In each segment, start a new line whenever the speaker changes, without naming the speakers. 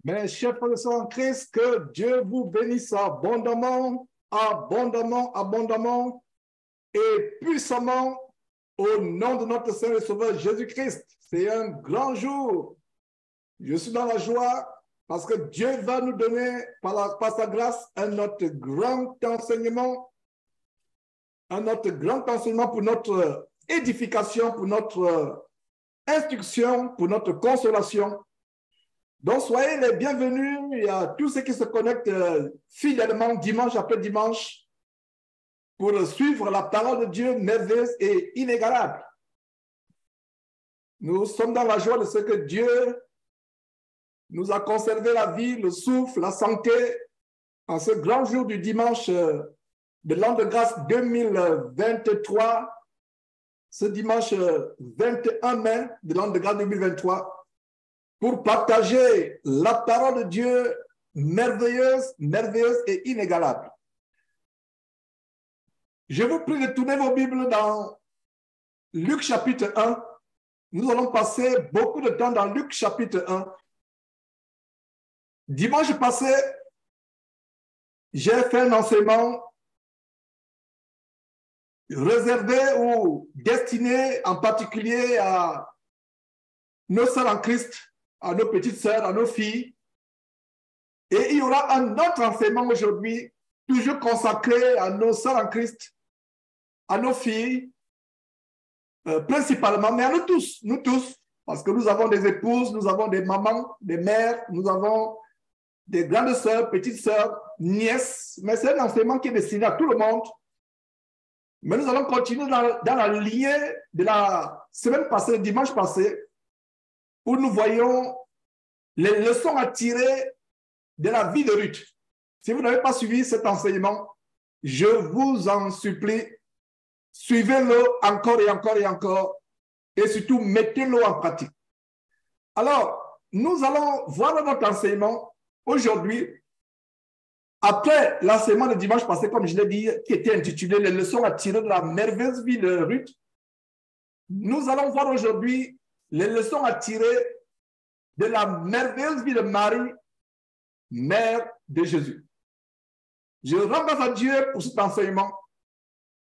Mes chers frères et sœurs en Christ, que Dieu vous bénisse abondamment, abondamment, abondamment et puissamment au nom de notre Seigneur et Sauveur Jésus-Christ. C'est un grand jour. Je suis dans la joie parce que Dieu va nous donner par sa grâce un autre grand enseignement, pour notre édification, pour notre instruction, pour notre consolation. Donc, soyez les bienvenus à tous ceux qui se connectent fidèlement dimanche après dimanche pour suivre la parole de Dieu merveilleuse et inégalable. Nous sommes dans la joie de ce que Dieu nous a conservé la vie, le souffle, la santé en ce grand jour du dimanche de l'an de grâce 2023, ce dimanche 21 mai de l'an de grâce 2023. Pour partager la parole de Dieu merveilleuse, merveilleuse et inégalable. Je vous prie de tourner vos Bibles dans Luc chapitre 1. Nous allons passer beaucoup de temps dans Luc chapitre 1. Dimanche passé, j'ai fait un enseignement réservé ou destiné en particulier à nos sœurs en Christ, à nos petites sœurs, à nos filles. Et il y aura un autre enseignement aujourd'hui, toujours consacré à nos sœurs en Christ, à nos filles, principalement, mais à nous tous, parce que nous avons des épouses, nous avons des mamans, des mères, nous avons des grandes sœurs, petites sœurs, nièces, mais c'est un enseignement qui est destiné à tout le monde. Mais nous allons continuer dans la lignée de la semaine passée, dimanche passé, où nous voyons les leçons à tirer de la vie de Ruth. Si vous n'avez pas suivi cet enseignement, je vous en supplie, suivez-le encore et encore et encore, et surtout mettez-le en pratique. Alors, nous allons voir notre enseignement aujourd'hui, après l'enseignement de dimanche passé, comme je l'ai dit, qui était intitulé « Les leçons à tirer de la merveilleuse vie de Ruth ». Nous allons voir aujourd'hui les leçons à tirer de la merveilleuse vie de Marie, mère de Jésus. Je rends grâce à Dieu pour cet enseignement.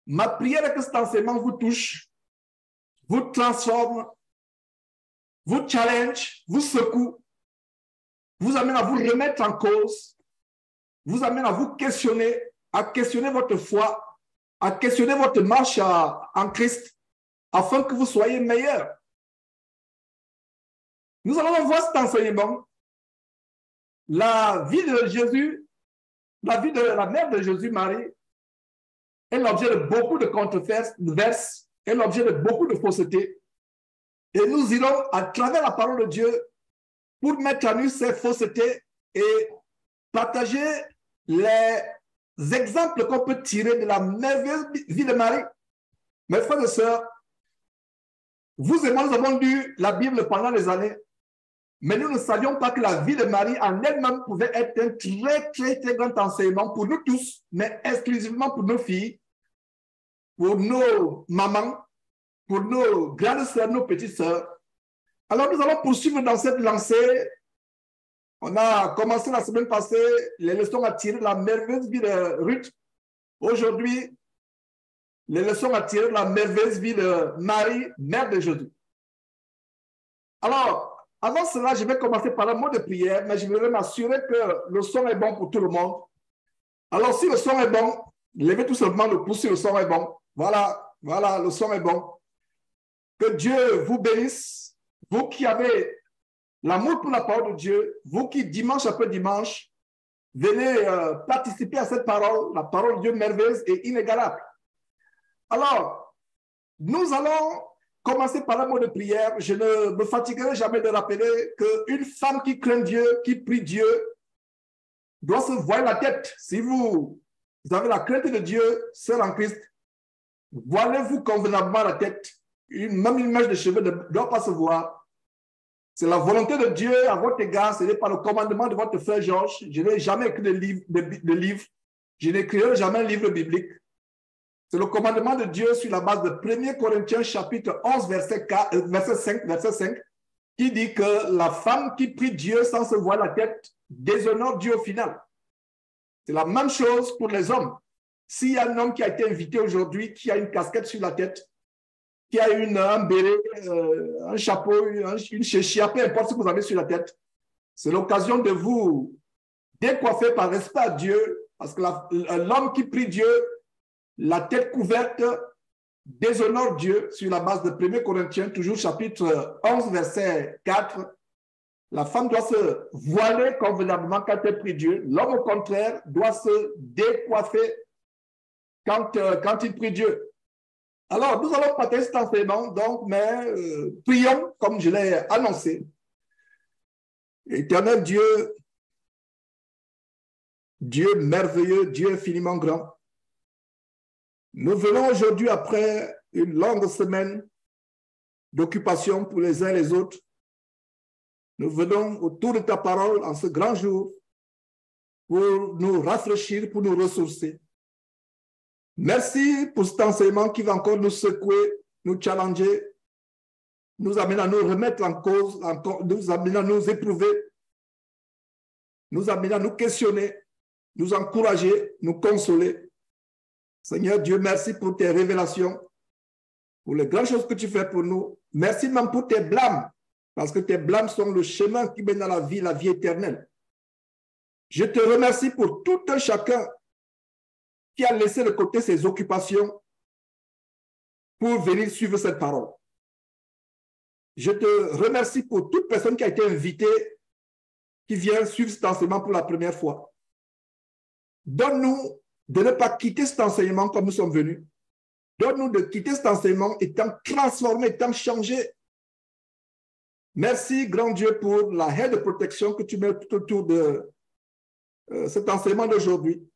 Ma prière est que cet enseignement vous touche, vous transforme, vous challenge, vous secoue, vous amène à vous remettre en cause, vous amène à vous questionner, à questionner votre foi, à questionner votre marche en Christ, afin que vous soyez meilleurs. Nous allons voir cet enseignement. La vie de Jésus, la vie de la mère de Jésus, Marie, est l'objet de beaucoup de controverses, est l'objet de beaucoup de faussetés. Et nous irons à travers la parole de Dieu pour mettre à nu ces faussetés et partager les exemples qu'on peut tirer de la merveilleuse vie de Marie. Mes frères et sœurs, vous et moi, nous avons lu la Bible pendant des années. Mais nous ne savions pas que la vie de Marie en elle-même pouvait être un très, très, très grand enseignement pour nous tous, mais exclusivement pour nos filles, pour nos mamans, pour nos grandes sœurs, nos petites sœurs. Alors nous allons poursuivre dans cette lancée. On a commencé la semaine passée les leçons à tirer de la merveilleuse vie de Ruth. Aujourd'hui, les leçons à tirer de la merveilleuse vie de Marie, mère de Jésus. Alors, avant cela, je vais commencer par un mot de prière, mais je voudrais m'assurer que le son est bon pour tout le monde. Alors, si le son est bon, levez tout simplement le pouce si le son est bon. Voilà, le son est bon. Que Dieu vous bénisse, vous qui avez l'amour pour la parole de Dieu, vous qui, dimanche après dimanche, venez participer à cette parole, la parole de Dieu merveilleuse et inégalable. Alors, nous allons commencer par un mot de prière. Je ne me fatiguerai jamais de rappeler qu'une femme qui craint Dieu, qui prie Dieu, doit se voiler la tête. Si vous avez la crainte de Dieu, sœur en Christ, voilez-vous convenablement la tête. Même une mèche de cheveux ne doit pas se voir. C'est la volonté de Dieu à votre égard. Ce n'est pas le commandement de votre frère Georges. Je n'ai jamais écrit de livre. Je n'écrirai jamais un livre biblique. C'est le commandement de Dieu sur la base de 1 Corinthiens chapitre 11, verset 5, qui dit que la femme qui prie Dieu sans se voir la tête déshonore Dieu au final. C'est la même chose pour les hommes. S'il y a un homme qui a été invité aujourd'hui, qui a une casquette sur la tête, qui a un béret, un chapeau, une chéchia, peu importe ce que vous avez sur la tête, c'est l'occasion de vous décoiffer par respect à Dieu, parce que l'homme qui prie Dieu, la tête couverte, déshonore Dieu sur la base de 1 Corinthiens, toujours chapitre 11, verset 4. La femme doit se voiler convenablement quand elle prie Dieu. L'homme, au contraire, doit se décoiffer quand il prie Dieu. Alors, nous allons partager cet enseignement, donc, mais prions comme je l'ai annoncé. Éternel Dieu, Dieu merveilleux, Dieu infiniment grand, nous venons aujourd'hui après une longue semaine d'occupation pour les uns et les autres. Nous venons autour de ta parole en ce grand jour pour nous rafraîchir, pour nous ressourcer. Merci pour cet enseignement qui va encore nous secouer, nous challenger, nous amener à nous remettre en cause, nous amener à nous éprouver, nous amener à nous questionner, nous encourager, nous consoler. Seigneur Dieu, merci pour tes révélations, pour les grandes choses que tu fais pour nous. Merci même pour tes blâmes, parce que tes blâmes sont le chemin qui mène à la vie éternelle. Je te remercie pour tout un chacun qui a laissé de côté ses occupations pour venir suivre cette parole. Je te remercie pour toute personne qui a été invitée, qui vient suivre cet enseignement pour la première fois. Donne-nous de ne pas quitter cet enseignement comme nous sommes venus. Donne-nous de quitter cet enseignement étant transformé, étant changé. Merci, grand Dieu, pour la haie de protection que tu mets tout autour de cet enseignement d'aujourd'hui.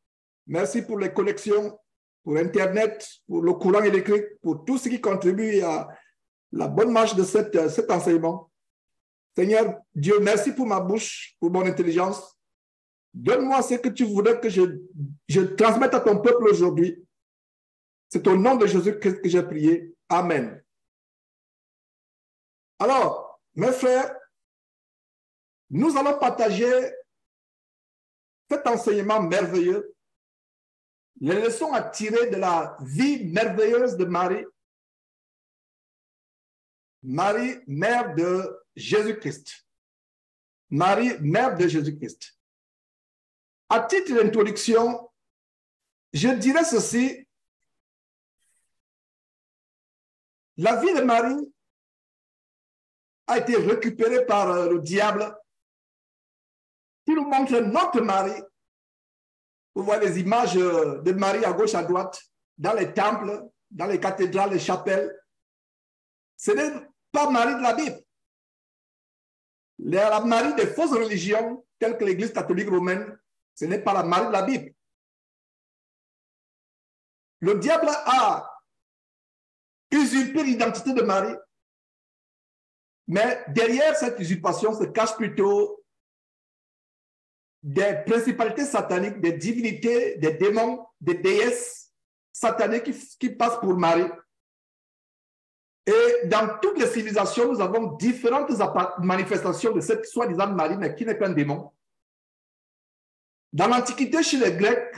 Merci pour les connexions, pour Internet, pour le courant électrique, pour tout ce qui contribue à la bonne marche de cet enseignement. Seigneur Dieu, merci pour ma bouche, pour mon intelligence. Donne-moi ce que tu voudrais que je transmette à ton peuple aujourd'hui. C'est au nom de Jésus que j'ai prié. Amen. Alors, mes frères, nous allons partager cet enseignement merveilleux, les leçons à tirer de la vie merveilleuse de Marie. Marie, mère de Jésus-Christ. Marie, mère de Jésus-Christ. À titre d'introduction, je dirais ceci. La vie de Marie a été récupérée par le diable qui nous montre notre Marie. Vous voyez les images de Marie à gauche, à droite, dans les temples, dans les cathédrales, les chapelles. Ce n'est pas Marie de la Bible. La Marie des fausses religions, telles que l'Église catholique romaine, ce n'est pas la Marie de la Bible. Le diable a usurpé l'identité de Marie, mais derrière cette usurpation se cachent plutôt des principalités sataniques, des divinités, des démons, des déesses sataniques qui passent pour Marie. Et dans toutes les civilisations, nous avons différentes manifestations de cette soi-disant Marie, mais qui n'est qu'un démon. Dans l'Antiquité, chez les Grecs,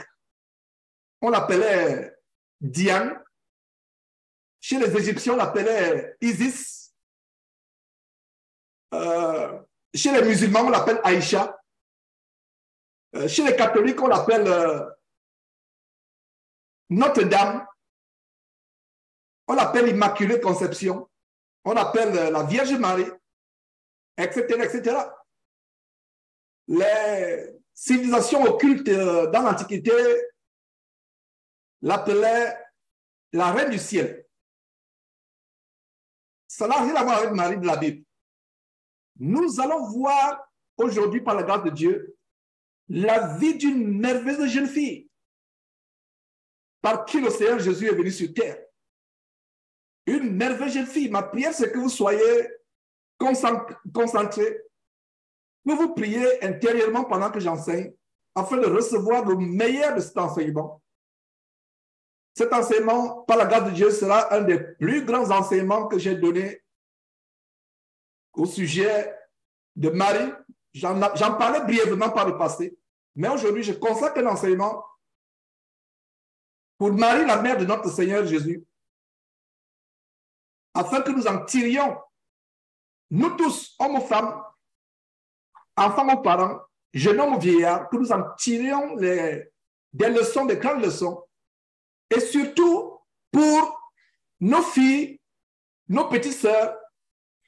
on l'appelait Diane. Chez les Égyptiens, on l'appelait Isis. Chez les musulmans, on l'appelle Aïcha. Chez les catholiques, on l'appelle Notre-Dame. On l'appelle Immaculée Conception. On l'appelle la Vierge Marie, etc., etc. Les civilisations occultes dans l'Antiquité l'appelaient la Reine du Ciel. Ça n'a rien à voir avec Marie de la Bible. Nous allons voir aujourd'hui, par la grâce de Dieu, la vie d'une merveilleuse jeune fille par qui le Seigneur Jésus est venu sur terre. Une merveilleuse jeune fille. Ma prière, c'est que vous soyez concentrés, que vous priez intérieurement pendant que j'enseigne, afin de recevoir le meilleur de cet enseignement. Cet enseignement, par la grâce de Dieu, sera un des plus grands enseignements que j'ai donné au sujet de Marie. J'en parlais brièvement par le passé, mais aujourd'hui, je consacre un enseignement pour Marie, la mère de notre Seigneur Jésus, afin que nous en tirions, nous tous, hommes ou femmes, enfants ou parents, jeunes hommes ou vieillards, que nous en tirions des leçons, des grandes leçons, et surtout pour nos filles, nos petites sœurs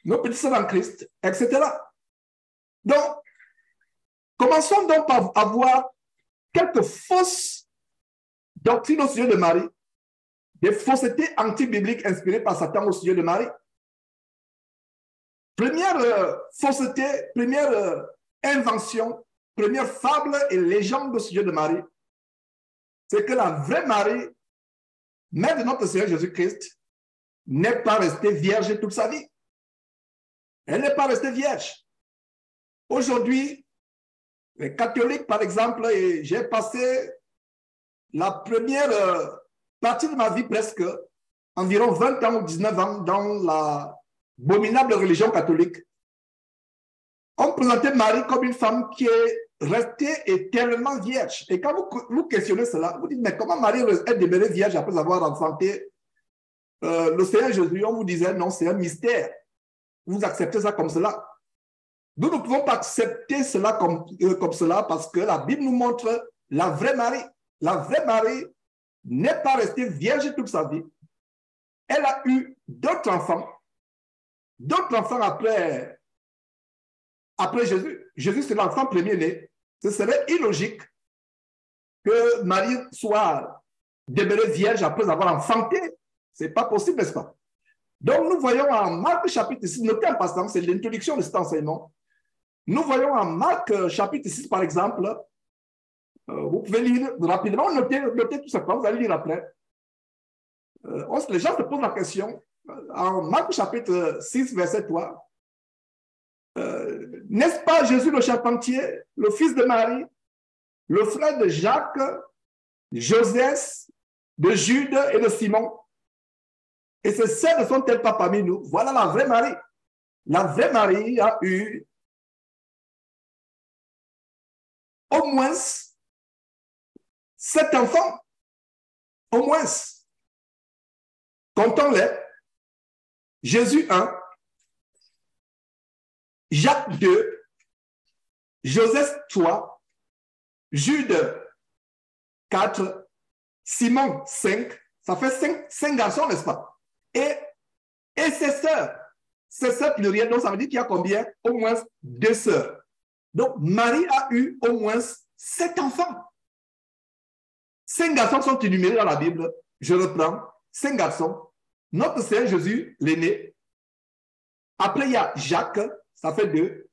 en Christ, etc. Donc, commençons donc par avoir quelques fausses doctrines au sujet de Marie, des faussetés anti-bibliques inspirées par Satan au sujet de Marie. Première fausseté, première invention, première fable et légende au sujet de Marie, c'est que la vraie Marie, mère de notre Seigneur Jésus-Christ, n'est pas restée vierge toute sa vie. Elle n'est pas restée vierge. Aujourd'hui, les catholiques, par exemple, et j'ai passé la première partie de ma vie presque, environ 20 ans ou 19 ans, dans la abominable religion catholique. On présentait Marie comme une femme qui est restée éternellement vierge. Et quand vous questionnez cela, vous dites, mais comment Marie est demeurée vierge après avoir enfanté le Seigneur Jésus? On vous disait, non, c'est un mystère. Vous acceptez ça comme cela. Nous ne pouvons pas accepter cela comme cela parce que la Bible nous montre la vraie Marie. La vraie Marie n'est pas restée vierge toute sa vie. Elle a eu d'autres enfants après Jésus. Jésus, c'est l'enfant premier-né. Ce serait illogique que Marie soit demeurée vierge après avoir enfanté. Ce n'est pas possible, n'est-ce pas? Donc, nous voyons en Marc chapitre 6, notez en passant, c'est l'introduction de cet enseignement. Nous voyons en Marc chapitre 6, par exemple, vous pouvez lire rapidement, notez tout ça, vous allez lire après. Les gens se posent la question, en Marc chapitre 6, verset 3, n'est-ce pas Jésus le charpentier, le fils de Marie, le frère de Jacques, Joseph, de Jude et de Simon? Et ces sœurs ne sont-elles pas parmi nous? Voilà la vraie Marie. La vraie Marie a eu au moins 7 enfants. Au moins. Comptons-les. Jésus 1, Jacques 2, Joseph 3, Jude 4, Simon 5. Ça fait 5 garçons, n'est-ce pas? Et ses sœurs plurielles, donc ça veut dire qu'il y a combien? Au moins 2 sœurs. Donc, Marie a eu au moins 7 enfants. 5 garçons sont énumérés dans la Bible. Je reprends. 5 garçons. Notre Seigneur Jésus, l'aîné. Après, il y a Jacques, ça fait 2.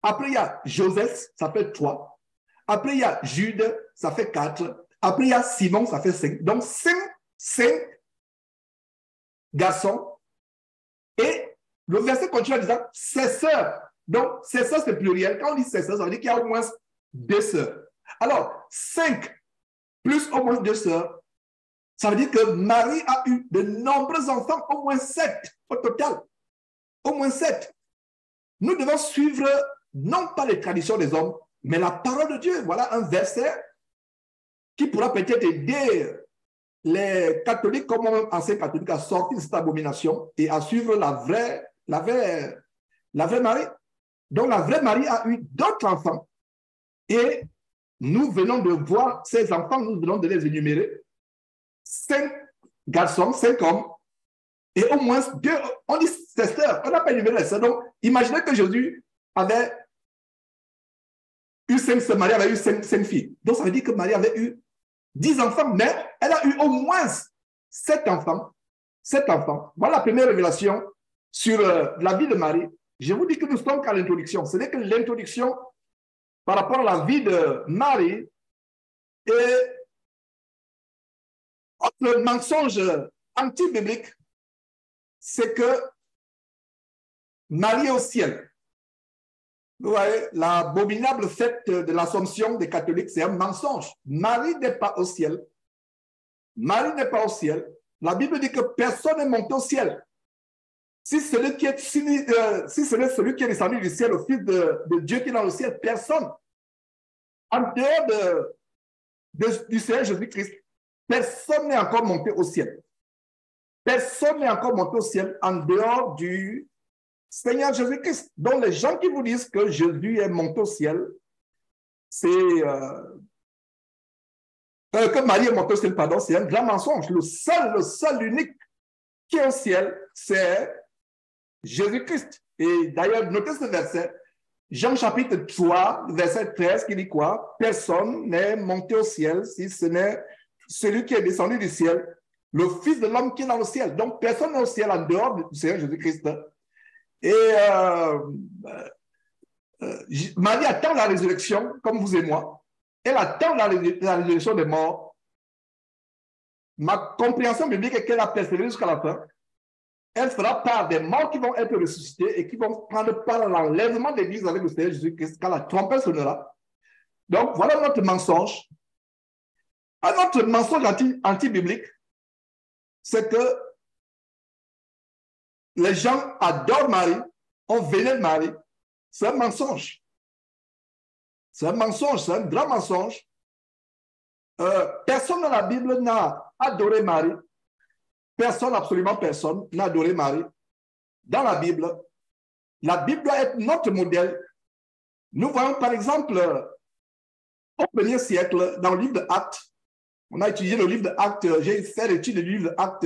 Après, il y a Joseph, ça fait 3. Après, il y a Jude, ça fait 4. Après, il y a Simon, ça fait 5. Donc, 5 garçons. Et le verset continue en disant ses sœurs. Donc, ses sœurs, c'est pluriel. Quand on dit ses sœurs, ça veut dire qu'il y a au moins 2 sœurs. Alors, 5 plus au moins 2 sœurs, ça veut dire que Marie a eu de nombreux enfants, au moins 7 au total. Au moins 7. Nous devons suivre non pas les traditions des hommes, mais la parole de Dieu. Voilà un verset qui pourra peut-être aider les catholiques comme anciens catholiques à sortir de cette abomination et à suivre la vraie Marie. Donc la vraie Marie a eu d'autres enfants et nous venons de voir ces enfants, nous venons de les énumérer. 5 garçons, 5 hommes et au moins 2, on dit ses sœurs, on n'a pas énuméré les sœurs. Donc imaginez que Jésus avait eu 5 sœurs, Marie avait eu 5 filles. Donc ça veut dire que Marie avait eu 10 enfants, mais elle a eu au moins 7 enfants. 7 enfants. Voilà la première révélation sur la vie de Marie. Je vous dis que nous sommes qu'à l'introduction. Ce n'est que l'introduction par rapport à la vie de Marie. Et autre mensonge anti-biblique, c'est que Marie est au ciel. Vous voyez, l'abominable fête de l'Assomption des catholiques, c'est un mensonge. Marie n'est pas au ciel. Marie n'est pas au ciel. La Bible dit que personne n'est monté au ciel. Si celui qui est, si ce n'est celui qui est descendu du ciel, le Fils de Dieu qui est dans le ciel, personne. En dehors du Seigneur Jésus-Christ, personne n'est encore monté au ciel. Personne n'est encore monté au ciel en dehors du Seigneur Jésus-Christ. Donc, les gens qui vous disent que Jésus est monté au ciel, c'est que Marie est montée au ciel, pardon, c'est un grand mensonge. Le seul unique qui est au ciel, c'est Jésus-Christ. Et d'ailleurs, notez ce verset, Jean chapitre 3, verset 13, qui dit quoi? Personne n'est monté au ciel si ce n'est celui qui est descendu du ciel, le Fils de l'homme qui est dans le ciel. Donc, personne n'est au ciel en dehors du Seigneur Jésus-Christ. Et Marie attend la résurrection, comme vous et moi. Elle attend la résurrection des morts. Ma compréhension biblique est qu'elle a persévéré jusqu'à la fin. Elle fera part des morts qui vont être ressuscités et qui vont prendre part à l'enlèvement de l'Église avec le Seigneur Jésus-Christ quand la trompette sonnera. Donc, voilà notre mensonge. Un autre mensonge anti-biblique, c'est que les gens adorent Marie, on vénère Marie. C'est un mensonge. C'est un mensonge, c'est un grand mensonge. Personne dans la Bible n'a adoré Marie. Personne, absolument personne, n'a adoré Marie. Dans la Bible doit être notre modèle. Nous voyons par exemple, au 1er siècle, dans le livre de Actes, on a étudié le livre de Actes, j'ai fait l'étude du livre de Actes,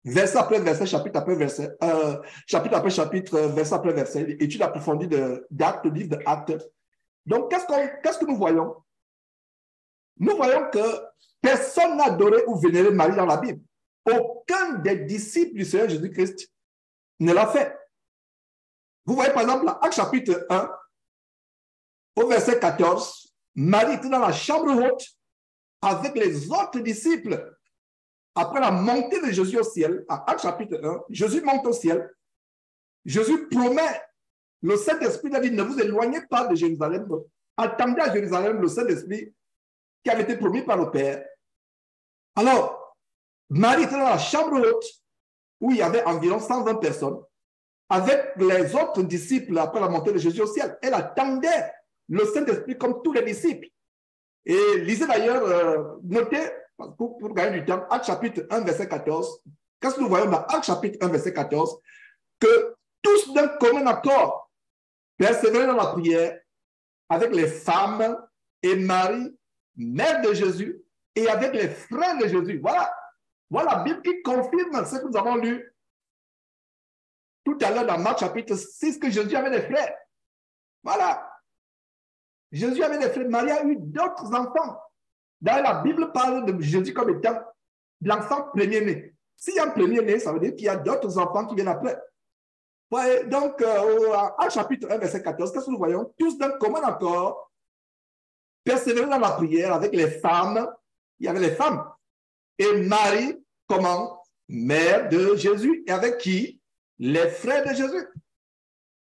verset après verset, chapitre après verset, chapitre après chapitre, verset après verset, étude approfondie d'Actes, le livre de Actes. Donc, qu'est-ce que nous voyons? Nous voyons que personne n'a adoré ou vénéré Marie dans la Bible. Aucun des disciples du Seigneur Jésus-Christ ne l'a fait. Vous voyez par exemple, Actes chapitre 1, au verset 14, Marie était dans la chambre haute avec les autres disciples. Après la montée de Jésus au ciel, à Actes chapitre 1, Jésus monte au ciel. Jésus promet, le Saint-Esprit a dit, ne vous éloignez pas de Jérusalem. Attendez à Jérusalem le Saint-Esprit qui avait été promis par le Père. Alors, Marie était dans la chambre haute où il y avait environ 120 personnes avec les autres disciples après la montée de Jésus au ciel. Elle attendait le Saint-Esprit comme tous les disciples. Et lisez d'ailleurs, notez, pour gagner du temps, Actes chapitre 1, verset 14. Qu'est-ce que nous voyons dans Actes chapitre 1, verset 14? Que tous d'un commun accord persévéraient dans la prière avec les femmes et Marie, mère de Jésus, et avec les frères de Jésus. Voilà la Bible qui confirme ce que nous avons lu tout à l'heure dans Marc chapitre 6, que Jésus avait des frères. Voilà. Jésus avait des frères. Marie a eu d'autres enfants. D'ailleurs, la Bible parle de Jésus comme étant l'enfant premier-né. S'il y a un premier-né, ça veut dire qu'il y a d'autres enfants qui viennent après. Ouais, donc, en chapitre 1, verset 14, qu'est-ce que nous voyons? Tous d'un commun accord, persévérer dans la prière avec les femmes. Il y avait les femmes. Et Marie, comment? Mère de Jésus. Et avec qui? Les frères de Jésus.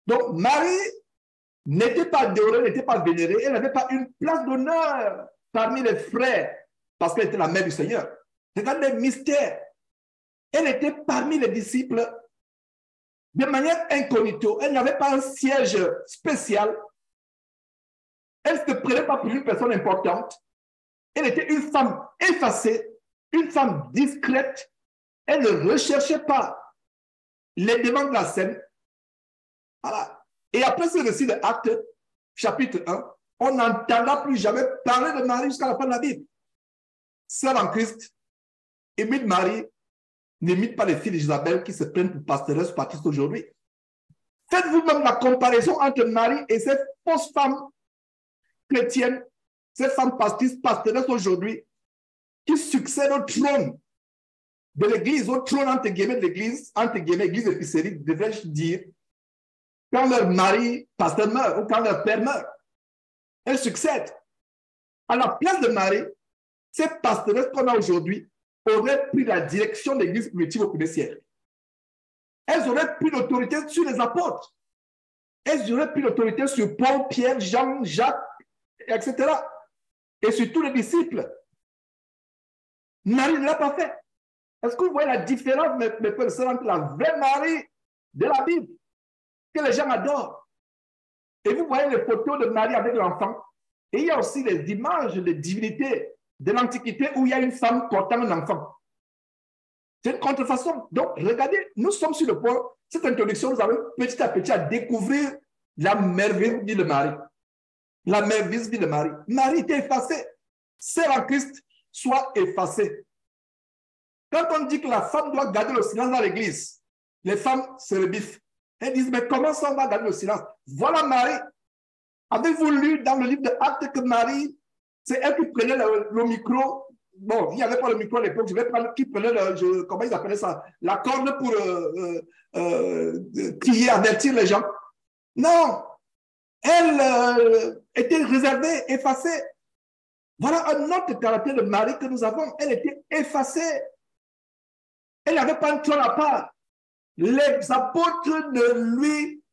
Donc, Marie n'était pas adorée, n'était pas vénérée. Elle n'avait pas une place d'honneur parmi les frères parce qu'elle était la mère du Seigneur. Regardez les mystères. Elle était parmi les disciples de manière incognito. Elle n'avait pas un siège spécial. Elle ne se prenait pas pour une personne importante. Elle était une femme effacée, une femme discrète. Elle ne recherchait pas les demandes de la scène. Voilà. Et après ce récit de Actes, chapitre 1, on n'entendra plus jamais parler de Marie jusqu'à la fin de la Bible. Sœur en Christ, imite Marie, n'imite pas les filles d'Isabelle qui se prennent pour pasteresses baptistes aujourd'hui. Faites vous-même la comparaison entre Marie et ces fausses femmes chrétiennes, ces femmes pasteresses aujourd'hui, qui succèdent au trône de l'Église, au trône entre guillemets de l'Église, entre guillemets, Église épicerie, devrais-je dire, quand leur mari, pasteur, meurt, ou quand leur père meurt. Elles succèdent. À la place de Marie, ces pastoresses qu'on a aujourd'hui auraient pris la direction de l'Église primitive au 1er siècle. Elles auraient pris l'autorité sur les apôtres. Elles auraient pris l'autorité sur Paul, Pierre, Jean, Jacques, etc. Et sur tous les disciples. Marie ne l'a pas fait. Est-ce que vous voyez la différence, mes frères et sœurs, entre la vraie Marie de la Bible que les gens adorent. Et vous voyez les photos de Marie avec l'enfant. Et il y a aussi les images de divinités de l'Antiquité où il y a une femme portant un enfant. C'est une contrefaçon. Donc, regardez, nous sommes sur le point, cette introduction nous amène petit à petit à découvrir la merveilleuse vie de Marie. La merveilleuse vie de Marie. Marie était effacée. Celle en Christ soit effacée. Quand on dit que la femme doit garder le silence dans l'église, les femmes se rebiffent. Elles disent, mais comment ça on va garder le silence? Voilà Marie. Avez-vous lu dans le livre de Actes que Marie, c'est elle qui prenait le micro? Bon, il n'y avait pas le micro à l'époque, je vais prendre qui prenait comment ils appelaient ça? La corde pour crier, avertir les gens. Non, elle était réservée, effacée. Voilà un autre caractère de Marie que nous avons. Elle était effacée. Elle n'avait pas un trône à part. Les apôtres ne lui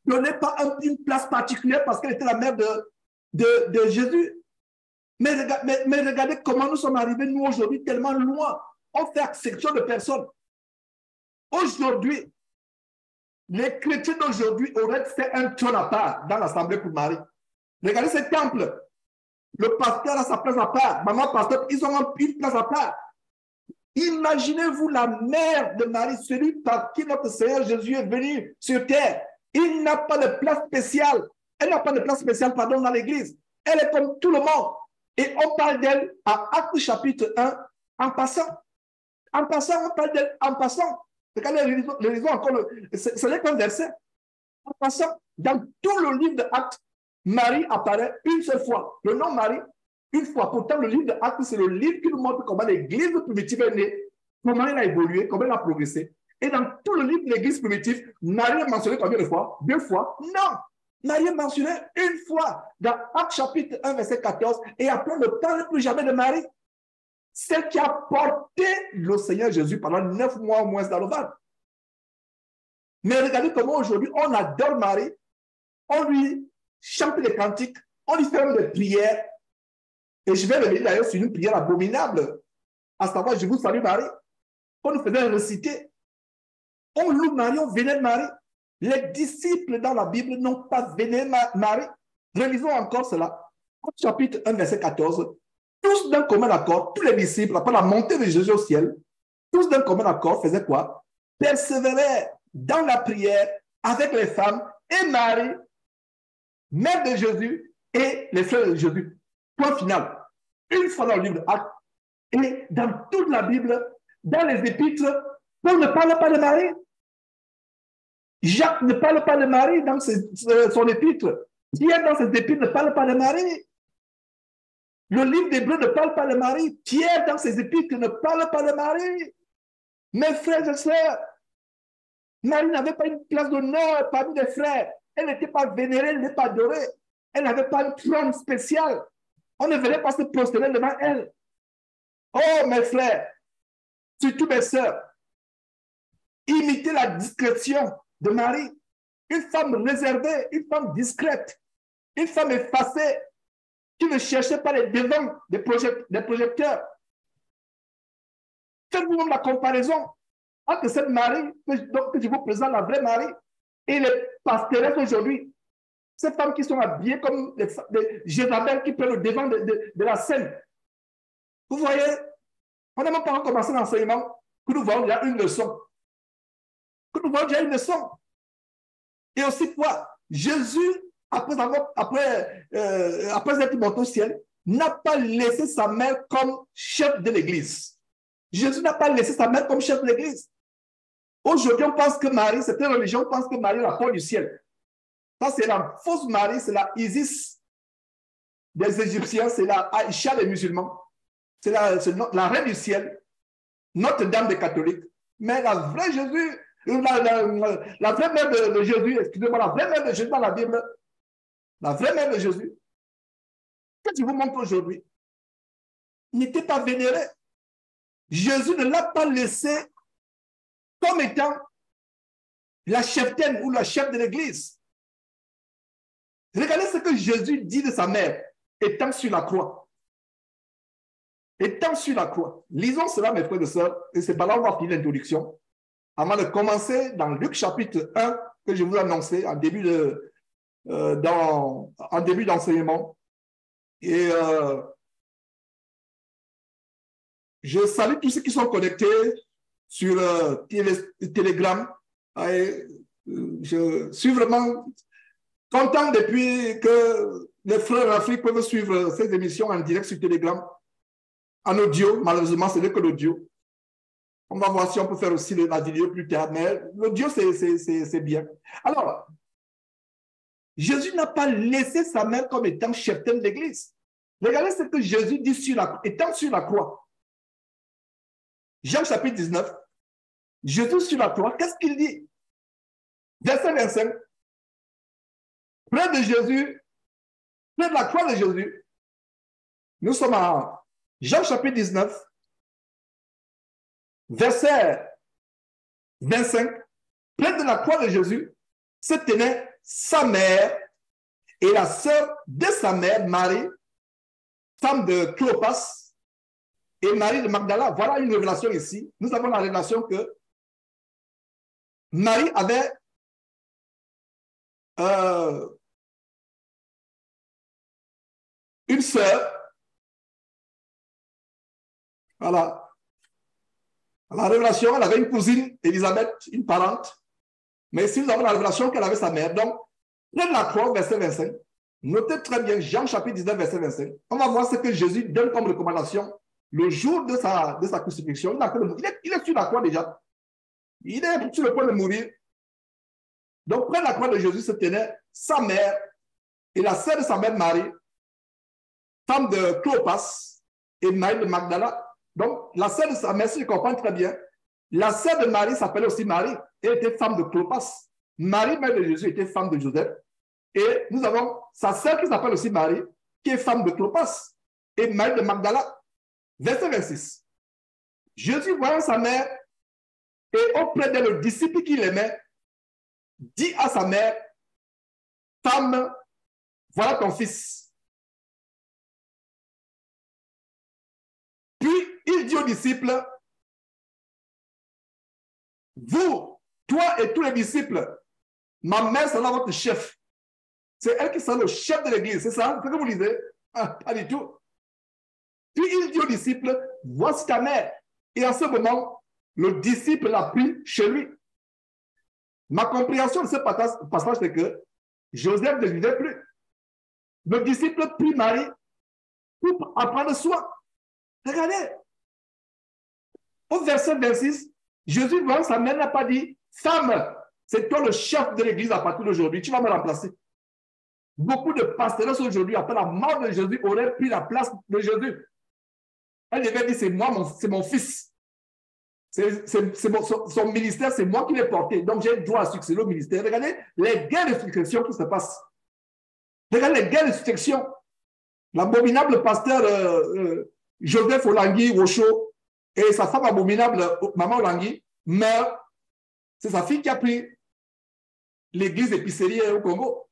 donnaient pas une place particulière parce qu'elle était la mère de Jésus. Mais regardez comment nous sommes arrivés, nous, aujourd'hui, tellement loin. On fait exception de personnes. Aujourd'hui, les chrétiens d'aujourd'hui auraient fait un trône à part dans l'assemblée pour Marie. Regardez ce temple. Le pasteur a sa place à part. Maman pasteur, ils ont une place à part. Imaginez-vous la mère de Marie, celui par qui notre Seigneur Jésus est venu sur terre. Il n'a pas de place spéciale. Elle n'a pas de place spéciale, pardon, dans l'église. Elle est comme tout le monde. Et on parle d'elle à Actes chapitre 1 en passant. En passant, on parle d'elle en passant. Regardez les raisons encore, ce n'est qu'un verset. En passant, dans tout le livre d'Actes, Marie apparaît une seule fois. Le nom Marie, une fois. Pourtant, le livre d'Actes, c'est le livre qui nous montre comment l'église primitive est née, comment elle a évolué, comment elle a progressé. Et dans tout le livre de l'église primitive, Marie est mentionnée combien de fois? 2 fois? Non! Marie est mentionnée une fois dans Actes chapitre 1, verset 14, et après on ne parle plus jamais de Marie. Celle qui a porté le Seigneur Jésus pendant 9 mois au moins dans le ventre. Mais regardez comment aujourd'hui on adore Marie, on lui chante des cantiques, on lui fait des prières. Et je vais revenir d'ailleurs sur une prière abominable, à savoir, je vous salue Marie, qu'on nous faisait réciter. On loue Marie, on vénère Marie. Les disciples dans la Bible n'ont pas vénéré Marie. Relisons encore cela. Chapitre 1, verset 14. Tous d'un commun accord, tous les disciples, après la montée de Jésus au ciel, tous d'un commun accord faisaient quoi? Persévéraient dans la prière avec les femmes et Marie, mère de Jésus, et les frères de Jésus. Point final. Une fois dans le livre d'Actes, et dans toute la Bible, dans les épîtres, Paul ne parle pas de Marie. Jacques ne parle pas de Marie dans son épître. Pierre dans ses épîtres ne parle pas de Marie. Le livre d'Hébreux ne parle pas de Marie. Pierre dans ses épîtres ne parle pas de Marie. Mes frères et sœurs, Marie n'avait pas une place d'honneur parmi les frères. Elle n'était pas vénérée, elle n'était pas adorée. Elle n'avait pas un trône spécial. On ne venait pas se prosterner devant elle. Oh, mes frères, surtout mes sœurs, imitez la discrétion de Marie. Une femme réservée, une femme discrète, une femme effacée, qui ne cherchait pas les devants des projecteurs. Faites-vous la comparaison entre cette Marie, que je vous présente, la vraie Marie, et les pastoresses aujourd'hui. Ces femmes qui sont habillées comme des Jézabel qui prennent le devant de la scène. Vous voyez, on n'a même pas commencé l'enseignement, que nous voyons déjà une leçon. Que nous voyons déjà une leçon. Et aussi quoi? Jésus, après être monté au ciel, n'a pas laissé sa mère comme chef de l'Église. Jésus n'a pas laissé sa mère comme chef de l'Église. Aujourd'hui, on pense que Marie, certaines religions pensent que Marie est la porte du ciel. Ça, c'est la fausse Marie, c'est la Isis des Égyptiens, c'est la Aïcha des musulmans. C'est la reine du ciel, Notre-Dame des catholiques. Mais la vraie Jésus, la vraie mère de Jésus, excusez-moi, la vraie mère de Jésus dans la Bible, la vraie mère de Jésus, que je vous montre aujourd'hui, n'était pas vénérée. Jésus ne l'a pas laissée comme étant la cheftaine ou la chef de l'Église. Regardez ce que Jésus dit de sa mère, étant sur la croix. Étant sur la croix. Lisons cela, mes frères et sœurs, et c'est par là où on va finir l'introduction. avant de commencer dans Luc chapitre 1, que je vous ai annoncé en début d'enseignement. Et je salue tous ceux qui sont connectés sur Telegram. Et, je suis vraiment content depuis que les frères en Afrique peuvent suivre ces émissions en direct sur Telegram, en audio. Malheureusement, ce n'est que l'audio. On va voir si on peut faire aussi la vidéo plus tard, mais l'audio, c'est bien. Alors, Jésus n'a pas laissé sa mère comme étant cheftaine de l'Église. Regardez ce que Jésus dit étant sur la croix. Jean chapitre 19, Jésus sur la croix, qu'est-ce qu'il dit? Verset 25. Près de Jésus, près de la croix de Jésus, nous sommes à Jean chapitre 19, verset 25. Près de la croix de Jésus se tenait sa mère et la sœur de sa mère, Marie, femme de Clopas, et Marie de Magdala. Voilà une révélation ici. Nous avons la révélation que Marie avait une sœur. Voilà. La révélation, elle avait une cousine, Élisabeth, une parente. Mais ici, nous avons la révélation qu'elle avait sa mère. Donc, près de la croix, verset 25. Notez très bien Jean chapitre 19, verset 25. On va voir ce que Jésus donne comme recommandation le jour de sa crucifixion. Il est sur la croix déjà. Il est sur le point de mourir. Donc, près de la croix de Jésus se tenait sa mère et la sœur de sa mère Marie, femme de Clopas et Marie de Magdala. Donc, la sœur de sa mère, si je comprends très bien, la sœur de Marie s'appelait aussi Marie. Elle était femme de Clopas. Marie, mère de Jésus, était femme de Joseph. Et nous avons sa sœur qui s'appelle aussi Marie, qui est femme de Clopas et Marie de Magdala. Verset 26. Jésus, voyant sa mère et auprès d'elle le disciple qu'il aimait, dit à sa mère, femme, voilà ton fils. Puis il dit aux disciples, vous, toi et tous les disciples, ma mère sera votre chef. C'est elle qui sera le chef de l'église, c'est ça? C'est ce que vous lisez? Ah, pas du tout. Puis il dit aux disciples, voici ta mère. Et en ce moment, le disciple l'a pris chez lui. Ma compréhension de ce passage, c'est que Joseph ne vivait plus. Le disciple prit Marie pour apprendre soin. Regardez. Au verset 26, Jésus, voyant sa mère, n'a pas dit, femme, c'est toi le chef de l'église à partir d'aujourd'hui, tu vas me remplacer. Beaucoup de pasteurs aujourd'hui, après la mort de Jésus, auraient pris la place de Jésus. Elle devait dire, c'est moi, c'est mon fils. Son ministère, c'est moi qui l'ai porté. Donc, j'ai droit à succéder au ministère. Regardez les guerres de succession qui se passent. Regardez les guerres de succession. L'abominable pasteur Joseph Olangui Rochaud et sa femme abominable, Maman Olangui, meurent. C'est sa fille qui a pris l'église épicerie au Congo.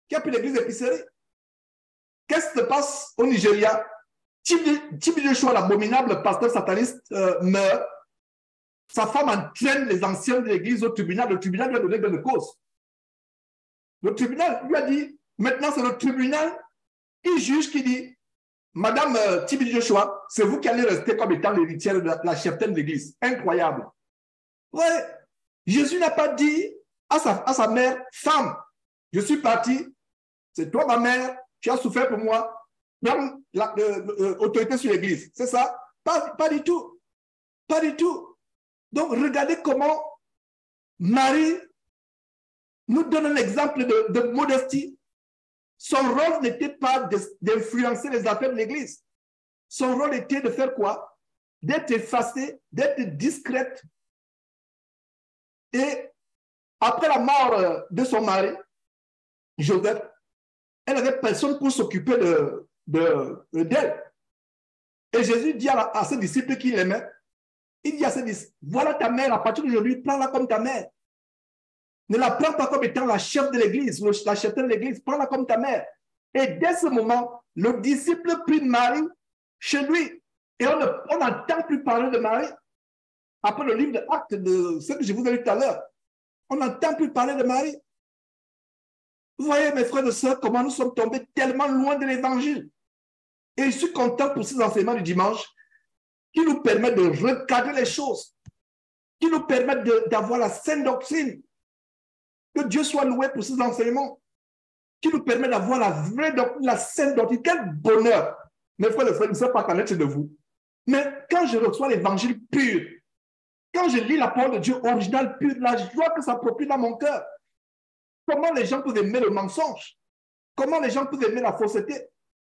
Qui a pris l'église épicerie. Qu'est-ce qui se passe au Nigeria? Tibi Joshua, l'abominable pasteur sataniste, meurt. Sa femme entraîne les anciens de l'église au tribunal. Le tribunal lui a donné gain de cause. Le tribunal lui a dit, maintenant c'est le tribunal qui juge, qui dit, Madame Tibi Joshua, c'est vous qui allez rester comme étant l'héritière de la cheftaine de l'église. Incroyable. Ouais. Jésus n'a pas dit à sa mère, femme, je suis parti, c'est toi ma mère, tu as souffert pour moi, prends l'autorité sur l'église. C'est ça? Pas du tout. Pas du tout. Donc, regardez comment Marie nous donne un exemple de modestie. Son rôle n'était pas d'influencer les affaires de l'église. Son rôle était de faire quoi? D'être effacée, d'être discrète. Et après la mort de son mari, Joseph, elle n'avait personne pour s'occuper d'elle. Et Jésus dit à ses disciples qu'il aimait, il dit à ses disciples, voilà ta mère, à partir d'aujourd'hui, prends-la comme ta mère. Ne la prends pas comme étant la chef de l'église, la cheftaine de l'église, prends-la comme ta mère. Et dès ce moment, le disciple prit Marie chez lui. Et on n'entend plus parler de Marie. après le livre d'Actes de ce que je vous ai dit tout à l'heure, on n'entend plus parler de Marie. Vous voyez, mes frères et sœurs, comment nous sommes tombés tellement loin de l'évangile. Et je suis content pour ces enseignements du dimanche qui nous permettent de recadrer les choses, qui nous permettent d'avoir la saine doctrine. Que Dieu soit loué pour ces enseignements, qui nous permettent d'avoir la vraie doctrine, la saine doctrine. Quel bonheur! Mes frères et sœurs, je ne sais pas connaître de vous. Mais quand je reçois l'évangile pur, quand je lis la parole de Dieu originale pure, la joie que ça procure dans mon cœur. Comment les gens peuvent aimer le mensonge? Comment les gens peuvent aimer la fausseté?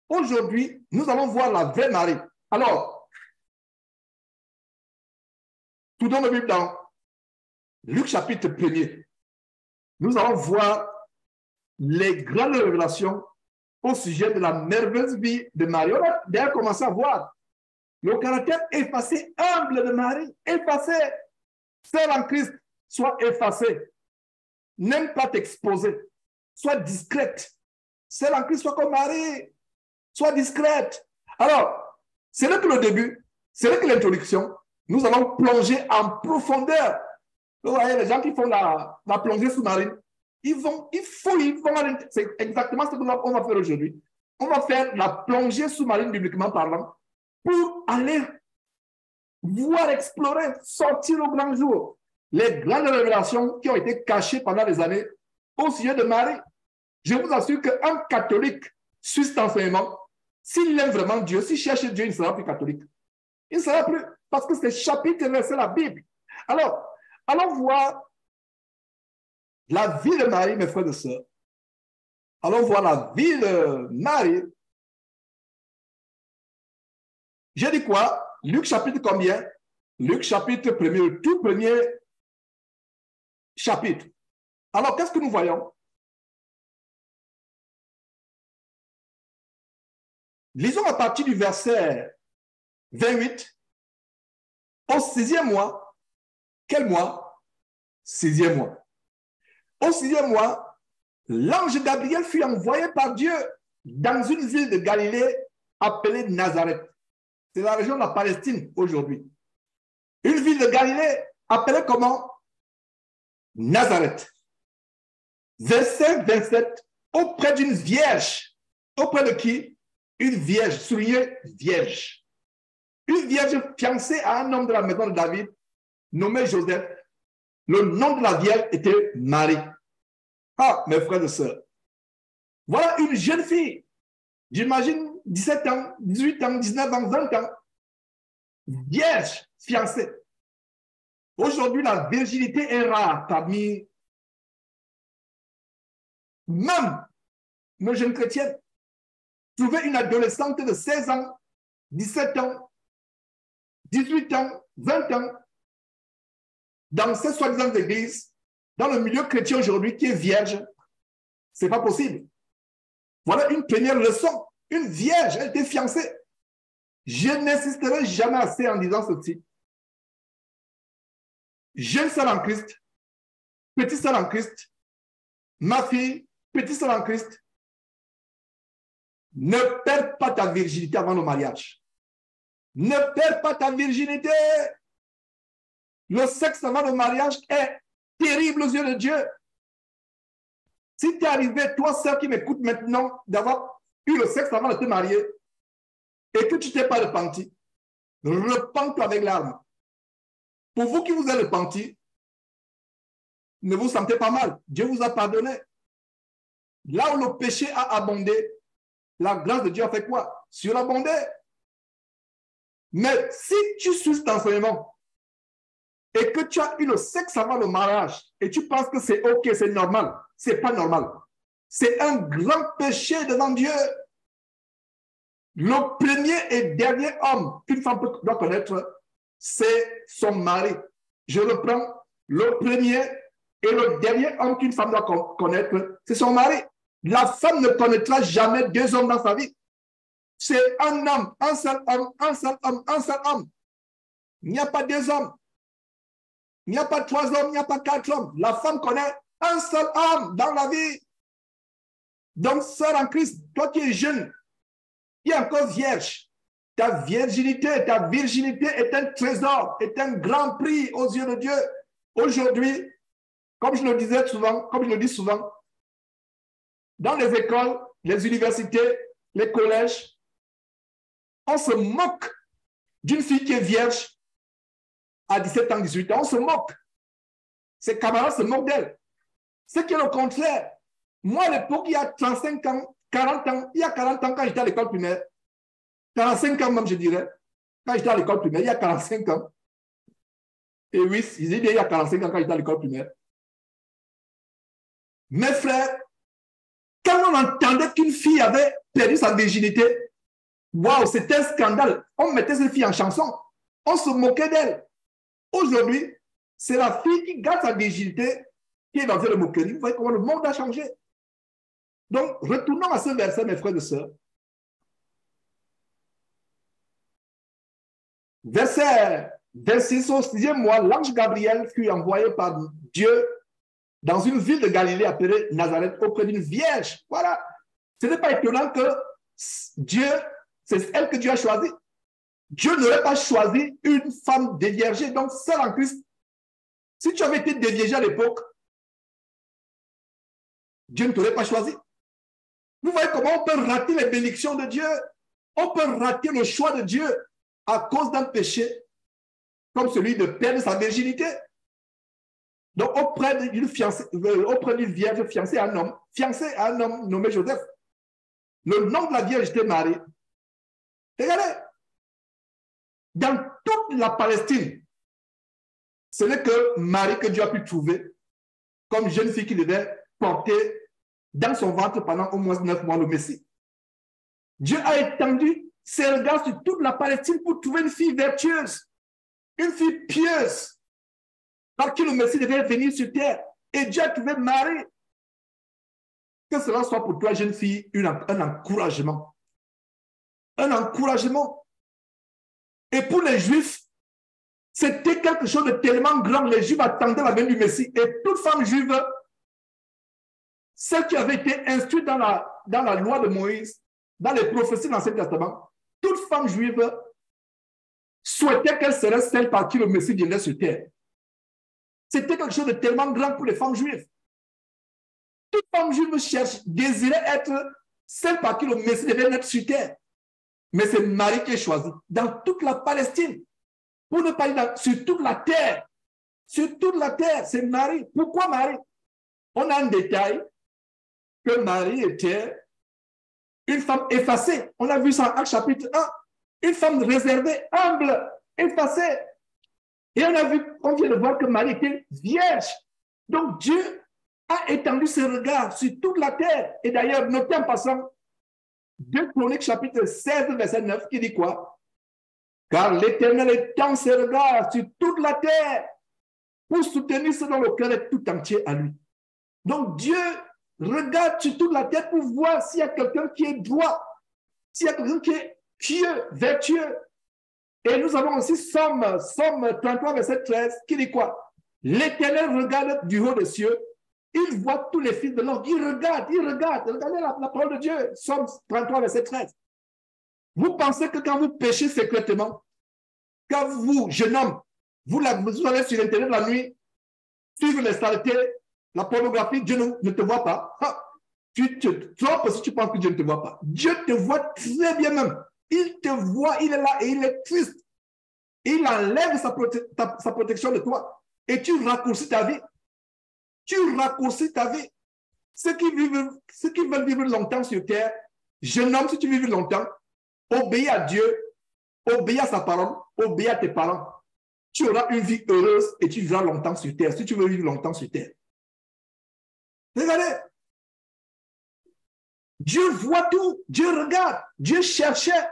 Aujourd'hui, nous allons voir la vraie Marie. Alors, tout dans le Bible, dans Luc chapitre 1er, nous allons voir les grandes révélations au sujet de la merveilleuse vie de Marie. On a déjà commencé à voir le caractère effacé, humble de Marie, effacé. Sœur en Christ, sois effacée. N'aime pas t'exposer. Sois discrète. Sœur en Christ, sois comme Marie. Sois discrète. Alors, c'est là que le début, c'est là que l'introduction, nous allons plonger en profondeur. Vous voyez, les gens qui font la plongée sous-marine, ils vont c'est exactement ce qu'on va faire aujourd'hui. On va faire la plongée sous-marine bibliquement parlant pour aller voir, explorer, sortir au grand jour les grandes révélations qui ont été cachées pendant des années au sujet de Marie. Je vous assure qu'un catholique suit cet enseignement, s'il aime vraiment Dieu, s'il cherche Dieu, il ne sera plus catholique. Il ne sera plus, parce que c'est chapitre et verset de la Bible. Alors, allons voir la vie de Marie, mes frères et sœurs. Allons voir la vie de Marie. J'ai dit quoi? Luc chapitre combien? Luc chapitre 1er, le tout premier chapitre. Alors, qu'est-ce que nous voyons? Lisons à partir du verset 28. Au 6e mois, quel mois? 6e mois. Au 6e mois, l'ange Gabriel fut envoyé par Dieu dans une ville de Galilée appelée Nazareth. C'est la région de la Palestine aujourd'hui. Une ville de Galilée appelée comment? Nazareth. Verset 27, auprès d'une vierge. Auprès de qui? Une vierge, soulignez vierge. Une vierge fiancée à un homme de la maison de David, nommé Joseph. Le nom de la vierge était Marie. Ah, mes frères et sœurs. Voilà une jeune fille. J'imagine 17 ans, 18 ans, 19 ans, 20 ans. Vierge, fiancée. Aujourd'hui, la virginité est rare parmi même nos jeunes chrétiennes. Trouver une adolescente de 16 ans, 17 ans, 18 ans, 20 ans, dans ces soi-disant églises, dans le milieu chrétien aujourd'hui qui est vierge, ce n'est pas possible. Voilà une première leçon. Une vierge, elle était fiancée. Je n'insisterai jamais assez en disant ceci. Jeune sœur en Christ, petite sœur en Christ, ma fille, petite sœur en Christ, ne perds pas ta virginité avant le mariage. Ne perds pas ta virginité. Le sexe avant le mariage est terrible aux yeux de Dieu. Si tu es arrivé, toi, sœur qui m'écoute maintenant, d'avoir eu le sexe avant de te marier et que tu ne t'es pas repenti, repens-toi avec larmes. Pour vous qui vous êtes repenti, ne vous sentez pas mal. Dieu vous a pardonné. Là où le péché a abondé, la grâce de Dieu a fait quoi? Surabondé. Mais si tu suis cet enseignement et que tu as eu le sexe avant le mariage et tu penses que c'est OK, c'est normal, ce n'est pas normal. C'est un grand péché devant Dieu. Le premier et dernier homme qu'une femme doit connaître, c'est son mari. Je reprends, le premier et le dernier homme qu'une femme doit connaître, c'est son mari. La femme ne connaîtra jamais deux hommes dans sa vie. C'est un homme, un seul homme, un seul homme, un seul homme. Il n'y a pas deux hommes. Il n'y a pas trois hommes, il n'y a pas quatre hommes. La femme connaît un seul homme dans la vie. Donc, sœur en Christ, toi qui es jeune, qui es encore vierge, Ta virginité est un trésor, est un grand prix aux yeux de Dieu. Aujourd'hui, comme je le disais souvent, comme je le dis souvent, dans les écoles, les universités, les collèges, on se moque d'une fille qui est vierge à 17 ans, 18 ans. On se moque. Ses camarades se moquent d'elle. Ce qui est le contraire. Moi, à l'époque, il y a 35 ans, 40 ans, il y a 40 ans quand j'étais à l'école primaire, 45 ans même, je dirais, quand j'étais à l'école primaire, il y a 45 ans. Et oui, il y a 45 ans quand j'étais à l'école primaire. Mes frères, quand on entendait qu'une fille avait perdu sa virginité, waouh, c'était un scandale. On mettait cette fille en chanson. On se moquait d'elle. Aujourd'hui, c'est la fille qui garde sa virginité qui est dans le moquerie. Vous voyez comment le monde a changé. Donc, retournons à ce verset, mes frères et sœurs. Verset 26, au 6e mois, l'ange Gabriel fut envoyé par Dieu dans une ville de Galilée appelée Nazareth auprès d'une vierge. Voilà. Ce n'est pas étonnant que Dieu, c'est elle que Dieu a choisie. Dieu n'aurait pas choisi une femme déviergée, donc seule en Christ. Si tu avais été déviergé à l'époque, Dieu ne t'aurait pas choisi. Vous voyez comment on peut rater les bénédictions de Dieu? On peut rater le choix de Dieu à cause d'un péché comme celui de perdre sa virginité. Donc, auprès d'une vierge fiancée à un homme nommé Joseph. Le nom de la vierge était Marie. Regardez, dans toute la Palestine, ce n'est que Marie que Dieu a pu trouver comme jeune fille qui devait porter dans son ventre pendant au moins 9 mois le Messie. Dieu a étendu ses regards sur toute la Palestine pour trouver une fille vertueuse, une fille pieuse, par qui le Messie devait venir sur terre. Et Dieu a trouvé Marie. Que cela soit pour toi, jeune fille, un encouragement. Un encouragement. Et pour les Juifs, c'était quelque chose de tellement grand. Les Juifs attendaient la venue du Messie. Et toute femme juive, celle qui avait été instruite dans la loi de Moïse, dans les prophéties de l'Ancien Testament, toute femme juive souhaitait qu'elle serait celle par qui le Messie viendrait sur terre. C'était quelque chose de tellement grand pour les femmes juives. Toute femme juive désirait être celle par qui le Messie devait naître sur terre. Mais c'est Marie qui est choisie dans toute la Palestine. Pour ne pas dire sur toute la terre. Sur toute la terre, c'est Marie. Pourquoi Marie? On a un détail que Marie était une femme effacée. On a vu ça en Actes chapitre 1. Une femme réservée, humble, effacée. Et on vient de voir que Marie était vierge. Donc Dieu a étendu ses regards sur toute la terre. Et d'ailleurs, notez en passant 2 Chroniques chapitre 16, verset 9, qui dit quoi? Car l'Éternel étend ses regards sur toute la terre pour soutenir ce dont le cœur est tout entier à lui. Donc Dieu regarde sur toute la terre pour voir s'il y a quelqu'un qui est droit, s'il y a quelqu'un qui est pieux, vertueux. Et nous avons aussi Somme 33, verset 13, qui dit quoi? L'Éternel regarde du haut des cieux, il voit tous les fils de l'homme, il regarde. Regardez la parole de Dieu, Somme 33, verset 13. Vous pensez que quand vous péchez secrètement, quand vous, jeune homme, vous allez sur Internet la nuit, suivre les saletés, la pornographie, Dieu ne te voit pas. Tu te trompes si tu penses que Dieu ne te voit pas. Dieu te voit très bien même. Il te voit, il est là et il est triste. Il enlève sa protection de toi. Et tu raccourcis ta vie. Ceux qui veulent vivre longtemps sur terre, jeune homme, si tu veux vivre longtemps, obéis à Dieu, obéis à sa parole, obéis à tes parents. Tu auras une vie heureuse et tu vivras longtemps sur terre, si tu veux vivre longtemps sur terre. Regardez. Dieu voit tout. Dieu regarde. Dieu cherchait.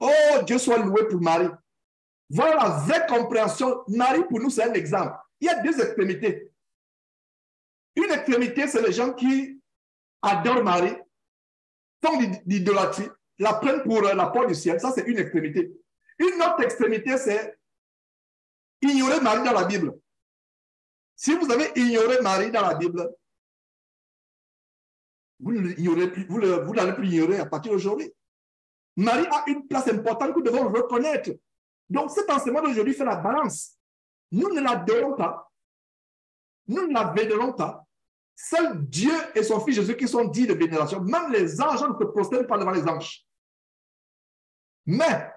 Oh, Dieu soit loué pour Marie. Voilà la vraie compréhension. Marie, pour nous, c'est un exemple. Il y a 2 extrémités. Une extrémité, c'est les gens qui adorent Marie, font l'idolâtrie, la prennent pour la porte du ciel. Ça, c'est une extrémité. Une autre extrémité, c'est ignorer Marie dans la Bible. Si vous avez ignoré Marie dans la Bible, vous n'allez plus ignorer à partir d'aujourd'hui. Marie a une place importante que nous devons reconnaître. Donc, cet enseignement d'aujourd'hui fait la balance. Nous ne l'adorons pas. Nous ne la vénérons pas. Seul Dieu et son Fils Jésus qui sont dits de vénération. Même les anges ne se prosternent pas devant les anges. Mais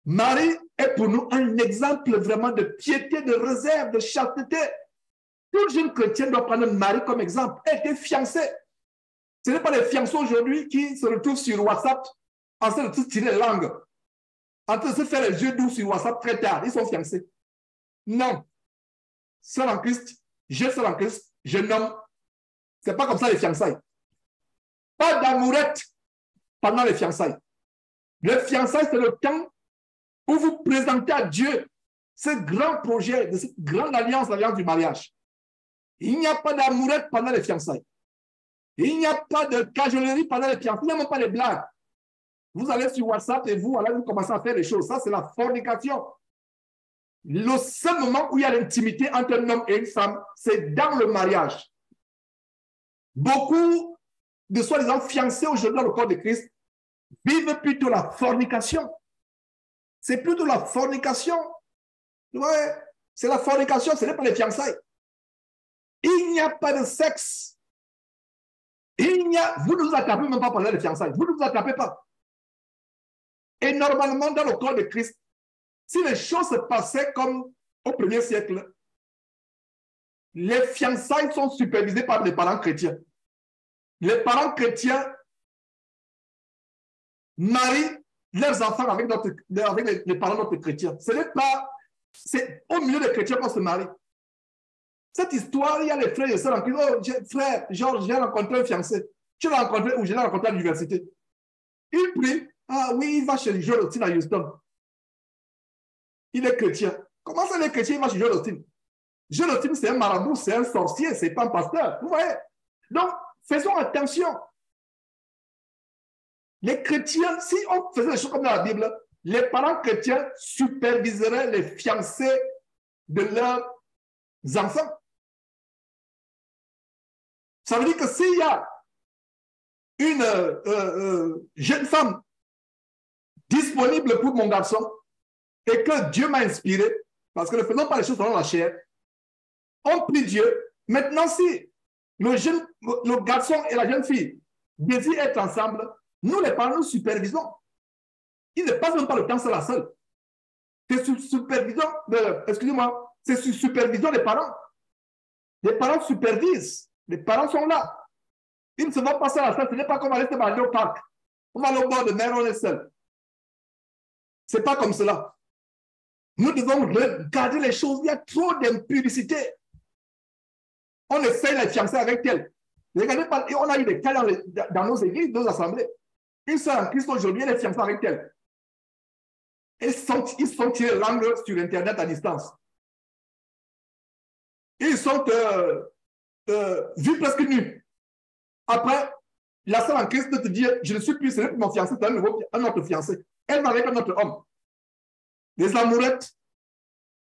Marie est pour nous un exemple vraiment de piété, de réserve, de chasteté. Tout jeune chrétien doit prendre Marie comme exemple. Elle était fiancée. Ce n'est pas les fiancés aujourd'hui qui se retrouvent sur WhatsApp en train de se tirer les langues, en train de se faire les yeux doux sur WhatsApp très tard. Ils sont fiancés. Non. Seul en Christ, je seul en Christ, jeune homme. Ce n'est pas comme ça les fiançailles. Pas d'amourette pendant les fiançailles. Les fiançailles, c'est le temps où vous présentez à Dieu ce grand projet, de cette grande alliance, l'alliance du mariage. Il n'y a pas d'amourette pendant les fiançailles. Il n'y a pas de cajolerie pendant les fiançailles. Il n'y a même pas de blagues. Vous allez sur WhatsApp et vous commencez à faire les choses. Ça, c'est la fornication. Le seul moment où il y a l'intimité entre un homme et une femme, c'est dans le mariage. Beaucoup de soi-disant fiancés aujourd'hui dans le corps de Christ vivent plutôt la fornication. C'est plutôt la fornication. Ouais, c'est la fornication, ce n'est pas les fiançailles. Il n'y a pas de sexe. Vous ne vous attrapez même pas pendant les fiançailles. Vous ne vous attrapez pas. Et normalement, dans le corps de Christ, si les choses se passaient comme au 1er siècle, les fiançailles sont supervisées par les parents chrétiens. Les parents chrétiens marient leurs enfants avec les parents d'autres chrétiens. Ce n'est pas, c'est au milieu des chrétiens qu'on se marie. Cette histoire, il y a les frères et sœurs qui disent, oh, frère, Georges, j'ai rencontré un fiancé. Tu l'as rencontré où? Je l'ai rencontré à l'université. Il prie. Ah oui, il va chez Joel Osteen à Houston. Il est chrétien. Comment ça, il est chrétien, il va chez Joel Osteen? Joel Osteen, c'est un marabout, c'est un sorcier, c'est pas un pasteur. Vous voyez? Donc, faisons attention. Les chrétiens, si on faisait les choses comme dans la Bible, les parents chrétiens superviseraient les fiancés de leurs enfants. Ça veut dire que s'il y a une jeune femme disponible pour mon garçon et que Dieu m'a inspiré, parce que ne faisons pas les choses selon la chair, on prie Dieu. Maintenant, si le garçon et la jeune fille désirent être ensemble, nous les parents nous supervisons. Ils ne passent même pas le temps seul à seul. C'est sous supervision excusez-moi, c'est sous supervision des parents. Les parents supervisent. Les parents sont là. Ils ne se vont pas seul à seul. Ce n'est pas comme aller se balader au parc. On va aller au bord de mer, on est seul. Ce n'est pas comme cela. Nous devons regarder les choses. Il y a trop d'impudicité. On essaie les fiancer avec elle. Regardez, on a eu des cas dans nos églises, nos assemblées. Une sœur en Christ aujourd'hui, elle est fiancée avec elle. Ils sont tirés langue sur Internet à distance. Ils sont vus presque nus. Après, la sœur en Christ peut te dire, je ne suis plus, ce n'est plus mon fiancé, c'est un autre fiancé. Elle va avec un autre homme. Les amourettes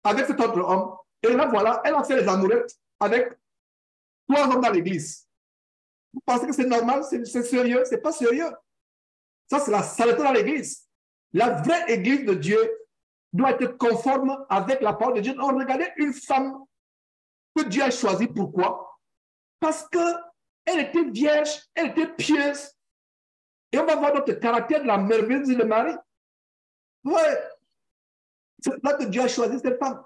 avec cet autre homme. Et là, voilà, elle a fait les amourettes avec 3 hommes dans l'église. Vous pensez que c'est normal? C'est sérieux? Ce n'est pas sérieux. Ça, c'est la saleté dans l'église. La vraie église de Dieu doit être conforme avec la parole de Dieu. On regardait une femme que Dieu a choisie. Pourquoi? Parce qu'elle était vierge, elle était pieuse. Et on va voir notre caractère de la merveilleuse de Marie. Ouais. C'est là que Dieu a choisi cette femme.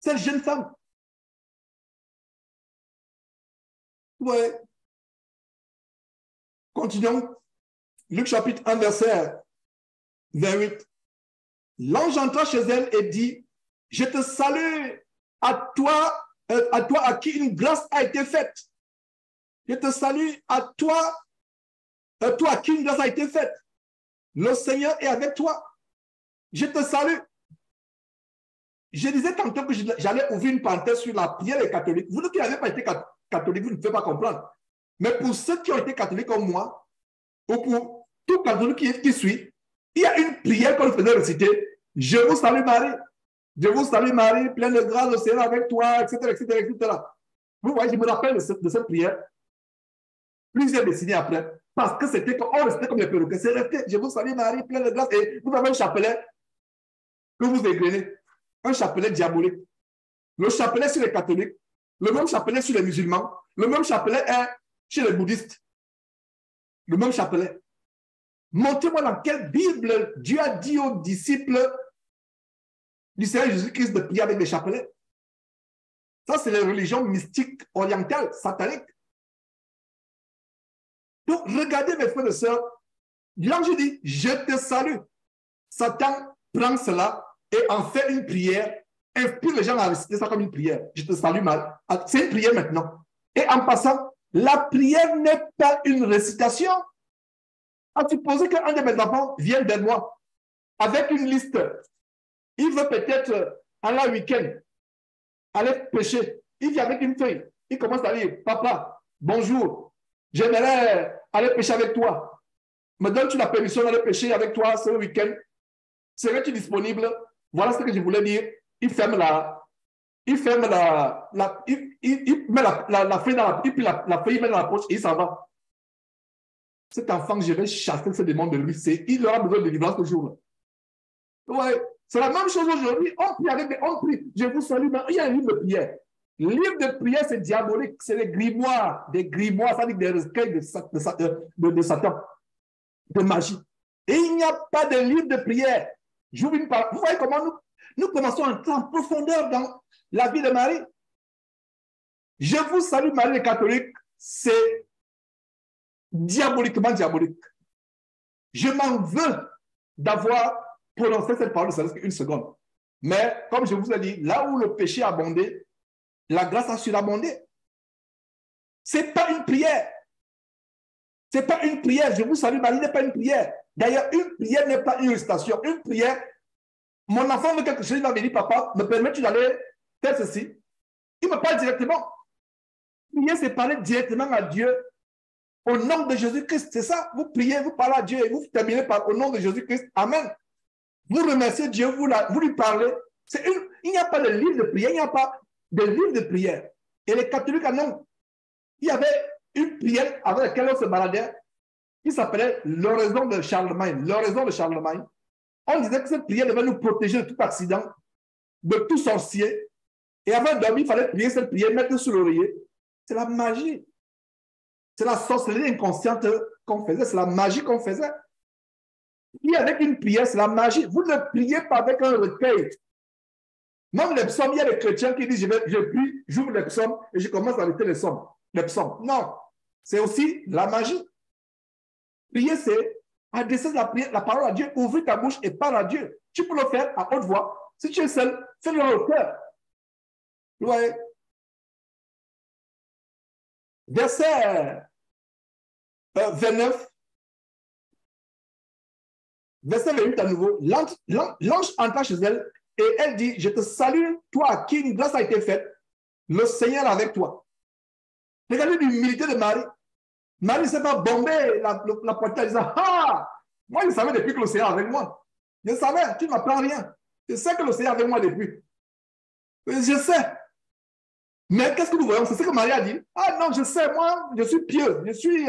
Cette jeune femme. Ouais. Continuons. Luc chapitre 1, verset 28. L'ange entra chez elle et dit, je te salue à toi à qui une grâce a été faite. Je te salue à toi à qui une grâce a été faite. Le Seigneur est avec toi. Je te salue. Je disais tantôt que j'allais ouvrir une parenthèse sur la prière des catholiques. Vous qui n'avez pas été catholique, vous ne pouvez pas comprendre. Mais pour ceux qui ont été catholiques comme moi, ou pour tout catholique qui suit, il y a une prière qu'on faisait réciter. Je vous salue Marie. Je vous salue Marie, pleine de grâce, le Seigneur avec toi, etc., etc., etc. Vous voyez, je me rappelle de cette prière. Plusieurs décennies après. parce que c'était on restait comme les perroquets. C'est resté, je vous salue Marie, pleine de grâce. Et vous avez un chapelet que vous égrenez, un chapelet diabolique. Le chapelet sur les catholiques, le même chapelet sur les musulmans, le même chapelet est chez les bouddhistes. Le même chapelet. Montrez-moi dans quelle Bible Dieu a dit aux disciples du Seigneur Jésus-Christ de prier avec des chapelets. Ça, c'est les religions mystiques orientales, sataniques. Donc, regardez mes frères et sœurs, l'ange dit, je te salue. Satan prend cela et en fait une prière, inspire les gens à réciter ça comme une prière. Je te salue mal. C'est une prière maintenant. Et en passant, la prière n'est pas une récitation. À supposer qu'un de mes enfants vienne de moi avec une liste. Il veut peut-être aller un week-end, aller pêcher. Il vient avec une feuille. Il commence à dire, papa, bonjour, j'aimerais aller pêcher avec toi. Me donnes-tu la permission d'aller pêcher avec toi ce week-end? Serais-tu disponible? Voilà ce que je voulais dire. Il ferme il met la feuille dans la feuille met dans la poche et il s'en va. Cet enfant, je vais chasser ce démon de lui. Il aura besoin de délivrance ce jour-là. Ouais, c'est la même chose aujourd'hui. On prie. Je vous salue. Mais il y a un livre de prière. Le livre de prière, c'est diabolique. C'est des grimoires. Des grimoires, ça veut dire des recueils de Satan, de magie. Et il n'y a pas de livre de prière. J'ouvre une parole. Vous voyez comment nous commençons à entrer en profondeur dans la vie de Marie. Je vous salue, Marie les catholiques. C'est diaboliquement diabolique. Je m'en veux d'avoir prononcé cette parole, ça reste une seconde. Mais comme je vous ai dit, là où le péché a abondé, la grâce a surabondé. Ce n'est pas une prière. Ce n'est pas une prière. Je vous salue, Marie n'est pas une prière. D'ailleurs, une prière n'est pas une récitation. Une prière, mon enfant veut quelque chose, il m'a dit, papa, me permets-tu d'aller faire ceci? Il me parle directement. Prier, c'est parler directement à Dieu. Au nom de Jésus-Christ, c'est ça. Vous priez, vous parlez à Dieu et vous terminez par au nom de Jésus-Christ. Amen. Vous remerciez Dieu, vous lui parlez. Il n'y a pas de livre de prière, il n'y a pas de livre de prière. Et les catholiques en ont. Il y avait une prière avec laquelle on se baladait qui s'appelait l'oraison de Charlemagne. L'oraison de Charlemagne. On disait que cette prière devait nous protéger de tout accident, de tout sorcier. Et avant de dormir, il fallait prier cette prière, mettre sur l'oreiller. C'est la magie. C'est la sorcellerie inconsciente qu'on faisait, c'est la magie qu'on faisait. Et avec une prière, c'est la magie. Vous ne priez pas avec un recueil. Même les psaumes, il y a des chrétiens qui disent, je prie, j'ouvre les psaumes et je commence à arrêter les psaumes. Non, c'est aussi la magie. Prier, c'est adresser la parole à Dieu, ouvrir ta bouche et parler à Dieu. Tu peux le faire à haute voix. Si tu es seul, fais-le dans le cœur. Ouais. Verset 29. Verset 28 à nouveau. L'ange entra chez elle et elle dit, je te salue, toi à qui une grâce a été faite, le Seigneur avec toi. Regardez l'humilité de Marie. Marie ne s'est pas bombée la poitrine en disant, ah, moi je savais depuis que le Seigneur est avec moi. Je savais, tu ne m'apprends rien. Je sais que le Seigneur est avec moi depuis. Je sais. Mais qu'est-ce que nous voyons? C'est ce que Marie a dit. Ah non, je sais, moi, je suis pieuse. Je suis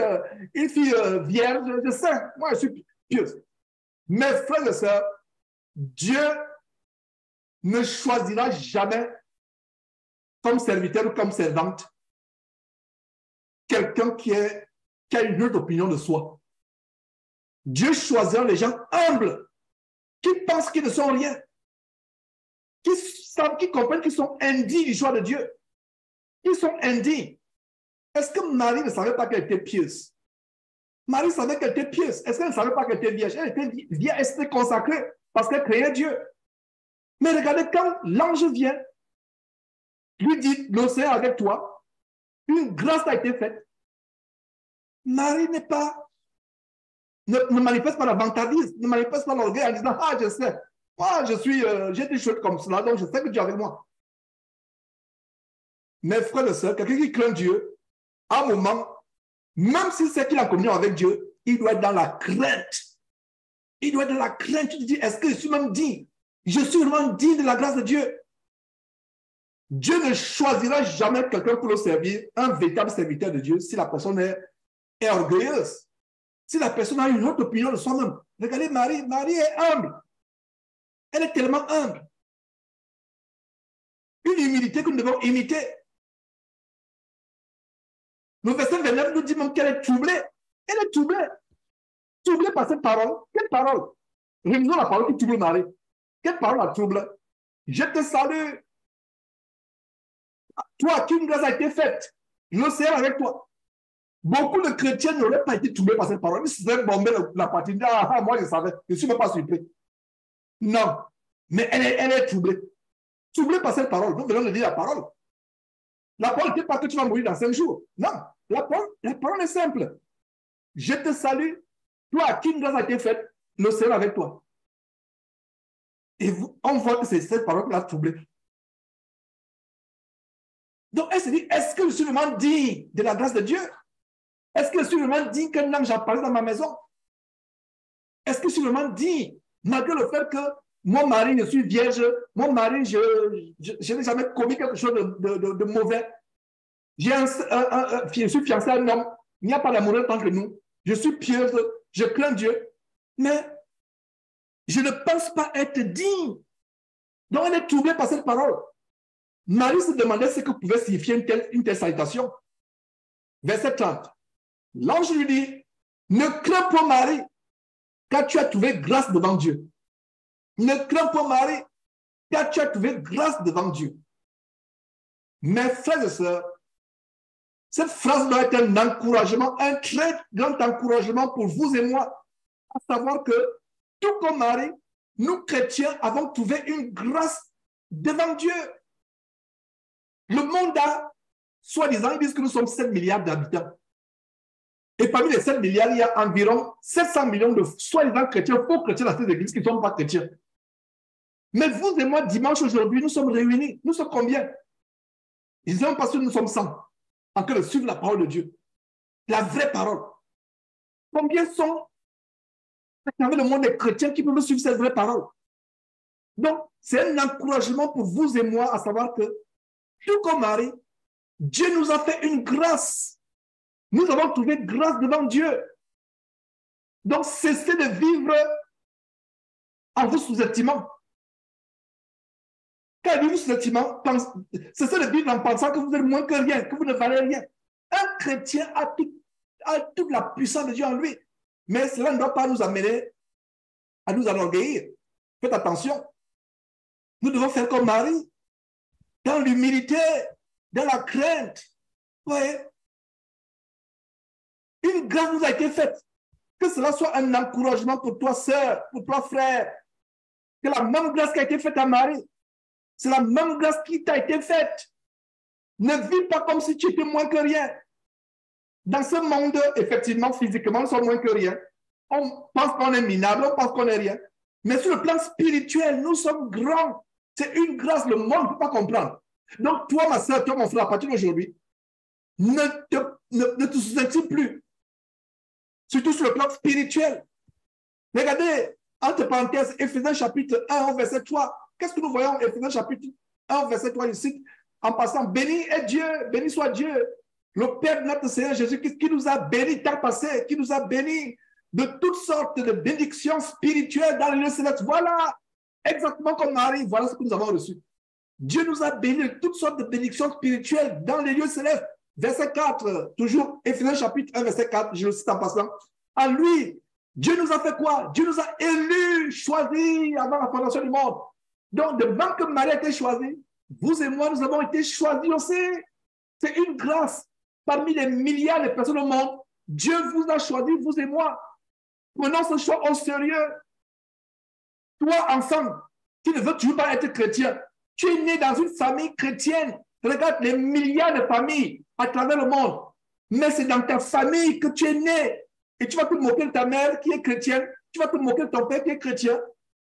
une fille vierge. Je sais, moi, je suis pieuse. Mes frères et sœurs, Dieu ne choisira jamais comme serviteur ou comme servante quelqu'un qui a une autre opinion de soi. Dieu choisira les gens humbles qui pensent qu'ils ne sont rien, qui comprennent qu'ils sont indignes du choix de Dieu. Ils sont indignes. Est-ce que Marie ne savait pas qu'elle était pieuse? Marie savait qu'elle était pieuse. Est-ce qu'elle ne savait pas qu'elle était vierge? Elle était vierge, elle s'était consacrée parce qu'elle créait Dieu. Mais regardez, quand l'ange vient, lui dit, le Seigneur avec toi, une grâce a été faite. Marie ne manifeste pas la vantardise, ne manifeste pas l'orgueil en disant, ah, je sais, moi, j'ai des choses comme cela, donc je sais que Dieu est avec moi. Mes frères et sœurs, quelqu'un qui craint Dieu, à un moment, même s'il sait qu'il a communion avec Dieu, il doit être dans la crainte. Il doit être dans la crainte. Tu te dis, est-ce que je suis même digne? Je suis vraiment digne de la grâce de Dieu. Dieu ne choisira jamais quelqu'un pour le servir, un véritable serviteur de Dieu, si la personne est orgueilleuse. Si la personne a une autre opinion de soi-même, regardez Marie, Marie est humble. Elle est tellement humble. Une humilité que nous devons imiter. Le verset 29 nous dit même qu'elle est troublée. Elle est troublée. Troublée par cette parole. Quelle parole? Relisons la parole qui trouble Marie. Quelle parole la trouble? Je te salue. Toi, à qui une grâce a été faite. Le Seigneur avec toi. Beaucoup de chrétiens n'auraient pas été troublés par cette parole. Ils se seraient bombés la partie. Ah, moi, je savais. Je ne suis même pas surpris. Non. Mais elle est troublée. Troublée par cette parole. Nous venons de dire la parole. La parole n'est pas que tu vas mourir dans 5 jours. Non. La parole est simple. Je te salue. Toi, à qui une grâce a été faite, le Seigneur avec toi. Et on voit que c'est cette parole qui l'a troublée. Donc, elle se dit, est-ce que je suis vraiment digne de la grâce de Dieu? Est-ce que je suis vraiment digne qu'un ange apparaisse dans ma maison? Est-ce que je suis vraiment digne, malgré le fait que mon mari, je suis vierge, mon mari, je n'ai jamais commis quelque chose de mauvais. Je suis fiancé à un homme, il n'y a pas d'amour tant que nous. Je suis pieuse, je crains Dieu, mais je ne pense pas être digne. Donc, elle est troublée par cette parole. Marie se demandait ce que pouvait signifier une telle salutation. Verset 30. L'ange lui dit, ne crains pas Marie, car tu as trouvé grâce devant Dieu. Ne crains pas Marie, car tu as trouvé grâce devant Dieu. Mes frères et sœurs, cette phrase doit être un encouragement, un très grand encouragement pour vous et moi, à savoir que, tout comme Marie, nous chrétiens avons trouvé une grâce devant Dieu. Le monde a, soi-disant, ils disent que nous sommes 7 milliards d'habitants. Et parmi les 7 milliards, il y a environ 700 millions de soi-disant chrétiens, faux chrétiens dans ces églises qui ne sont pas chrétiens. Mais vous et moi, dimanche aujourd'hui, nous sommes réunis. Nous sommes combien? Ils n'ont pas su que nous sommes 100 en train de suivre la parole de Dieu. La vraie parole. Combien sont dans le monde des chrétiens qui peuvent suivre cette vraie parole? Donc, c'est un encouragement pour vous et moi à savoir que, tout comme Marie, Dieu nous a fait une grâce. Nous avons trouvé grâce devant Dieu. Donc, cessez de vivre en vous sous-estimant. Quand vous sous-estimant, cessez de vivre en pensant que vous êtes moins que rien, que vous ne valez rien. Un chrétien a toute la puissance de Dieu en lui. Mais cela ne doit pas nous amener à nous enorgueillir. Faites attention. Nous devons faire comme Marie, dans l'humilité, dans la crainte. Vous voyez? Une grâce nous a été faite. Que cela soit un encouragement pour toi, sœur, pour toi, frère. Que la même grâce qui a été faite à Marie, c'est la même grâce qui t'a été faite. Ne vis pas comme si tu étais moins que rien. Dans ce monde, effectivement, physiquement, nous sommes moins que rien. On pense qu'on est minable, on pense qu'on est rien. Mais sur le plan spirituel, nous sommes grands. C'est une grâce, le monde ne peut pas comprendre. Donc, toi, ma soeur, toi, mon frère, à partir d'aujourd'hui, ne te sous-estime plus. Surtout sur le plan spirituel. Regardez, entre parenthèses, Éphésiens chapitre 1, verset 3. Qu'est-ce que nous voyons, Éphésiens chapitre 1, verset 3, ici, en passant, béni est Dieu, béni soit Dieu, le Père de notre Seigneur Jésus-Christ, qui nous a bénis, temps passé, qui nous a bénis de toutes sortes de bénédictions spirituelles dans les lieux célestes. Voilà, exactement comme Marie, voilà ce que nous avons reçu. Dieu nous a bénis de toutes sortes de bénédictions spirituelles dans les lieux célestes. Verset 4, toujours Éphésiens chapitre 1, verset 4, je le cite en passant. En lui, Dieu nous a fait quoi? Dieu nous a élus, choisis avant la fondation du monde. Donc, de même que Marie a été choisie, vous et moi, nous avons été choisis aussi. C'est une grâce. Parmi les milliards de personnes au monde, Dieu vous a choisi, vous et moi. Prenons ce choix au sérieux. Toi, enfant, qui ne veux toujours pas être chrétien, tu es né dans une famille chrétienne. Regarde les milliards de familles à travers le monde. Mais c'est dans ta famille que tu es né. Et tu vas te moquer de ta mère qui est chrétienne. Tu vas te moquer de ton père qui est chrétien.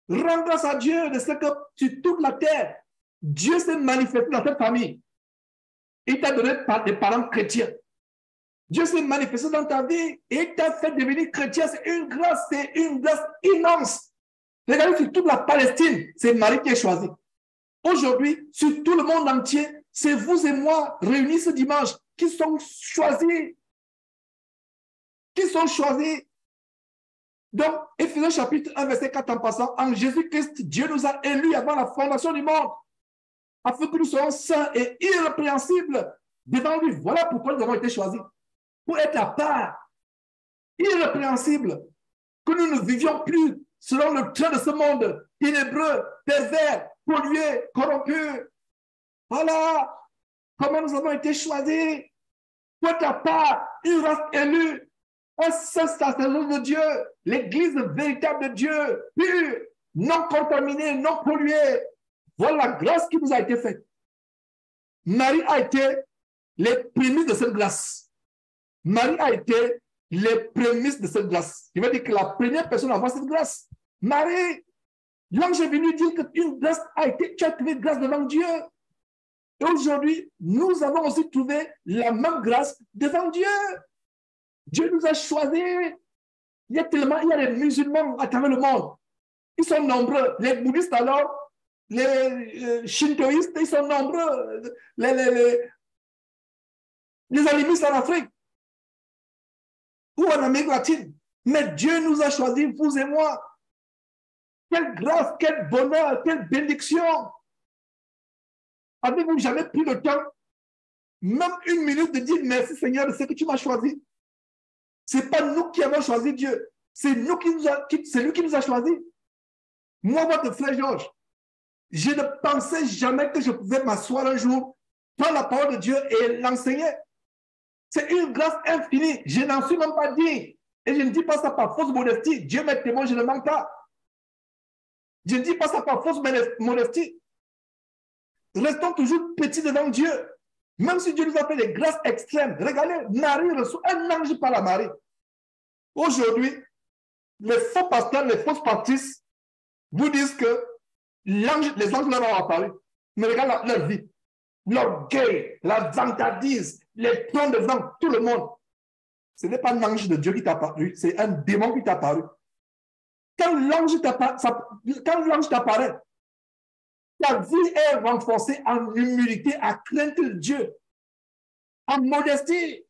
Rends grâce à Dieu de ce que sur toute la terre, Dieu s'est manifesté dans cette famille. Il t'a donné des parents chrétiens. Dieu s'est manifesté dans ta vie et t'a fait devenir chrétien. C'est une grâce immense. Regardez sur toute la Palestine, c'est Marie qui est choisie. Aujourd'hui, sur tout le monde entier, c'est vous et moi réunis ce dimanche qui sont choisis. Qui sont choisis Donc, Éphésiens chapitre 1, verset 4 en passant, en Jésus-Christ, Dieu nous a élus avant la fondation du monde, afin que nous soyons saints et irrépréhensibles devant lui. Voilà pourquoi nous avons été choisis. Pour être à part, irrépréhensibles, que nous ne vivions plus selon le train de ce monde, ténébreux, pervers, pollué, corrompu. Voilà comment nous avons été choisis. Pour être à part, une race élue, un saint sacerdoce de Dieu, l'église véritable de Dieu, pure, non contaminée, non polluée. Voilà la grâce qui nous a été faite. Marie a été les prémices de cette grâce. Marie a été les prémices de cette grâce. Il veut dire que la première personne à avoir cette grâce, Marie, l'ange est venu dire qu'une grâce a été, tu as trouvé grâce devant Dieu. Et aujourd'hui, nous avons aussi trouvé la même grâce devant Dieu. Dieu nous a choisis. Il y a des musulmans à travers le monde. Ils sont nombreux. Les bouddhistes alors, les shintoïstes, ils sont nombreux. Les animistes en Afrique ou en Amérique latine. Mais Dieu nous a choisis, vous et moi. Quelle grâce, quel bonheur, quelle bénédiction. Avez-vous jamais pris le temps, même une minute, de dire merci Seigneur de ce que tu m'as choisi? Ce n'est pas nous qui avons choisi Dieu. C'est lui qui nous a choisis. Moi, votre frère Georges, je ne pensais jamais que je pouvais m'asseoir un jour, prendre la parole de Dieu et l'enseigner. C'est une grâce infinie. Je n'en suis même pas digne. Et je ne dis pas ça par fausse modestie. Dieu m'est témoin, je ne mens pas. Je ne dis pas ça par fausse modestie. Restons toujours petits devant Dieu. Même si Dieu nous a fait des grâces extrêmes. Regardez, Marie reçoit un ange par la Marie. Aujourd'hui, les faux pasteurs, les fausses pastrices vous disent que les anges leur ont apparu. Mais regarde leur vie. L'orgueil, la vantardise, les tons de vent, tout le monde. Ce n'est pas un ange de Dieu qui t'a apparu, c'est un démon qui t'a apparu. Quand l'ange t'apparaît, ta vie est renforcée en humilité, à crainte de Dieu, en modestie.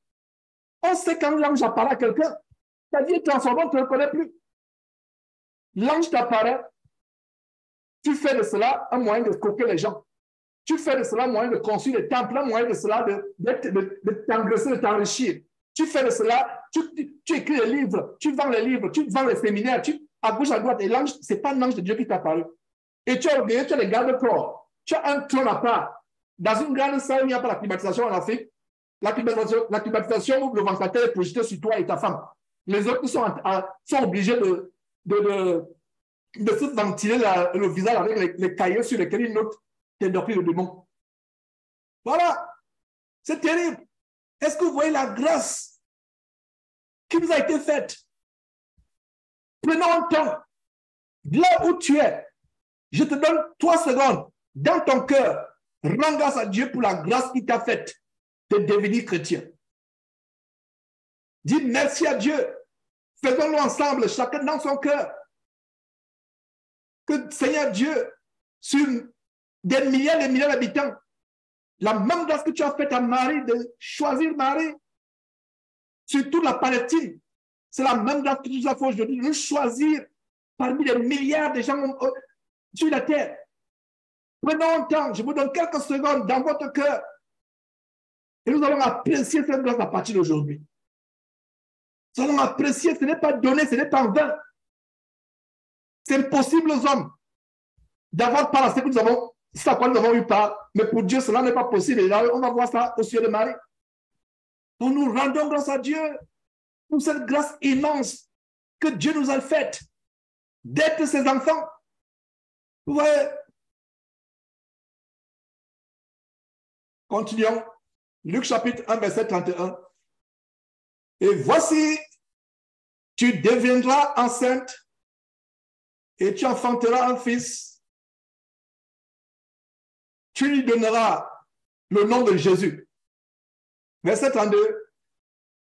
On sait quand l'ange apparaît à quelqu'un, ta vie est transformée, on ne te reconnaît plus. L'ange t'apparaît, tu fais de cela un moyen de coquer les gens. Tu fais de cela un moyen de construire des temples, un moyen de cela de t'engraisser, de t'enrichir. Tu fais de cela, tu écris les livres, tu vends les livres, tu vends les séminaires, à gauche, à droite. Et l'ange, ce n'est pas l'ange de Dieu qui t'a apparu. Et tu as oublié, tu as les gardes-corps. Tu as un trône à part. Dans une grande salle, il n'y a pas la climatisation en Afrique. La climatisation où le ventilateur est projeté sur toi et ta femme. Les autres sont obligés de se ventiler le visage avec les cahiers sur lesquels ils notent tes doctrines de démons. Voilà. C'est terrible. Est-ce que vous voyez la grâce qui nous a été faite? Prenons un temps. Là où tu es, je te donne 3 secondes dans ton cœur. Rends grâce à Dieu pour la grâce qu'il t'a faite de devenir chrétien. Dis merci à Dieu. Faisons-le ensemble, chacun dans son cœur. Que Seigneur Dieu, sur des milliers et des milliers d'habitants, la même grâce que tu as faite à Marie de choisir Marie, sur toute la Palestine, c'est la même grâce que tu nous as fait aujourd'hui de nous choisir parmi les milliards de gens sur la terre. Prenons un temps, je vous donne quelques secondes dans votre cœur et nous allons apprécier cette grâce à partir d'aujourd'hui. Nous allons apprécier, ce n'est pas donné, ce n'est pas en vain. C'est impossible aux hommes d'avoir part à ce que nous avons, c'est à quoi nous avons eu part, mais pour Dieu, cela n'est pas possible. Et là, on va voir ça au ciel de Marie. Donc nous rendons grâce à Dieu pour cette grâce immense que Dieu nous a faite d'être ses enfants. Vous voyez? Continuons. Luc chapitre 1, verset 31. Et voici, tu deviendras enceinte et tu enfanteras un fils. Tu lui donneras le nom de Jésus. Verset 32.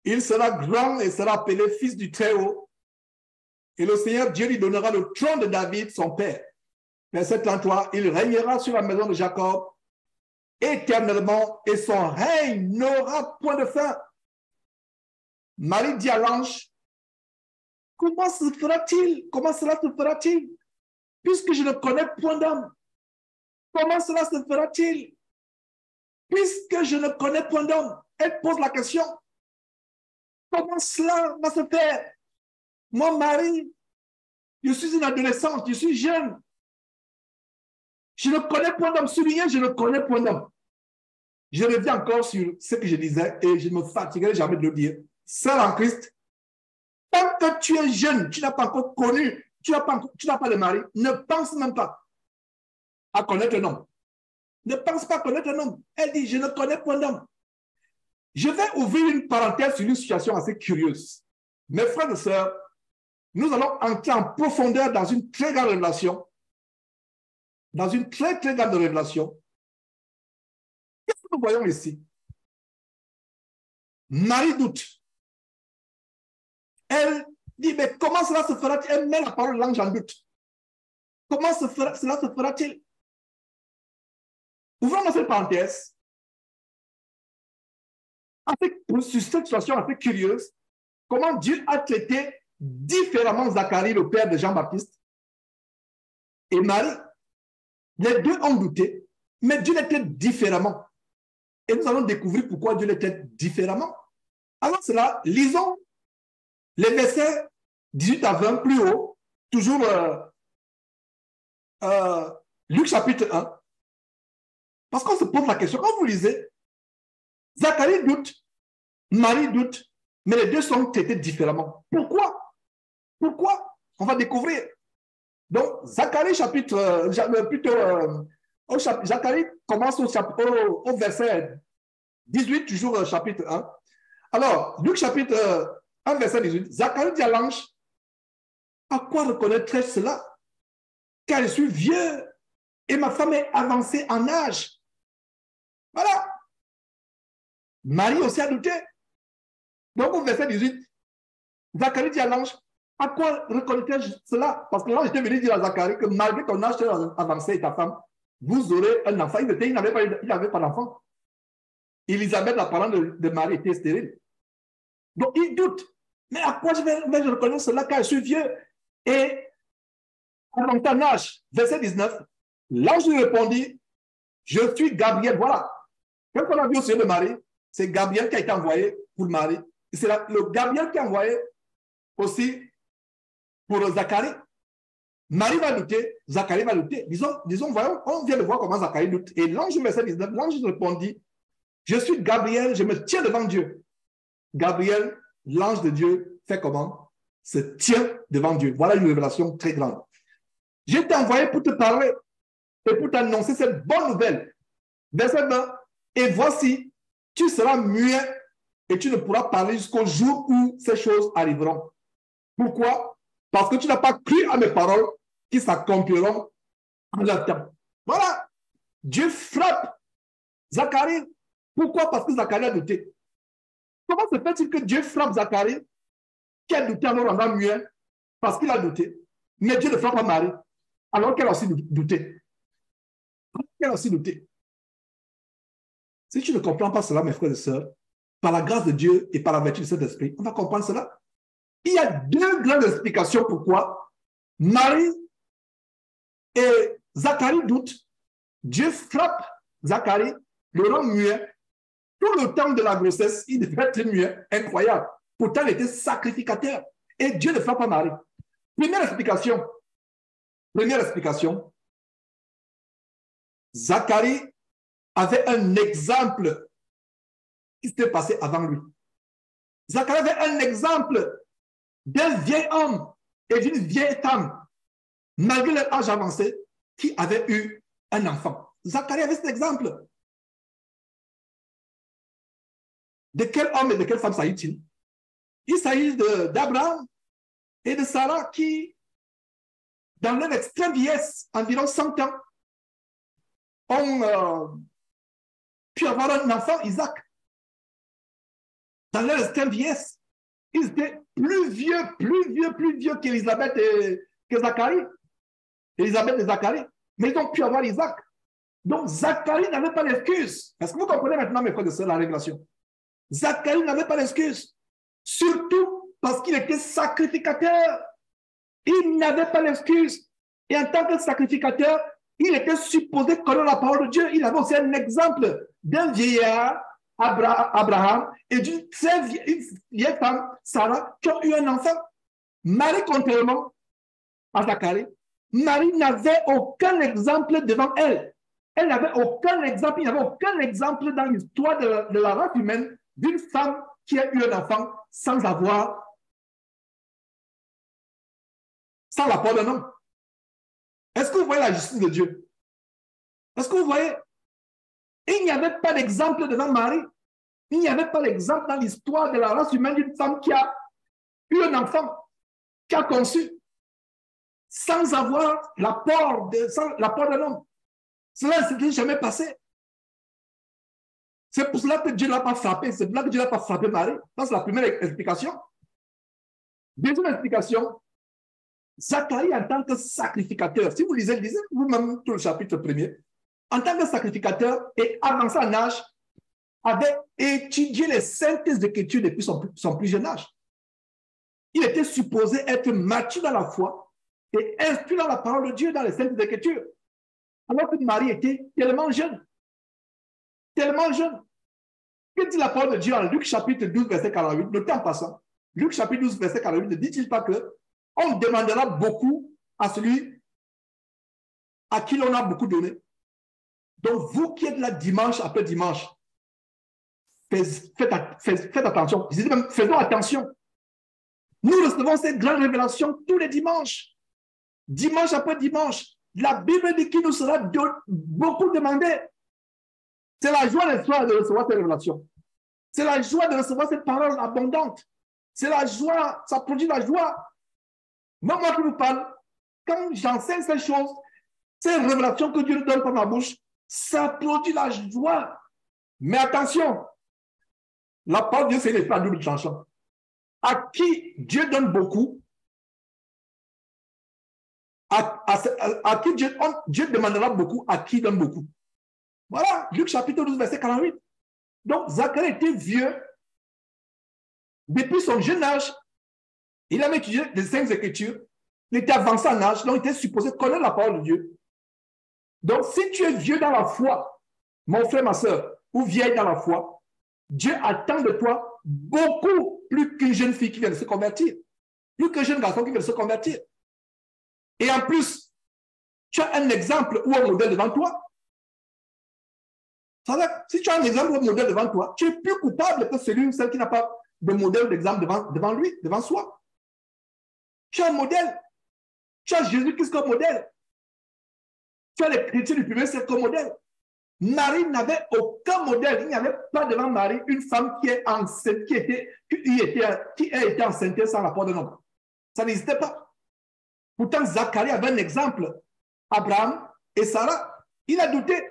Il sera grand et sera appelé fils du Très-Haut. Et le Seigneur Dieu lui donnera le trône de David, son père. Verset 33. Il régnera sur la maison de Jacob éternellement et son règne n'aura point de fin. Marie dit à l'ange comment se fera-t-il? Comment cela se fera-t-il? Puisque je ne connais point d'homme. Comment cela se fera-t-il? Puisque je ne connais point d'homme. Elle pose la question. Comment cela va se faire? Moi, Marie, je suis une adolescente, je suis jeune. Je ne connais point d'homme. Soulignez, je ne connais point d'homme. Je reviens encore sur ce que je disais et je ne me fatiguerai jamais de le dire. Sœur en Christ, tant que tu es jeune, tu n'as pas encore connu, tu n'as pas de mari, ne pense même pas à connaître un homme. Ne pense pas à connaître un homme. Elle dit, je ne connais point d'homme. Je vais ouvrir une parenthèse sur une situation assez curieuse. Mes frères et sœurs, nous allons entrer en profondeur dans une très grande révélation. Dans une très, très grande révélation. Qu'est-ce que nous voyons ici? Marie doute. Elle dit, mais comment cela se fera-t-il? Elle met la parole de l'ange en doute. Comment cela se fera-t-il? Ouvrons cette parenthèse. Sur cette situation assez curieuse, comment Dieu a traité différemment Zacharie, le père de Jean-Baptiste, et Marie. Les deux ont douté, mais Dieu les traite différemment. Et nous allons découvrir pourquoi Dieu les traite différemment. Alors cela, lisons les versets 18 à 20 plus haut, toujours Luc chapitre 1. Parce qu'on se pose la question, quand vous lisez, Zacharie doute, Marie doute, mais les deux sont traités différemment. Pourquoi? Pourquoi? On va découvrir. Donc, Zacharie chapitre, Zacharie commence au verset 18, toujours chapitre 1. Alors, Luc chapitre 1, verset 18, Zacharie dit à l'ange, à quoi reconnaîtrais-je cela? Car je suis vieux et ma femme est avancée en âge. Voilà. Marie aussi a douté. Donc, au verset 18, Zacharie dit à l'ange, à quoi reconnaîtrais-je cela? Parce que l'ange était venu dire à Zacharie que malgré ton âge avancé et ta femme, vous aurez un enfant. Il n'avait pas d'enfant. Élisabeth, la parente de Marie, était stérile. Donc, il doute. Mais à quoi je vais reconnaître cela car je suis vieux et avant ton âge? Verset 19, l'ange lui répondit, je suis Gabriel. Voilà. Comme on a vu au sujet de Marie, c'est Gabriel qui a été envoyé pour Marie. C'est le Gabriel qui a envoyé aussi pour Zacharie. Marie va douter, Zacharie va douter. Disons, voyons, on vient de voir comment Zacharie doute. Et l'ange, verset 19, l'ange répondit, je suis Gabriel, je me tiens devant Dieu. Gabriel, l'ange de Dieu, fait comment? Se tient devant Dieu. Voilà une révélation très grande. Je t'ai envoyé pour te parler et pour t'annoncer cette bonne nouvelle. Verset 20, et voici, tu seras muet et tu ne pourras parler jusqu'au jour où ces choses arriveront. Pourquoi? Parce que tu n'as pas cru à mes paroles qui s'accompliront en leur temps. Voilà. Dieu frappe Zacharie. Pourquoi? Parce que Zacharie a douté. Comment se fait-il que Dieu frappe Zacharie qui a douté en le rendant muet parce qu'il a douté, mais Dieu ne frappe pas Marie alors qu'elle a aussi douté. Elle a aussi douté. Si tu ne comprends pas cela, mes frères et sœurs, par la grâce de Dieu et par la vertu de cet esprit, on va comprendre cela. Il y a deux grandes explications pourquoi Marie et Zacharie doutent. Dieu frappe Zacharie, le rend muet. Tout le temps de la grossesse, il devait être muet. Incroyable. Pourtant, il était sacrificateur. Et Dieu ne frappe pas Marie. Première explication. Zacharie avait un exemple qui s'était passé avant lui. Zacharie avait un exemple d'un vieil homme et d'une vieille femme, malgré leur âge avancé, qui avait eu un enfant. Zacharie avait cet exemple. De quel homme et de quelle femme s'agit-il? Il s'agit d'Abraham et de Sarah qui, dans leur extrême vieillesse, environ 100 ans, ont pu avoir un enfant, Isaac. Dans leur extrême vieillesse, ils étaient plus vieux qu'Élisabeth et que Zacharie. Élisabeth et Zacharie. Mais ils ont pu avoir Isaac. Donc, Zacharie n'avait pas d'excuse. Est-ce que vous comprenez maintenant, mes frères et sœurs, la révélation? Zacharie n'avait pas d'excuse. Surtout parce qu'il était sacrificateur. Il n'avait pas d'excuse. Et en tant que sacrificateur, il était supposé connaître la parole de Dieu. Il avait aussi un exemple d'un vieillard, Abraham, et d'une très vieille femme, Sarah, qui ont eu un enfant. Marie, contrairement à Zacharie, Marie n'avait aucun exemple devant elle. Elle n'avait aucun exemple, il n'y avait aucun exemple dans l'histoire de la race humaine d'une femme qui a eu un enfant sans l'apport d'un homme. Est-ce que vous voyez la justice de Dieu? Est-ce que vous voyez? Il n'y avait pas d'exemple devant Marie. Il n'y avait pas d'exemple dans l'histoire de la race humaine d'une femme qui a eu un enfant, qui a conçu, sans avoir l'apport d'un homme. Cela ne s'était jamais passé. C'est pour cela que Dieu ne l'a pas frappé. C'est pour cela que Dieu n'a pas frappé Marie. Ça, c'est la première explication. Deuxième explication, Zacharie en tant que sacrificateur, si vous lisez vous-même tout le chapitre premier, en tant que sacrificateur et avancé en âge, avait étudié les saintes écritures depuis son plus jeune âge. Il était supposé être mature dans la foi et instruit dans la parole de Dieu dans les saintes écritures. Alors que Marie était tellement jeune. Tellement jeune. Que dit la parole de Dieu en Luc chapitre 12, verset 48? Notez en passant. Luc chapitre 12, verset 48 ne dit-il pas que on demandera beaucoup à celui à qui l'on a beaucoup donné? Donc, vous qui êtes là dimanche après dimanche, faites attention. Je dis même, faisons attention. Nous recevons cette grande révélation tous les dimanches. Dimanche après dimanche. La Bible dit qu'il nous sera beaucoup demandé. C'est la joie de recevoir cette révélation. C'est la joie de recevoir cette parole abondante. C'est la joie, ça produit la joie. Même moi qui vous parle, quand j'enseigne ces choses, ces révélations que Dieu nous donne par ma bouche, ça produit la joie. Mais attention, la parole de Dieu, c'est une épée à double tranchant. À qui Dieu donne beaucoup, à qui Dieu demandera beaucoup, à qui donne beaucoup. Voilà, Luc chapitre 12, verset 48. Donc, Zacharie était vieux. Depuis son jeune âge, il avait étudié les saintes écritures. Il était avancé en âge, donc il était supposé connaître la parole de Dieu. Donc, si tu es vieux dans la foi, mon frère, ma soeur, ou vieille dans la foi, Dieu attend de toi beaucoup plus qu'une jeune fille qui vient de se convertir, plus qu'un jeune garçon qui vient de se convertir. Et en plus, tu as un exemple ou un modèle devant toi. Ça veut dire, si tu as un exemple ou un modèle devant toi, tu es plus coupable que celui ou celle qui n'a pas de modèle ou d'exemple devant lui, devant soi. Tu as un modèle. Tu as Jésus-Christ comme modèle. Tu as les chrétiens du premier siècle comme modèle. Marie n'avait aucun modèle. Il n'y avait pas devant Marie une femme qui est enceinte, qui a été enceinte sans l'apport d'un homme. Ça n'existait pas. Pourtant, Zacharie avait un exemple. Abraham et Sarah. Il a douté.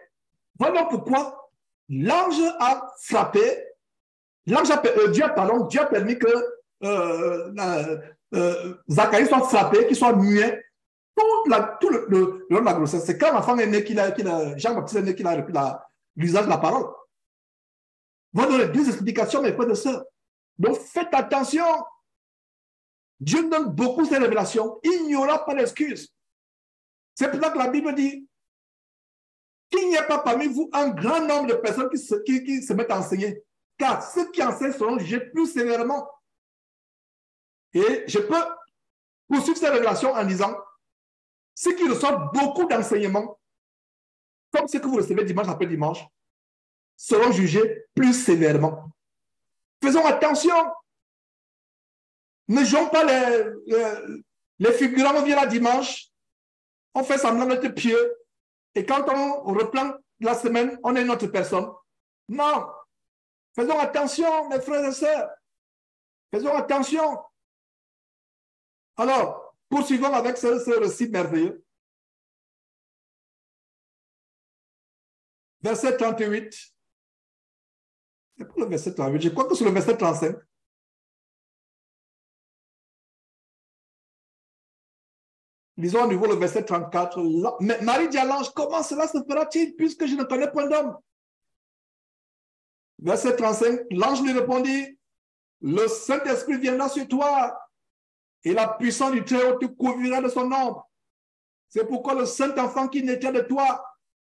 Voilà pourquoi l'ange a frappé. Dieu a permis que Zacharie soit frappé, qu'il soit muet tout le long de la grossesse. C'est quand l'enfant est né Jean-Baptiste est né qu'il a repris l'usage de la parole. Voilà donner deux explications, mes frères et sœurs. Donc faites attention. Dieu donne beaucoup ces révélations. Il n'y aura pas d'excuse. C'est pour ça que la Bible dit qu'il n'y a pas parmi vous un grand nombre de personnes qui se mettent à enseigner. Car ceux qui enseignent seront jugés plus sévèrement. Et je peux poursuivre ces révélations en disant, ceux qui reçoivent beaucoup d'enseignements, comme ceux que vous recevez dimanche après dimanche, seront jugés plus sévèrement. Faisons attention. Ne jouons pas les figurants. On vient là dimanche, on fait semblant d'être pieux, et quand on reprend la semaine, on est une autre personne. Non. Faisons attention, mes frères et sœurs. Faisons attention. Alors, poursuivons avec ce récit merveilleux. Verset 38. C'est pas le verset 38, je crois que c'est le verset 35. Lisons à nouveau le verset 34. Marie dit à l'ange, comment cela se fera-t-il puisque je ne connais point d'homme? Verset 35, l'ange lui répondit, Le Saint-Esprit viendra sur toi et la puissance du Très-Haut te couvrira de son ombre. C'est pourquoi le Saint-Enfant qui naîtra de toi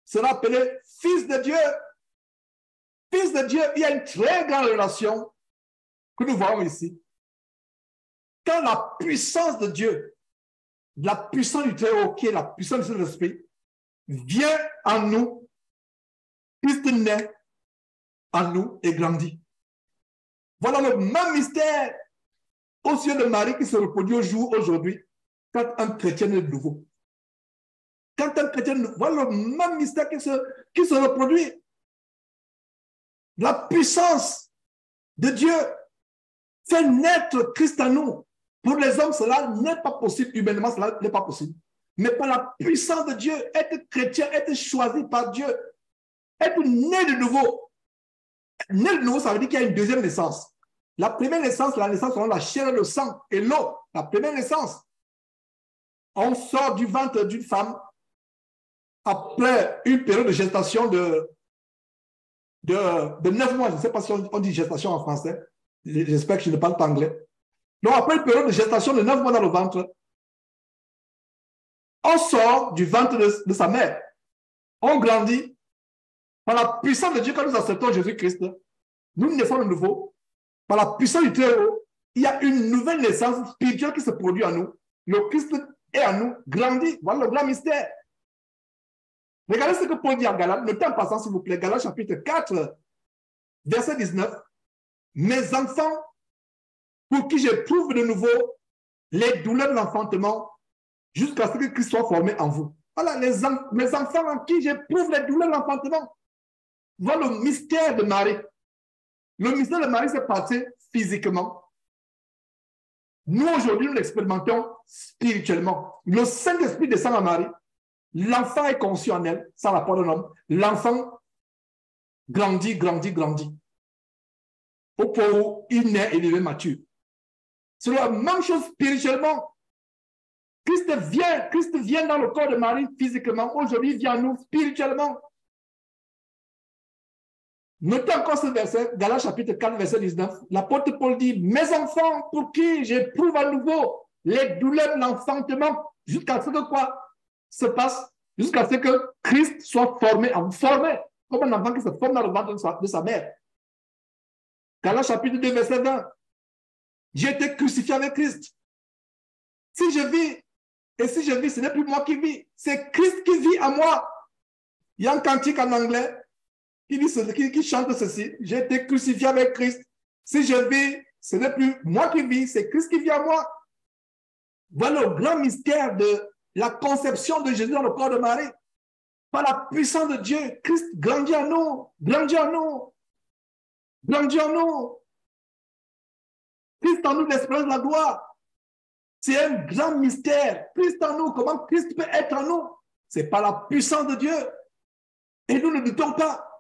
sera appelé Fils de Dieu. Fils de Dieu, il y a une très grande relation que nous voyons ici. Quand la puissance de Dieu, la puissance du Très-Haut, qui est la puissance du Saint-Esprit, vient en nous, Christ naît en nous et grandit. Voilà le même mystère aux yeux de Marie qui se reproduit aujourd'hui quand un chrétien est nouveau. Quand un chrétien, voilà le même mystère qui se reproduit. La puissance de Dieu fait naître Christ en nous. Pour les hommes, cela n'est pas possible. Humainement, cela n'est pas possible. Mais par la puissance de Dieu, être chrétien, être choisi par Dieu, être né de nouveau. Né de nouveau, ça veut dire qu'il y a une deuxième naissance. La première naissance, la naissance selon la chair et le sang et l'eau. La première naissance. On sort du ventre d'une femme après une période de gestation de 9 mois. Je ne sais pas si on dit gestation en français. J'espère que je ne parle pas anglais. Donc, après une période de gestation de 9 mois dans le ventre, on sort du ventre de sa mère. On grandit. Par la puissance de Dieu, quand nous acceptons Jésus-Christ, nous naissons de nouveau. Par la puissance du Très-Haut, il y a une nouvelle naissance spirituelle qui se produit en nous. Le Christ est en nous, grandit. Voilà le grand mystère. Regardez ce que Paul dit à Galates, le temps passant, s'il vous plaît, Galates chapitre 4, verset 19. Mes enfants, pour qui j'éprouve de nouveau les douleurs de l'enfantement, jusqu'à ce que Christ soit formé en vous. Voilà, mes enfants en qui j'éprouve les douleurs de l'enfantement. Voilà le mystère de Marie. Le mystère de Marie s'est passé physiquement. Nous, aujourd'hui, nous l'expérimentons spirituellement. Le Saint-Esprit descend à Marie. L'enfant est conçu en elle, sans l'apport d'un homme. L'enfant grandit, grandit, grandit. Au point où il naît élevé mature. C'est la même chose spirituellement. Christ vient dans le corps de Marie physiquement. Aujourd'hui, il vient à nous spirituellement. Notez encore ce verset, Galates chapitre 4, verset 19. L'apôtre Paul dit, mes enfants, pour qui j'éprouve à nouveau les douleurs de l'enfantement, jusqu'à ce que quoi se passe, jusqu'à ce que Christ soit formé, comme un enfant qui se forme dans le ventre de sa mère. Galates chapitre 2, verset 20. J'ai été crucifié avec Christ. Si je vis, et si je vis, ce n'est plus moi qui vis, c'est Christ qui vit en moi. Il y a un cantique en anglais qui chante ceci. J'ai été crucifié avec Christ. Si je vis, ce n'est plus moi qui vis, c'est Christ qui vit en moi. Voilà le grand mystère de la conception de Jésus dans le corps de Marie. Par la puissance de Dieu, Christ grandit en nous, grandit en nous, grandit en nous. Christ en nous, l'espérance de la gloire. C'est un grand mystère. Christ en nous, comment Christ peut être en nous? C'est par la puissance de Dieu. Et nous ne doutons pas.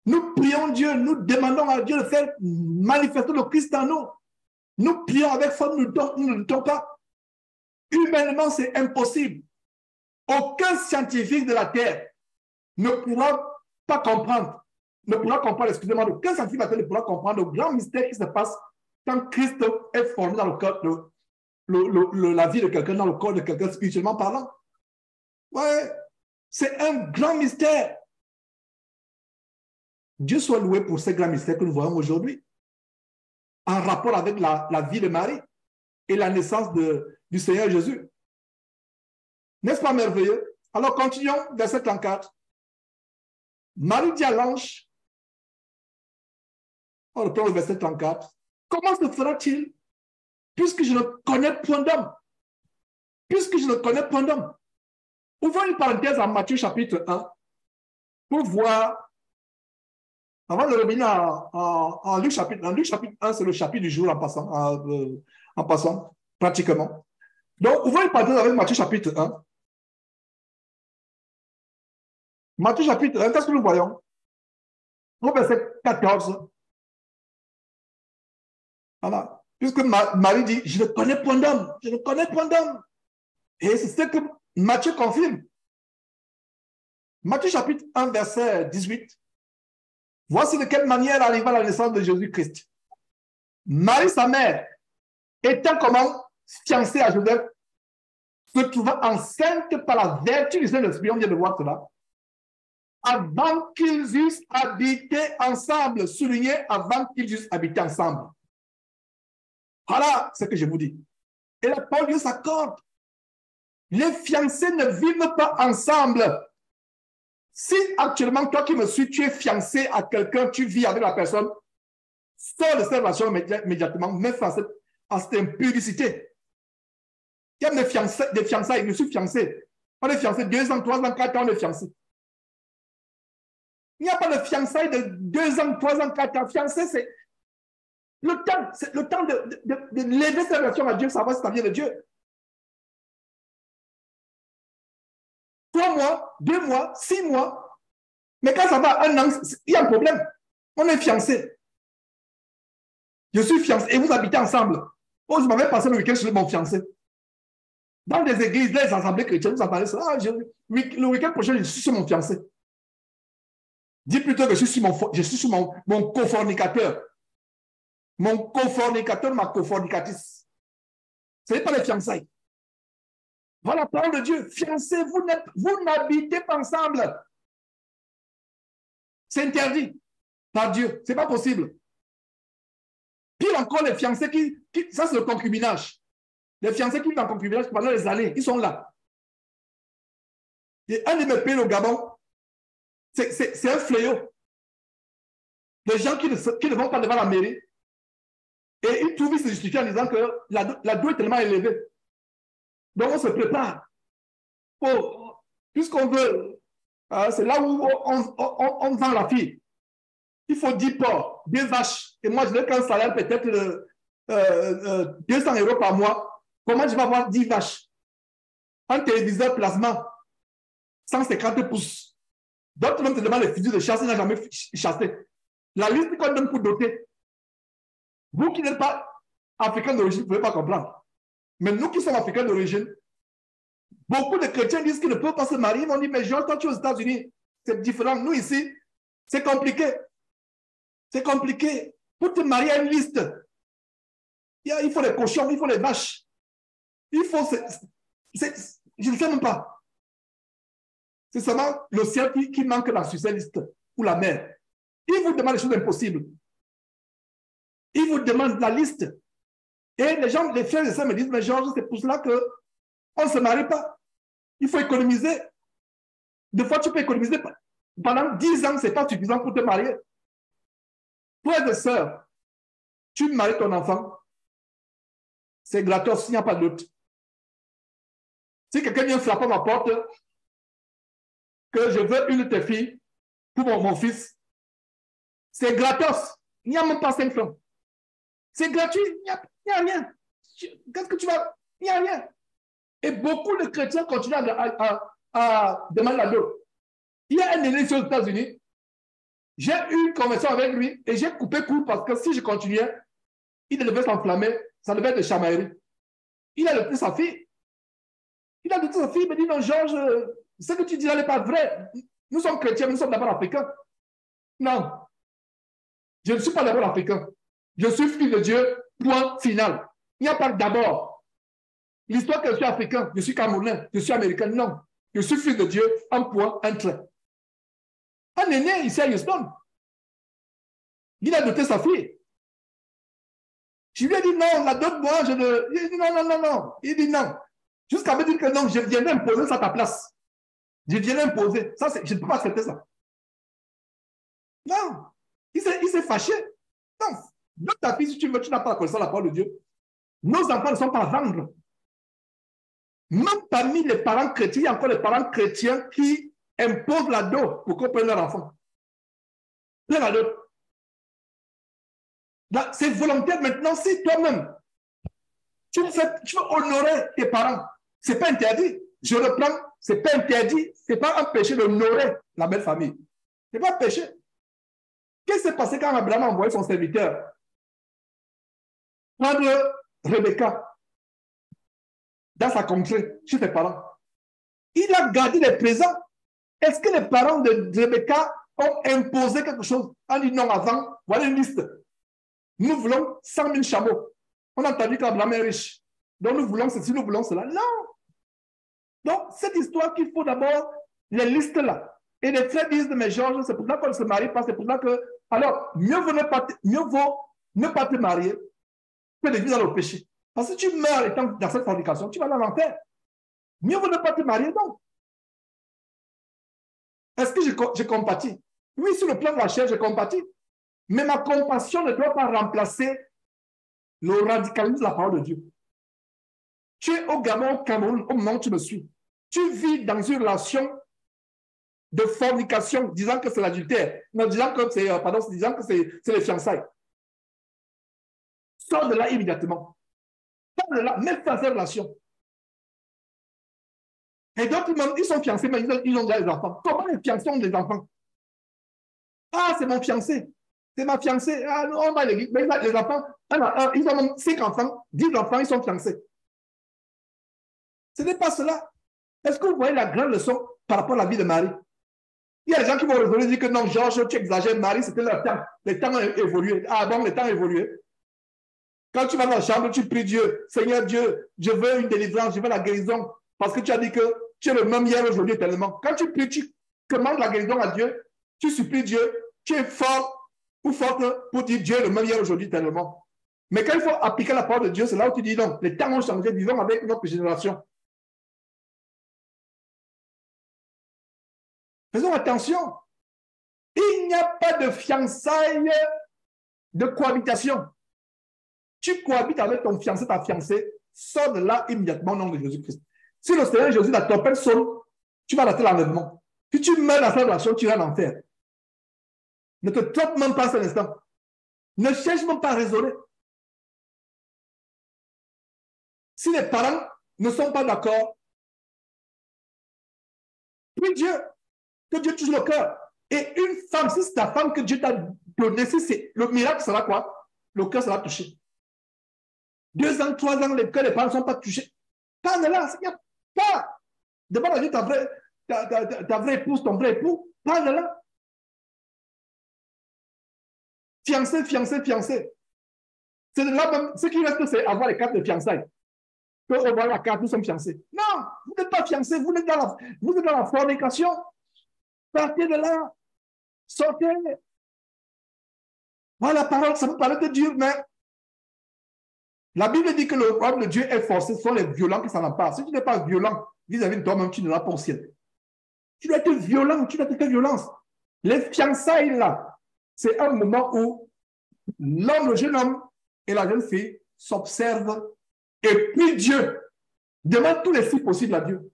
Nous prions Dieu, nous demandons à Dieu de faire manifester le Christ en nous. Nous prions avec foi, nous ne doutons pas. Humainement, c'est impossible. Aucun scientifique de la Terre ne pourra pas comprendre, aucun scientifique de la Terre ne pourra comprendre le grand mystère qui se passe quand Christ est formé dans le cœur, la vie de quelqu'un, dans le corps de quelqu'un, spirituellement parlant. Ouais, c'est un grand mystère. Dieu soit loué pour ces grands mystères que nous voyons aujourd'hui, en rapport avec la vie de Marie et la naissance du Seigneur Jésus. N'est-ce pas merveilleux? Alors continuons, verset 34. Marie dit à l'ange, on reprend le verset 34, comment se fera-t-il puisque je ne connais point d'homme? Puisque je ne connais point d'homme. Ouvrons une parenthèse en Matthieu chapitre 1 pour voir, avant de revenir en Luc chapitre 1. Luc chapitre 1, c'est le chapitre du jour en passant, pratiquement. Donc, ouvrons une parenthèse avec Matthieu chapitre 1. Matthieu chapitre 1, qu'est-ce que nous voyons? Au verset 14. Voilà. Puisque Marie dit, je ne connais point d'homme, je ne connais point d'homme. Et c'est ce que Matthieu confirme. Matthieu chapitre 1, verset 18. Voici de quelle manière arriva la naissance de Jésus-Christ. Marie, sa mère, étant comment fiancée à Joseph, se trouvant enceinte par la vertu du Saint-Esprit, on vient de voir cela, avant qu'ils eussent habité ensemble, souligné avant qu'ils eussent habité ensemble. Voilà ce que je vous dis. Et la parole de Dieu s'accorde. Les fiancés ne vivent pas ensemble. Si actuellement, toi qui me suis, tu es fiancé à quelqu'un, tu vis avec la personne, sors de cette relation immédiatement, mets fin à cette impudicité. Il y a des fiançailles, je suis fiancé. On est fiancé 2 ans, 3 ans, 4 ans, on est fiancé. Il n'y a pas de fiançailles de 2 ans, 3 ans, 4 ans. Fiancé, c'est le temps de lever cette relation à Dieu, savoir si ça vient de Dieu. 3 mois, 2 mois, 6 mois. Mais quand ça va 1 an, il y a un problème. On est fiancé. Je suis fiancé et vous habitez ensemble. Oh, je m'avais passé le week-end chez mon fiancé. Dans des églises, des assemblées chrétiennes, vous entendez ça. Ah, le week-end prochain, je suis sur mon fiancé. Dis plutôt que je suis sur mon cofornicateur. Mon cofornicateur, ma cofornicatrice. Ce n'est pas les fiançailles. Voilà la parole de Dieu. Fiancés, vous n'habitez pas ensemble. C'est interdit par Dieu. Ce n'est pas possible. Pire encore, les fiancés ça c'est le concubinage. Les fiancés qui vivent en concubinage pendant les années, ils sont là. Et un de mes pays au Gabon, c'est un fléau. Les gens qui ne vont pas devant la mairie, et ils trouvent, ils se justifient en disant que la dot est tellement élevée. Donc on se prépare. Puisqu'on veut, c'est là où on vend la fille. Il faut 10 porcs, 2 vaches. Et moi, je n'ai qu'un salaire peut-être 200 € par mois. Comment je vais avoir 10 vaches? Un téléviseur plasma, 150 pouces. D'autres même te demandent les fusils de chasse, il n'a jamais chassé. La liste qu'on donne pour doter. Vous qui n'êtes pas africain d'origine, vous ne pouvez pas comprendre. Mais nous qui sommes africains d'origine, beaucoup de chrétiens disent qu'ils ne peuvent pas se marier. Ils vont dire, mais Georges, toi tu es aux États-Unis, c'est différent. Nous ici, c'est compliqué. C'est compliqué. Pour te marier à une liste, il faut les cochons, il faut les vaches. Il faut... je ne sais même pas. C'est seulement le ciel qui manque dans cette liste, ou la mer. Il vous demande des choses impossibles. Il vous demande la liste. Et les gens, les frères et sœurs me disent, mais Georges, c'est pour cela qu'on ne se marie pas. Il faut économiser. Des fois, tu peux économiser pendant 10 ans, ce n'est pas suffisant pour te marier. Frères et sœurs, tu maries ton enfant, c'est gratos, il n'y a pas d'autre. Si quelqu'un vient frapper à ma porte, que je veux une de tes filles pour mon fils, c'est gratos. Il n'y a même pas 5 francs. C'est gratuit, il n'y a rien. Qu'est-ce que tu vas... Il n'y a rien. Et beaucoup de chrétiens continuent à demander la dot. Il y a un aîné aux États-Unis. J'ai eu une conversation avec lui et j'ai coupé court parce que si je continuais, il devait s'enflammer, ça devait être de chamaillerie. Il a adopté sa fille. Il a adopté sa fille, il me dit, non, Georges, ce que tu dis là n'est pas vrai. Nous sommes chrétiens, nous sommes d'abord africains. Non, je ne suis pas d'abord africain. Je suis fils de Dieu, point final. Il n'y a pas d'abord. L'histoire que je suis africain, je suis camerounais, je suis américain, non. Je suis fils de Dieu, un point, un trait. Un aîné ici à Houston, il a adopté sa fille. Je lui ai dit non, la dot, moi, je ne... Il dit non. Il dit non. Jusqu'à me dire que non, je viendrai imposer ça à ta place. Je viendrai imposer. Ça, je ne peux pas accepter ça. Non. Il s'est fâché. Non. Donne ta fille, si tu veux, tu n'as pas connaissance de la parole de Dieu. Nos enfants ne sont pas à vendre. Même parmi les parents chrétiens, il y a encore les parents chrétiens qui imposent la dot pour qu'on prenne leur enfant. Prends la dot. C'est volontaire maintenant. Si toi-même, tu veux honorer tes parents, ce n'est pas interdit. Je reprends, ce n'est pas interdit. Ce n'est pas un péché d'honorer la belle famille. Ce n'est pas un péché. Qu'est-ce qui s'est passé quand Abraham a envoyé son serviteur prendre Rebecca dans sa contrée, chez ses parents? Il a gardé les présents. Est-ce que les parents de Rebecca ont imposé quelque chose? On dit non avant, voilà une liste. Nous voulons 100 000 chameaux. On a entendu qu'Abraham est riche. Donc nous voulons ceci, nous voulons cela. Non. Donc cette histoire qu'il faut d'abord les listes là. Et les frères disent, mais Georges, c'est pour ça qu'on ne se marie pas, c'est pour ça que... Alors, mieux vaut ne pas te marier que de vivre dans le péché. Parce que si tu meurs étant dans cette fornication, tu vas dans l'enfer. Mieux vaut ne pas te marier donc. Est-ce que je compatis? Oui, sur le plan de la chair, je compatis. Mais ma compassion ne doit pas remplacer le radicalisme de la parole de Dieu. Tu es au Gabon, au Cameroun, au moment où tu me suis. Tu vis dans une relation de fornication, disant que c'est l'adultère. Non, disant que c'est, disant que c'est les fiançailles. Sors de là immédiatement. Sors de là, même dans ces relations. Et d'autres, ils sont fiancés, mais ils ont déjà des enfants. Comment les fiancés ont des enfants? Ah, c'est mon fiancé. C'est ma fiancée. Ah, on va à l'église. Mais les enfants, ils ont 5 enfants, 10 enfants, ils sont fiancés. Ce n'est pas cela. Est-ce que vous voyez la grande leçon par rapport à la vie de Marie? Il y a des gens qui vont résoudre et dire que non, Georges, tu exagères. Marie, c'était leur temps. Les temps ont évolué. Ah bon, les temps ont évolué. Quand tu vas dans la chambre, tu pries Dieu. Seigneur Dieu, je veux une délivrance, je veux la guérison. Parce que tu as dit que tu es le même hier, aujourd'hui, tellement. Quand tu pries, tu commandes la guérison à Dieu. Tu supplies Dieu. Tu es fort ou forte pour dire Dieu est le même hier, aujourd'hui, tellement. Mais quand il faut appliquer la parole de Dieu, c'est là où tu dis non. Les temps ont changé. Vivons avec notre génération. Faisons attention. Il n'y a pas de fiançailles de cohabitation. Tu cohabites avec ton fiancé, ta fiancée, sors de là immédiatement au nom de Jésus-Christ. Si le Seigneur Jésus n'a ton personne, tu vas rater l'enlèvement. Si tu meurs dans cette relation, tu iras en enfer. Ne te trompe même pas cet instant. Ne cherche même pas à raisonner. Si les parents ne sont pas d'accord, prie Dieu, que Dieu touche le cœur. Et une femme, si c'est ta femme que Dieu t'a donné, si le miracle sera quoi? Le cœur sera touché. 2 ans, 3 ans, les cœurs des parents ne sont pas touchés. Parle de là, il n'y a pas. Demande à Dieu ta vraie épouse, ton vrai époux. Parle de là. Fiancé, fiancé, fiancé. C'est de là même, ce qui reste, c'est avoir les cartes de fiançailles. Que on voit la carte, nous sommes fiancés. Non, vous n'êtes pas fiancés, vous êtes dans la fornication. Partez de là. Sortez. Voilà, la parole, ça peut paraître dur, mais la Bible dit que le royaume de Dieu est forcé, ce sont les violents qui s'en emparent. Si tu n'es pas violent vis-à-vis de toi-même, tu n'auras pas au ciel. Tu dois être violent, tu dois te faire violence. Les fiançailles, là, c'est un moment où l'homme, le jeune homme et la jeune fille s'observent et puis Dieu demande tous les signes possibles à Dieu.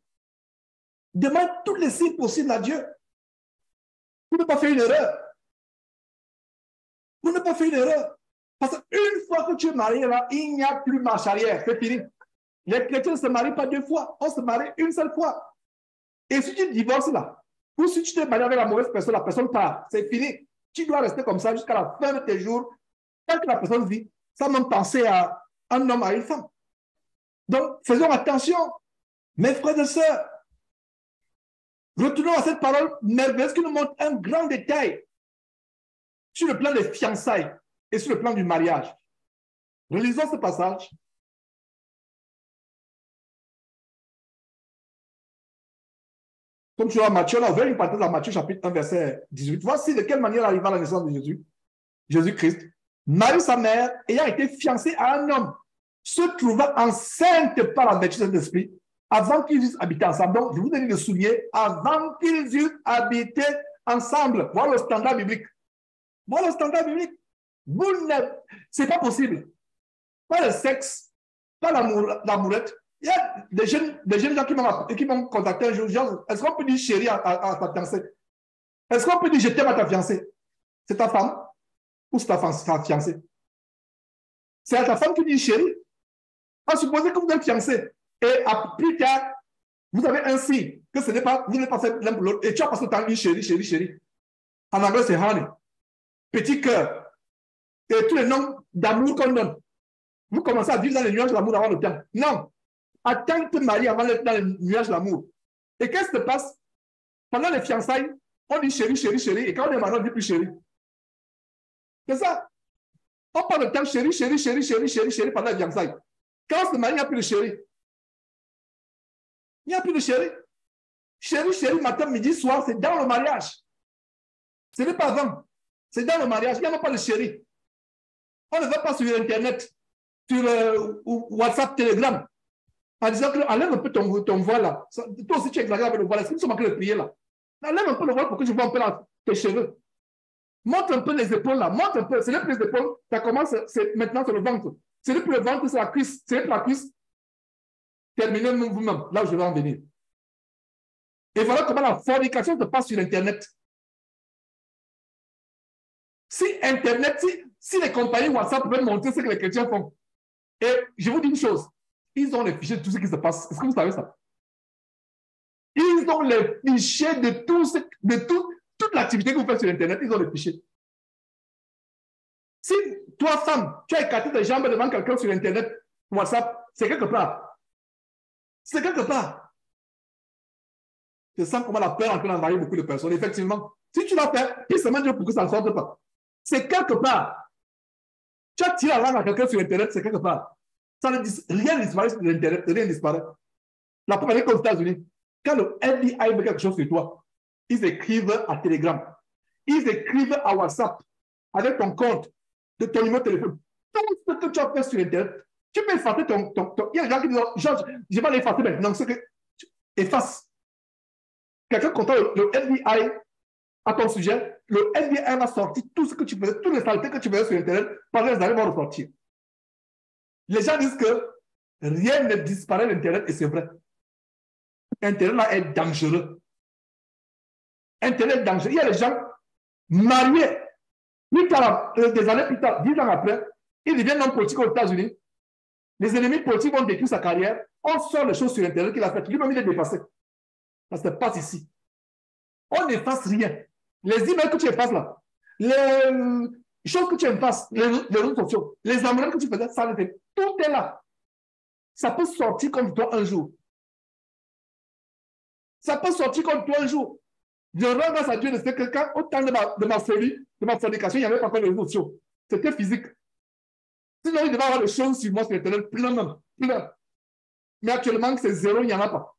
Demande tous les signes possibles à Dieu. Pour ne pas faire une erreur. Pour ne pas faire une erreur. Parce qu'une fois que tu es marié, là, il n'y a plus marche arrière. C'est fini. Les chrétiens ne se marient pas 2 fois. On se marie une seule fois. Et si tu divorces là, ou si tu t'es marié avec la mauvaise personne, la personne part. C'est fini. Tu dois rester comme ça jusqu'à la fin de tes jours. Tant que la personne vit, sans même penser à un homme, à une femme. Donc, faisons attention. Mes frères et sœurs, retournons à cette parole merveilleuse qui nous montre un grand détail sur le plan des fiançailles et sur le plan du mariage. Relisons ce passage. Comme tu vois, Matthieu, on a ouvert une partie dans Matthieu chapitre 1, verset 18. Voici de quelle manière arriva la naissance de Jésus, Jésus-Christ. Marie, sa mère, ayant été fiancée à un homme, se trouva enceinte par la vertu de Saint-Esprit avant qu'ils eussent habité ensemble. Donc, je vous ai dit de souligner, avant qu'ils eussent habité ensemble. Voilà le standard biblique. Voilà le standard biblique. Ce n'est pas possible. Pas le sexe, pas l'amourette. Il y a des jeunes gens qui m'ont contacté un jour. Est-ce qu'on peut dire chérie à ta fiancée? Est-ce qu'on peut dire je t'aime à ta fiancée? C'est ta femme ou c'est ta fiancée? C'est à ta femme qui dit chérie. À supposer que vous êtes fiancé et plus tard, vous avez un signe que ce n'est pas, vous n'êtes pas fait l'un pour l'autre et tu as passé le temps dit chérie, chérie, chérie. En anglais, c'est honey. Petit cœur. Et tous les noms d'amour qu'on donne. Vous commencez à vivre dans les nuages de l'amour avant le temps. Non. Attends de te marier avant d'être dans les nuages de l'amour. Et qu'est-ce qui se passe? Pendant les fiançailles, on dit chérie, chérie, chérie. Et quand on est marié, on ne dit plus chérie. C'est ça. On parle de temps chéri, chéri, chéri, chéri, chéri, chéri pendant la fiançailles. Quand on se marie, il n'y a plus de chéri. Il n'y a plus de chéri. Chéri, chéri, matin, midi, soir, c'est dans le mariage. Ce n'est pas avant. C'est dans le mariage. Il n'y a même pas de chéri. On ne va pas sur Internet, sur WhatsApp, Telegram, en disant que enlève un peu ton voile là. Toi aussi, tu exagères avec le voile. Est-ce que tu manques de prier là? Enlève un peu le voile pour que je vois un peu là, tes cheveux. Montre un peu les épaules là. Montre un peu. C'est les plus les épaules. Ça commence, maintenant, c'est le ventre. C'est le plus le ventre, c'est la cuisse. C'est la cuisse. Terminez vous-même, là où je vais en venir. Et voilà comment la fornication se passe sur Internet. Si Internet, si les compagnies WhatsApp peuvent montrer ce que les chrétiens font, et je vous dis une chose, ils ont les fichiers de tout ce qui se passe. Est-ce que vous savez ça? Ils ont les fichiers de toute l'activité que vous faites sur Internet, ils ont les fichiers. Si toi, femme, tu as écarté tes jambes devant quelqu'un sur Internet, WhatsApp, c'est quelque part. C'est quelque part. Je sens comment la peur est en train d'envahir beaucoup de personnes. Effectivement, si tu l'as fait, il se met Dieu pour que ça ne sorte pas. C'est quelque part. Tu as tiré la langue à quelqu'un sur Internet, c'est quelque part. Rien ne disparaît sur Internet, rien ne disparaît. La première fois aux États-Unis, quand le FBI veut quelque chose sur toi, ils écrivent à Telegram, ils écrivent à WhatsApp, avec ton compte, de ton numéro de téléphone. Tout ce que tu as fait sur Internet, tu peux effacer ton. Il y a des gens qui disent, Georges, je vais l'effacer maintenant. C'est que efface. Quelqu'un contacte le FBI à ton sujet, le FBI va sortir tout ce que tu faisais, toutes les saletés que tu faisais sur Internet, pendant les années vont ressortir. Les gens disent que rien ne disparaît d'Internet et c'est vrai. Internet là est dangereux. Internet est dangereux. Il y a des gens mariés, plus tard, des années plus tard, 10 ans après, ils deviennent homme politique aux États-Unis. Les ennemis politiques vont détruire sa carrière. On sort les choses sur Internet qu'il a faites. Lui-même, il est dépassé. Ça se passe ici. On n'efface rien. Les emails que tu effaces là, les choses que tu effaces, les réseaux sociaux, les amours que tu faisais, ça, tout est là. Ça peut sortir comme toi un jour. Ça peut sortir comme toi un jour. Je rends grâce à Dieu de ce que quand, au temps de ma folie, de ma fornication, il n'y avait pas encore de réseaux sociaux. C'était physique. Sinon, il devait y avoir des choses sur moi sur Internet, plein même, plein. Mais actuellement, c'est zéro, il n'y en a pas.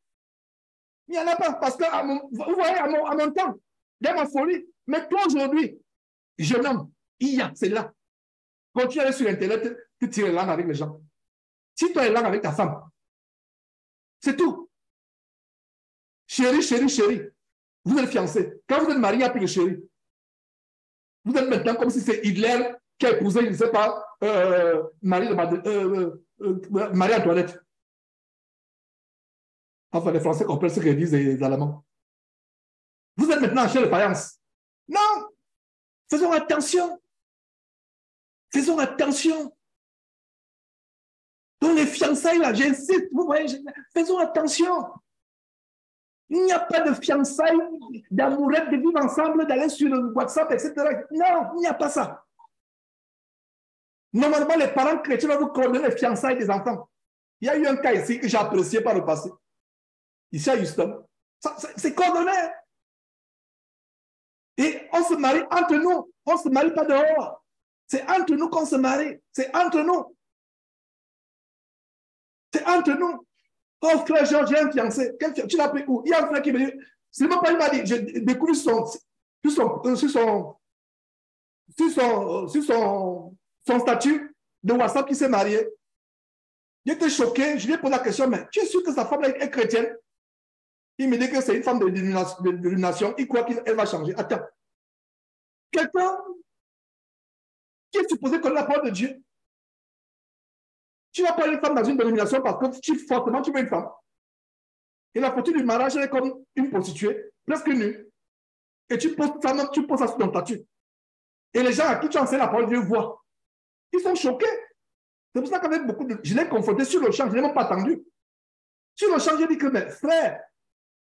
Il n'y en a pas, parce que, vous voyez, à mon temps, dans ma folie, mais toi aujourd'hui, jeune homme, c'est là. Quand tu es sur Internet, tu tires les langues avec les gens. Si tu as les langues avec ta femme, c'est tout. Chérie, chérie, chérie. Vous êtes fiancés. Quand vous êtes marié, il n'y a plus de chérie. Vous êtes maintenant comme si c'est Hitler qui a épousé, je ne sais pas, Marie-Antoinette. Enfin, les Français comprennent ce que disent les Allemands. Vous êtes maintenant en chair de faïence. Non! Faisons attention. Faisons attention. Dans les fiançailles, là, j'insiste, vous voyez, faisons attention. Il n'y a pas de fiançailles, d'amourette, de vivre ensemble, d'aller sur le WhatsApp, etc. Non, il n'y a pas ça. Normalement, les parents chrétiens vont vous coordonner les fiançailles des enfants. Il y a eu un cas ici que j'ai apprécié par le passé. Ici à Houston. C'est coordonné. Et on se marie entre nous. On ne se marie pas dehors. C'est entre nous qu'on se marie. C'est entre nous. C'est entre nous. Oh frère Georges, j'ai un fiancé. Tu l'as pris où? Il y a un frère qui me dit, c'est même pas il m'a dit, j'ai découvert son statut de WhatsApp qui s'est marié. J'étais choqué, je lui ai posé la question, mais tu es sûr que sa femme est chrétienne? Il me dit que c'est une femme de l'illumination, il croit qu'elle va changer. Attends. Quelqu'un qui est supposé connaître la parole de Dieu, tu ne vas pas une femme dans une dénomination parce que forcément tu veux une femme. Et la photo du mariage, elle est comme une prostituée, presque nue. Et tu poses ça sur ton statut. Et les gens à qui tu enseignes la parole de Dieu voient. Ils sont choqués. C'est pour ça qu'avec beaucoup de... Je l'ai confronté sur le champ, je ne l'ai même pas attendu. Sur le champ, j'ai dit que, mais frère,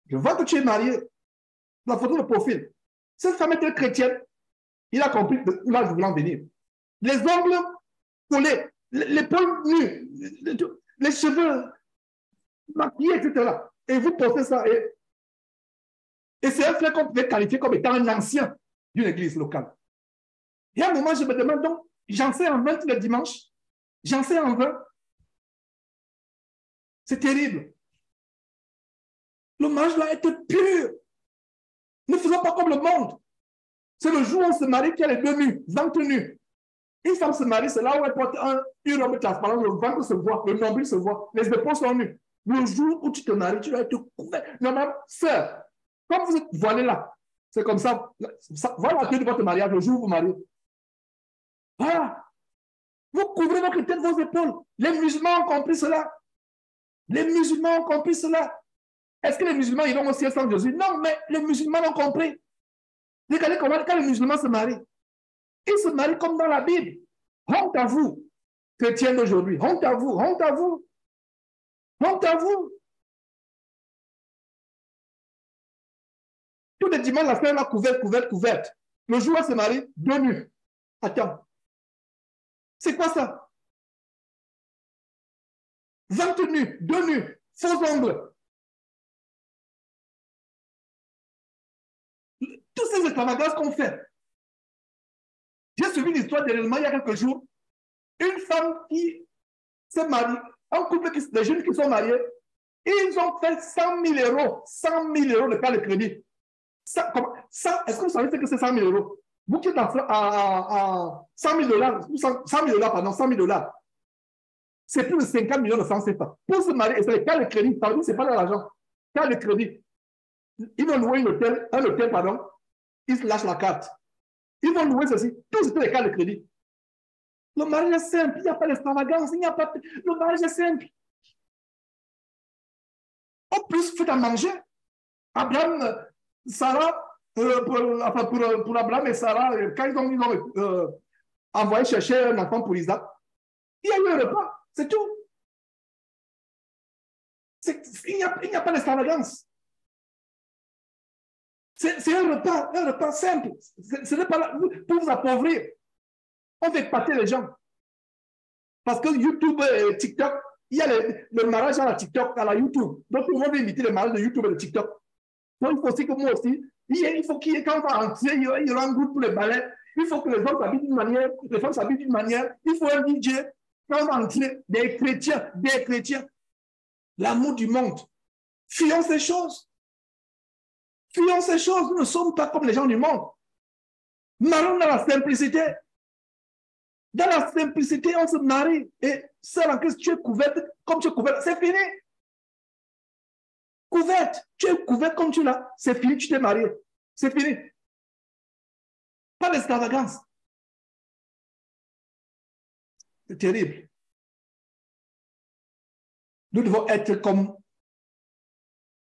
je vois que tu es marié. La photo de profil. Cette femme était chrétienne. Il a compris où là je voulais en venir. Les ongles collés, l'épaule nue, les cheveux maquillés, etc. Et vous portez ça. Et c'est un frère qu'on pouvait qualifier comme étant un ancien d'une église locale. Et à un moment, je me demande donc, j'enseigne en 20 le dimanche. J'enseigne en 20. C'est terrible. Le mariage doit être pur. Ne faisons pas comme le monde. C'est le jour où on se marie qu'il y a les deux nus, ventre nu. Une femme se marie, c'est là où elle porte une robe transparente, le ventre se voit, le nombril se voit, les épaules sont nues. Le jour où tu te maries, tu dois être couvert. Normalement, sœur, comme vous êtes voilée là, c'est comme ça. Voilà la tenue de votre mariage, le jour où vous mariez. Voilà. Vous couvrez votre tête, vos épaules. Les musulmans ont compris cela. Les musulmans ont compris cela. Est-ce que les musulmans iront au ciel sans Jésus? Non, mais les musulmans l'ont compris. Regardez comment, quand les musulmans se marient, ils se marient comme dans la Bible. Honte à vous, chrétiens d'aujourd'hui. Honte à vous, honte à vous. Honte à vous. Tous les dimanches, la femme là, couverte. Le jour où elle se marie, deux nus. Attends. C'est quoi ça? Ventre nu, deux nus, faux ongles. Tous ces extravagances qu'on fait. J'ai suivi l'histoire dernièrement il y a quelques jours. Une femme qui s'est mariée, un couple, des jeunes qui sont mariés, ils ont fait 100 000 euros. 100 000 euros de carte de crédit. Est-ce que vous savez ce que c'est 100 000 euros? Vous qui êtes à 100 000 dollars, 100 000 dollars, pardon, 100 000 dollars. C'est plus de 50 millions de francs CFA. Pour se marier, et c'est les cartes de crédit, pardon, ce n'est pas de l'argent. Carte de crédit. Ils vont louer un hôtel, pardon. Ils se lâchent la carte. Ils vont louer ceci. Tout c'était les cartes de crédit. Le mariage est simple. Il n'y a pas d'extravagance. Le mariage est simple. En plus, faites à manger. Abraham, Sarah, pour Abraham et Sarah, quand ils ont envoyé chercher un enfant pour Isaac, il y a eu un repas. C'est tout. Il n'y a pas d'extravagance. C'est un repas simple. Ce n'est pas là pour vous appauvrir. On fait pâter les gens. Parce que YouTube et TikTok, il y a le mariage à la TikTok, à la YouTube. Donc, tout le monde veut imiter le mariage de YouTube et de TikTok. Donc, il faut aussi que moi aussi, il faut qu'il y ait, quand on va entrer, il y aura un groupe pour les ballets. Il faut que les hommes s'habillent d'une manière, les femmes s'habillent d'une manière. Il faut un DJ. Quand on va entrer, des chrétiens. L'amour du monde. Fuyons ces choses. Fuyons ces choses. Nous ne sommes pas comme les gens du monde. Marrons dans la simplicité. Dans la simplicité, on se marie. Et seul en Christ, tu es couverte comme tu es couverte. C'est fini. Couverte. Tu es couverte comme tu l'as. C'est fini, tu t'es marié. C'est fini. Pas d'extravagance. C'est terrible. Nous devons être comme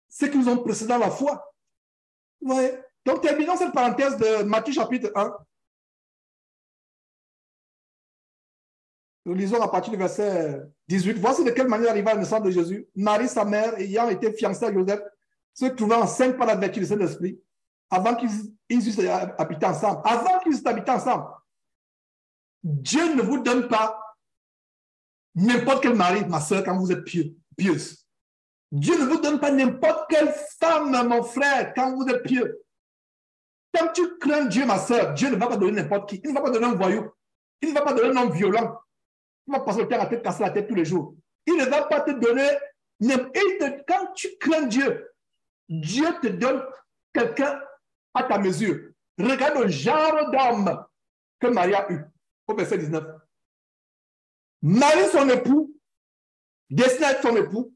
ceux qui nous ont précédés dans la foi. Vous voyez? Donc, terminons cette parenthèse de Matthieu chapitre 1. Nous lisons à partir du verset 18. Voici de quelle manière arriva la naissance de Jésus. Marie, sa mère, ayant été fiancée à Joseph, se trouvant enceinte par la vertu du Saint-Esprit, avant qu'ils eussent habité ensemble. Avant qu'ils eussent habité ensemble. Dieu ne vous donne pas n'importe quel mari, ma soeur, quand vous êtes pieuse. Dieu ne vous donne pas n'importe quelle femme, mon frère, quand vous êtes pieux. Quand tu crains Dieu, ma soeur, Dieu ne va pas donner n'importe qui. Il ne va pas donner un voyou. Il ne va pas donner un homme violent. Il va passer le temps à te casser la tête tous les jours. Il ne va pas te donner. Quand tu crains Dieu, Dieu te donne quelqu'un à ta mesure. Regarde le genre d'homme que Marie a eu. Au verset 19. Marie, son époux, destiné à être son époux,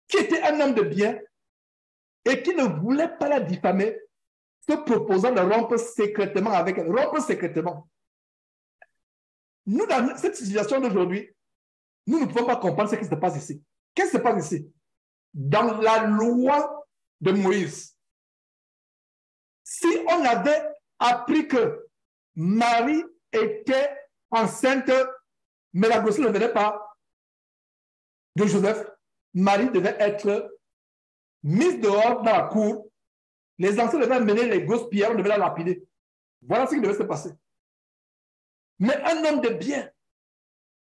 qui était un homme de bien et qui ne voulait pas la diffamer, se proposant de rompre secrètement avec elle. Rompre secrètement. Nous, dans cette situation d'aujourd'hui, nous ne pouvons pas comprendre ce qui se passe ici. Qu'est-ce qui se passe ici? Dans la loi de Moïse, si on avait appris que Marie était enceinte, mais la grossesse ne venait pas de Joseph, Marie devait être mise dehors dans la cour. Les anciens devaient mener les grosses pierres, on devait la lapider. Voilà ce qui devait se passer. Mais un homme de bien,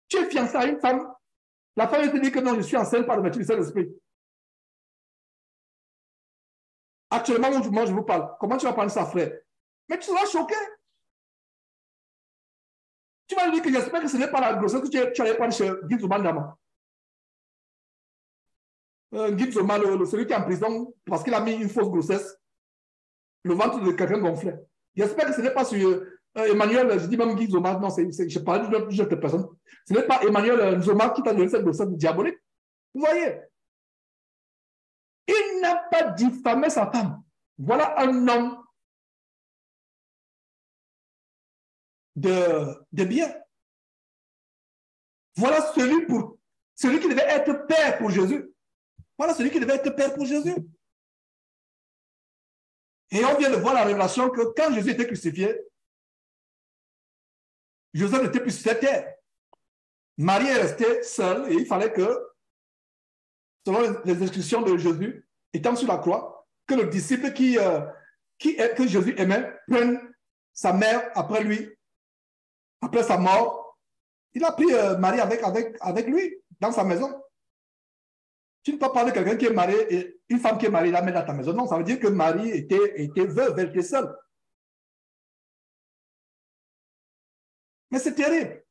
tu es fiancé à une femme, la femme te dit que non, je suis enceinte par le vertu du Saint-Esprit. Actuellement, moi, je vous parle. Comment tu vas prendre ça, frère? Mais tu seras choqué. Tu vas lui dire que j'espère que ce n'est pas la grossesse que tu allais prendre chez Guy Zoumandama. Guy Zouma, celui qui est en prison parce qu'il a mis une fausse grossesse, le ventre de quelqu'un gonflé. J'espère que ce n'est pas sur Emmanuel, je dis même Guy Zouma, non, je parle d'une autre personne. Ce n'est pas Emmanuel Zouma qui t'a donné cette grossesse diabolique. Vous voyez? Il n'a pas diffamé sa femme. Voilà un homme de bien. Voilà celui qui devait être père pour Jésus. Voilà celui qui devait être père pour Jésus. Et on vient de voir la révélation que quand Jésus était crucifié, Joseph n'était plus sur cette terre. Marie est restée seule et il fallait que, selon les instructions de Jésus, étant sur la croix, que le disciple que Jésus aimait prenne sa mère après lui, après sa mort. Il a pris Marie avec lui dans sa maison. Tu ne peux pas parler de quelqu'un qui est marié et une femme qui est mariée, la mettre dans ta maison. Non, ça veut dire que Marie était veuve, elle était seule. Mais c'est terrible.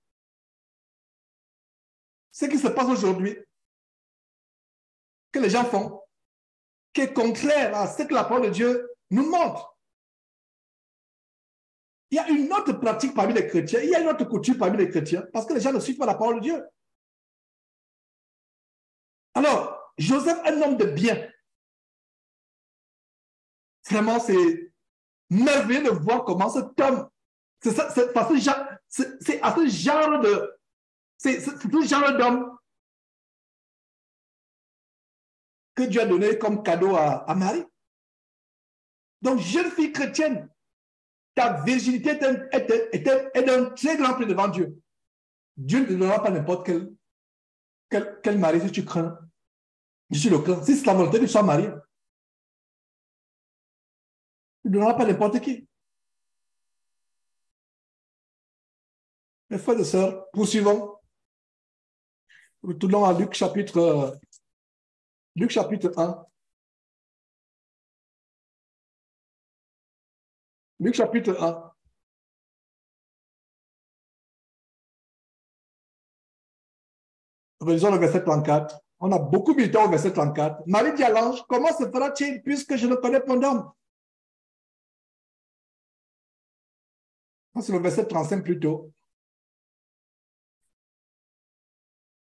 Ce qui se passe aujourd'hui, que les gens font, qui est contraire à ce que la parole de Dieu nous montre. Il y a une autre pratique parmi les chrétiens, il y a une autre coutume parmi les chrétiens, parce que les gens ne suivent pas la parole de Dieu. Alors, Joseph, un homme de bien. Vraiment, c'est merveilleux de voir comment cet homme, c'est à ce genre d'homme que Dieu a donné comme cadeau à Marie. Donc, jeune fille chrétienne, ta virginité est un très grand prix devant Dieu. Dieu ne te donnera pas n'importe quel mari si tu crains. Je suis le crains. Si c'est la volonté que tu sois marié, il ne donnera pas n'importe qui. Mes frères et sœurs, poursuivons. Retournons à Luc chapitre 1. Luc chapitre 1. Relisons le verset 34. On a beaucoup milité au verset 34. Marie dit à l'ange, comment se fera-t-il puisque je ne connais point d'homme? C'est le verset 35 plutôt.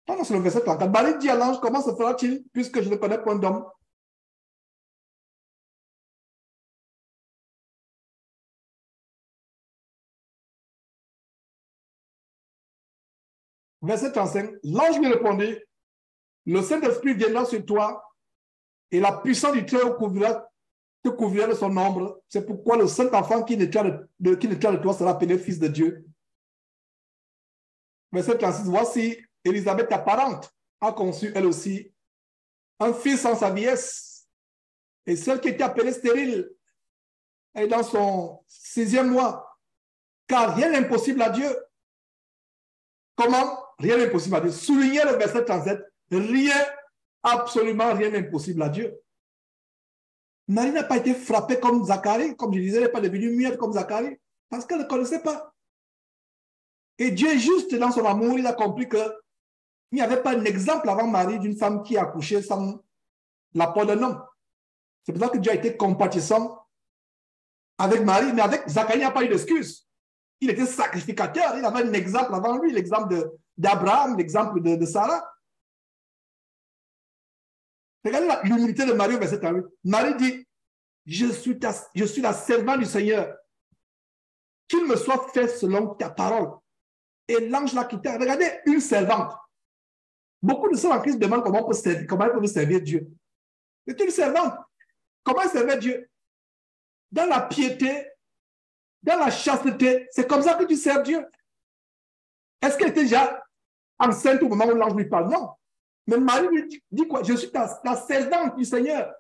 Non, c'est le verset 34. Marie dit à l'ange, comment se fera-t-il puisque je ne connais point d'homme? Verset 35. L'ange lui répondit, le Saint-Esprit viendra sur toi et la puissance du Très-Haut te couvrira de son ombre. C'est pourquoi le Saint-Enfant qui naîtra de toi sera appelé Fils de Dieu. Verset 36. Voici, Élisabeth, ta parente, a conçu elle aussi un fils en sa vieillesse. Et celle qui était appelée stérile est dans son 6e mois. Car rien n'est impossible à Dieu. Comment? Rien n'est impossible à Dieu. Soulignez le verset 37. Rien, absolument rien n'est impossible à Dieu. Marie n'a pas été frappée comme Zacharie, comme je disais, elle n'est pas devenue muette comme Zacharie, parce qu'elle ne connaissait pas. Et Dieu est juste dans son amour, il a compris qu'il n'y avait pas un exemple avant Marie d'une femme qui a accouché sans l'apport d'un homme. C'est pour ça que Dieu a été compatissant avec Marie, mais avec Zacharie, il n'y a pas eu d'excuse. Il était sacrificateur, il avait un exemple avant lui, l'exemple d'Abraham, l'exemple de Sarah. Regardez l'humilité de Marie au verset 38. Marie dit, je suis la servante du Seigneur. Qu'il me soit fait selon ta parole. Et l'ange l'a quitté. Regardez, une servante. Beaucoup de ceux en Christ demandent comment elle peut servir Dieu. C'est une servante. Comment elle servait Dieu? Dans la piété, dans la chasteté, c'est comme ça que tu sers Dieu. Est-ce qu'elle était déjà enceinte au moment où l'ange lui parle? Non. Mais Marie lui dit quoi? Je suis la servante du Seigneur.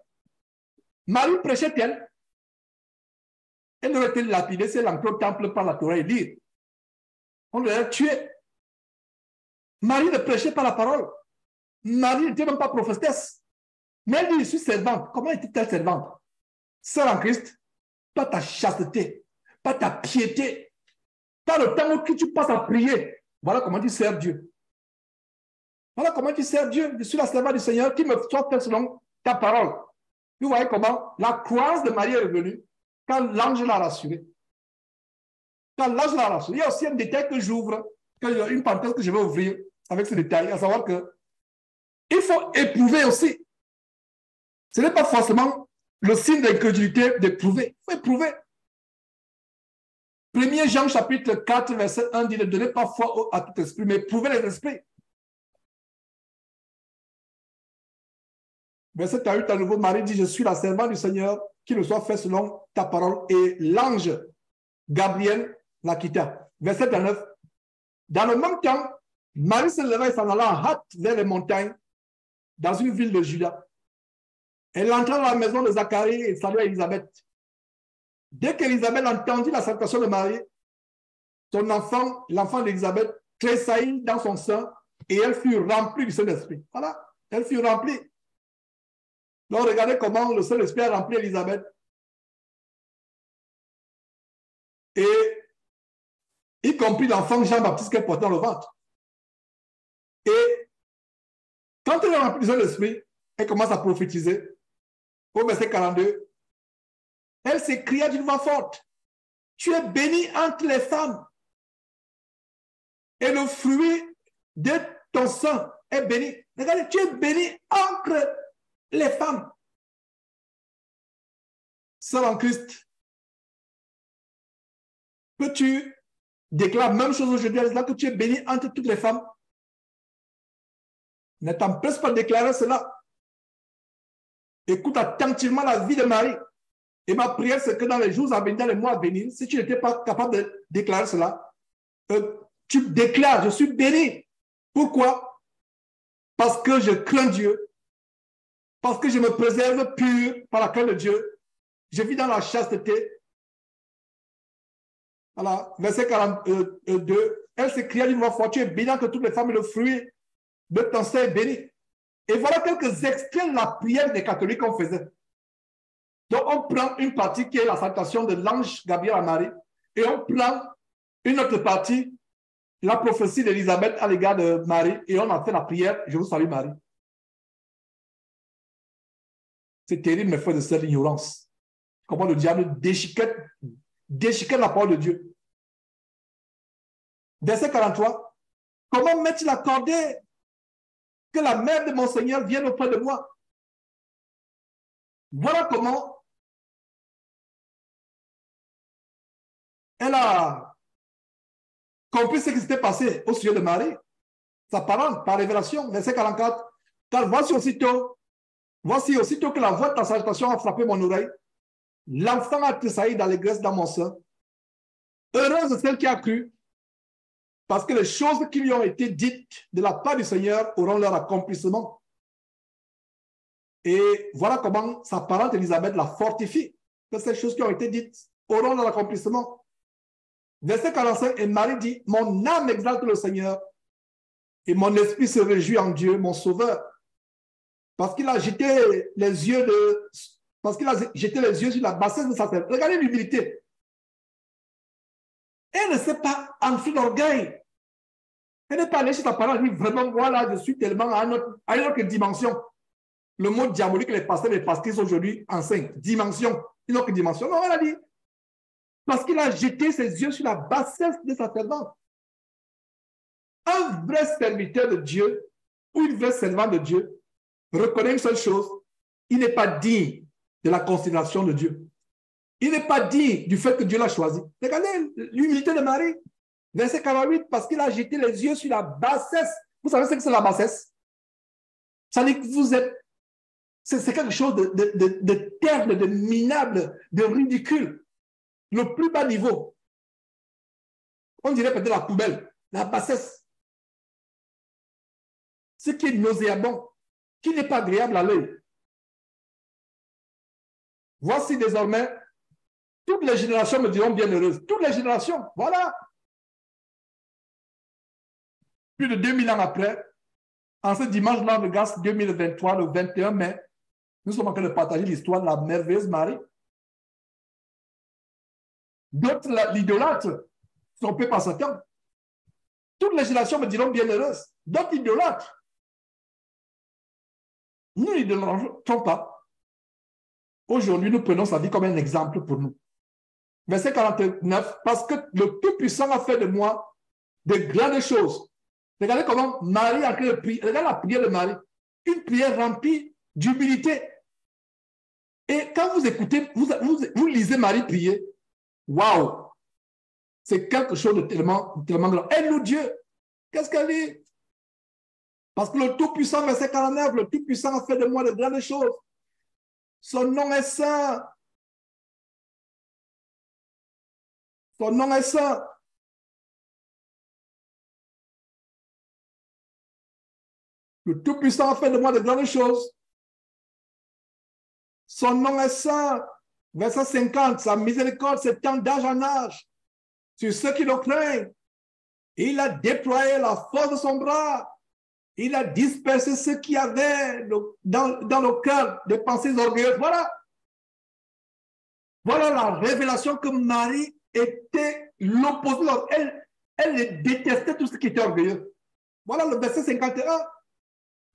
Marie prêchait-elle? Elle aurait été lapidée si elle entrait au temple par la Torah et dire. On l'aurait tuée. Marie ne prêchait pas la parole. Marie n'était même pas prophétesse. Mais elle dit, je suis servante. Comment était-elle servante? Sœur en Christ, pas ta chasteté, pas ta piété, Tu as le temps où tu passes à prier. Voilà comment tu sers Dieu. Voilà comment tu sers Dieu. Je suis la servante du Seigneur qui me soit fait selon ta parole. Vous voyez comment la croyance de Marie est venue quand l'ange l'a rassuré. Quand l'ange l'a rassuré, il y a aussi un détail que j'ouvre, une parenthèse que je vais ouvrir avec ce détail, à savoir que il faut éprouver aussi. Ce n'est pas forcément le signe d'incrédulité d'éprouver. Il faut éprouver. 1 Jean chapitre 4, verset 1 dit ne donnez pas foi à tout esprit, mais éprouvez les esprits. Verset 8 à nouveau, Marie dit, je suis la servante du Seigneur, qu'il le soit fait selon ta parole. Et l'ange Gabriel la quitta. Verset 9. Dans le même temps, Marie se leva et s'en alla en hâte vers les montagnes, dans une ville de Juda. Elle entra dans la maison de Zacharie et salua Élisabeth. Dès qu'Élisabeth entendit la salutation de Marie, son enfant, l'enfant d'Élisabeth, tressaillit dans son sein et elle fut remplie du Saint-Esprit. Voilà, elle fut remplie. Donc, regardez comment le Saint-Esprit a rempli Élisabeth. Et y compris l'enfant Jean-Baptiste qu'elle portait dans le ventre. Et quand elle est remplie du Saint-Esprit, elle commence à prophétiser. Au verset 42, elle s'écria d'une voix forte, tu es bénie entre les femmes, et le fruit de ton sein est béni. Regardez, tu es bénie entre les femmes. Sœur en Christ, peux-tu déclarer la même chose aujourd'hui, là que tu es bénie entre toutes les femmes? Ne t'empêche pas de déclarer cela. Écoute attentivement la vie de Marie. Et ma prière, c'est que dans les jours à venir, dans les mois à venir, si tu n'étais pas capable de déclarer cela, tu déclares, je suis béni. Pourquoi? Parce que je crains Dieu. Parce que je me préserve pur par la crainte de Dieu. Je vis dans la chasteté. Voilà, verset 42. Elle s'écria d'une voix forte, tu es bénie que toutes les femmes et le fruit de ton sein est béni. Et voilà quelques extraits de la prière des catholiques qu'on faisait. Donc, on prend une partie qui est la salutation de l'ange Gabriel à Marie, et on prend une autre partie, la prophétie d'Élisabeth à l'égard de Marie, et on en fait la prière, je vous salue Marie. C'est terrible, mes frères de cette ignorance. Comment le diable déchiquette la parole de Dieu. Verset 43. Comment m'est-il accordé que la mère de mon Seigneur vienne auprès de moi? Voilà comment elle a compris ce qui s'était passé au sujet de Marie. Sa parole, par révélation, verset 44. Car voici aussitôt que la voix de ta salutation a frappé mon oreille, l'enfant a tressailli d'allégresse dans mon sein. Heureuse celle qui a cru, parce que les choses qui lui ont été dites de la part du Seigneur auront leur accomplissement. Et voilà comment sa parente Élisabeth la fortifie, que ces choses qui ont été dites auront leur accomplissement. Verset 45, et Marie dit, mon âme exalte le Seigneur, et mon esprit se réjouit en Dieu, mon sauveur, parce qu'il a jeté les yeux sur la bassesse de sa terre. Regardez l'humilité. Elle ne s'est pas enflée d'orgueil. Elle n'est pas allée sur sa parole, elle dit vraiment, voilà, je suis tellement à une autre dimension. Le mot diabolique, les pasteurs et les pastrices aujourd'hui enseignent. Dimension, une autre dimension. Non, elle a dit, parce qu'il a jeté ses yeux sur la bassesse de sa servante. Un vrai serviteur de Dieu ou une vraie servante de Dieu reconnaît une seule chose, il n'est pas digne de la considération de Dieu. Il n'est pas digne du fait que Dieu l'a choisi. Regardez l'humilité de Marie. Verset 48, parce qu'il a jeté les yeux sur la bassesse. Vous savez ce que c'est la bassesse? Ça dit que vous êtes... C'est quelque chose de terne, de minable, de ridicule. Le plus bas niveau. On dirait peut-être la poubelle, la bassesse. Ce qui est nauséabond, qui n'est pas agréable à l'œil. Voici désormais, toutes les générations me diront bienheureuses. Toutes les générations, voilà. Plus de 2000 ans après, en ce dimanche l'an de grâce 2023, le 21 mai, nous sommes en train de partager l'histoire de la merveilleuse Marie. D'autres l'idolâtrent. trompés par Satan. Toutes les générations me diront bienheureuses. D'autres idolâtres. Nous n'idolâtrons pas. Aujourd'hui, nous prenons sa vie comme un exemple pour nous. Verset 49, parce que le Tout-Puissant a fait de moi de grandes choses. Regardez comment Marie a créé le prière. Regardez la prière de Marie. Une prière remplie d'humilité. Et quand vous écoutez, vous lisez Marie prier, waouh! C'est quelque chose de tellement grand. Elle nous Dieu. Qu'est-ce qu'elle dit? Parce que le Tout-Puissant, verset 49, le Tout-Puissant a fait de moi de grandes choses. Son nom est saint. Son nom est saint. Le Tout-Puissant a fait de moi de grandes choses. Son nom est saint. Verset 50, sa miséricorde s'étend d'âge en âge sur ceux qui le craignent. Il a déployé la force de son bras. Il a dispersé ceux qui avaient dans le cœur des pensées orgueilleuses. Voilà. Voilà la révélation que Marie était l'opposé. Elle détestait tout ce qui était orgueilleux. Voilà le verset 51.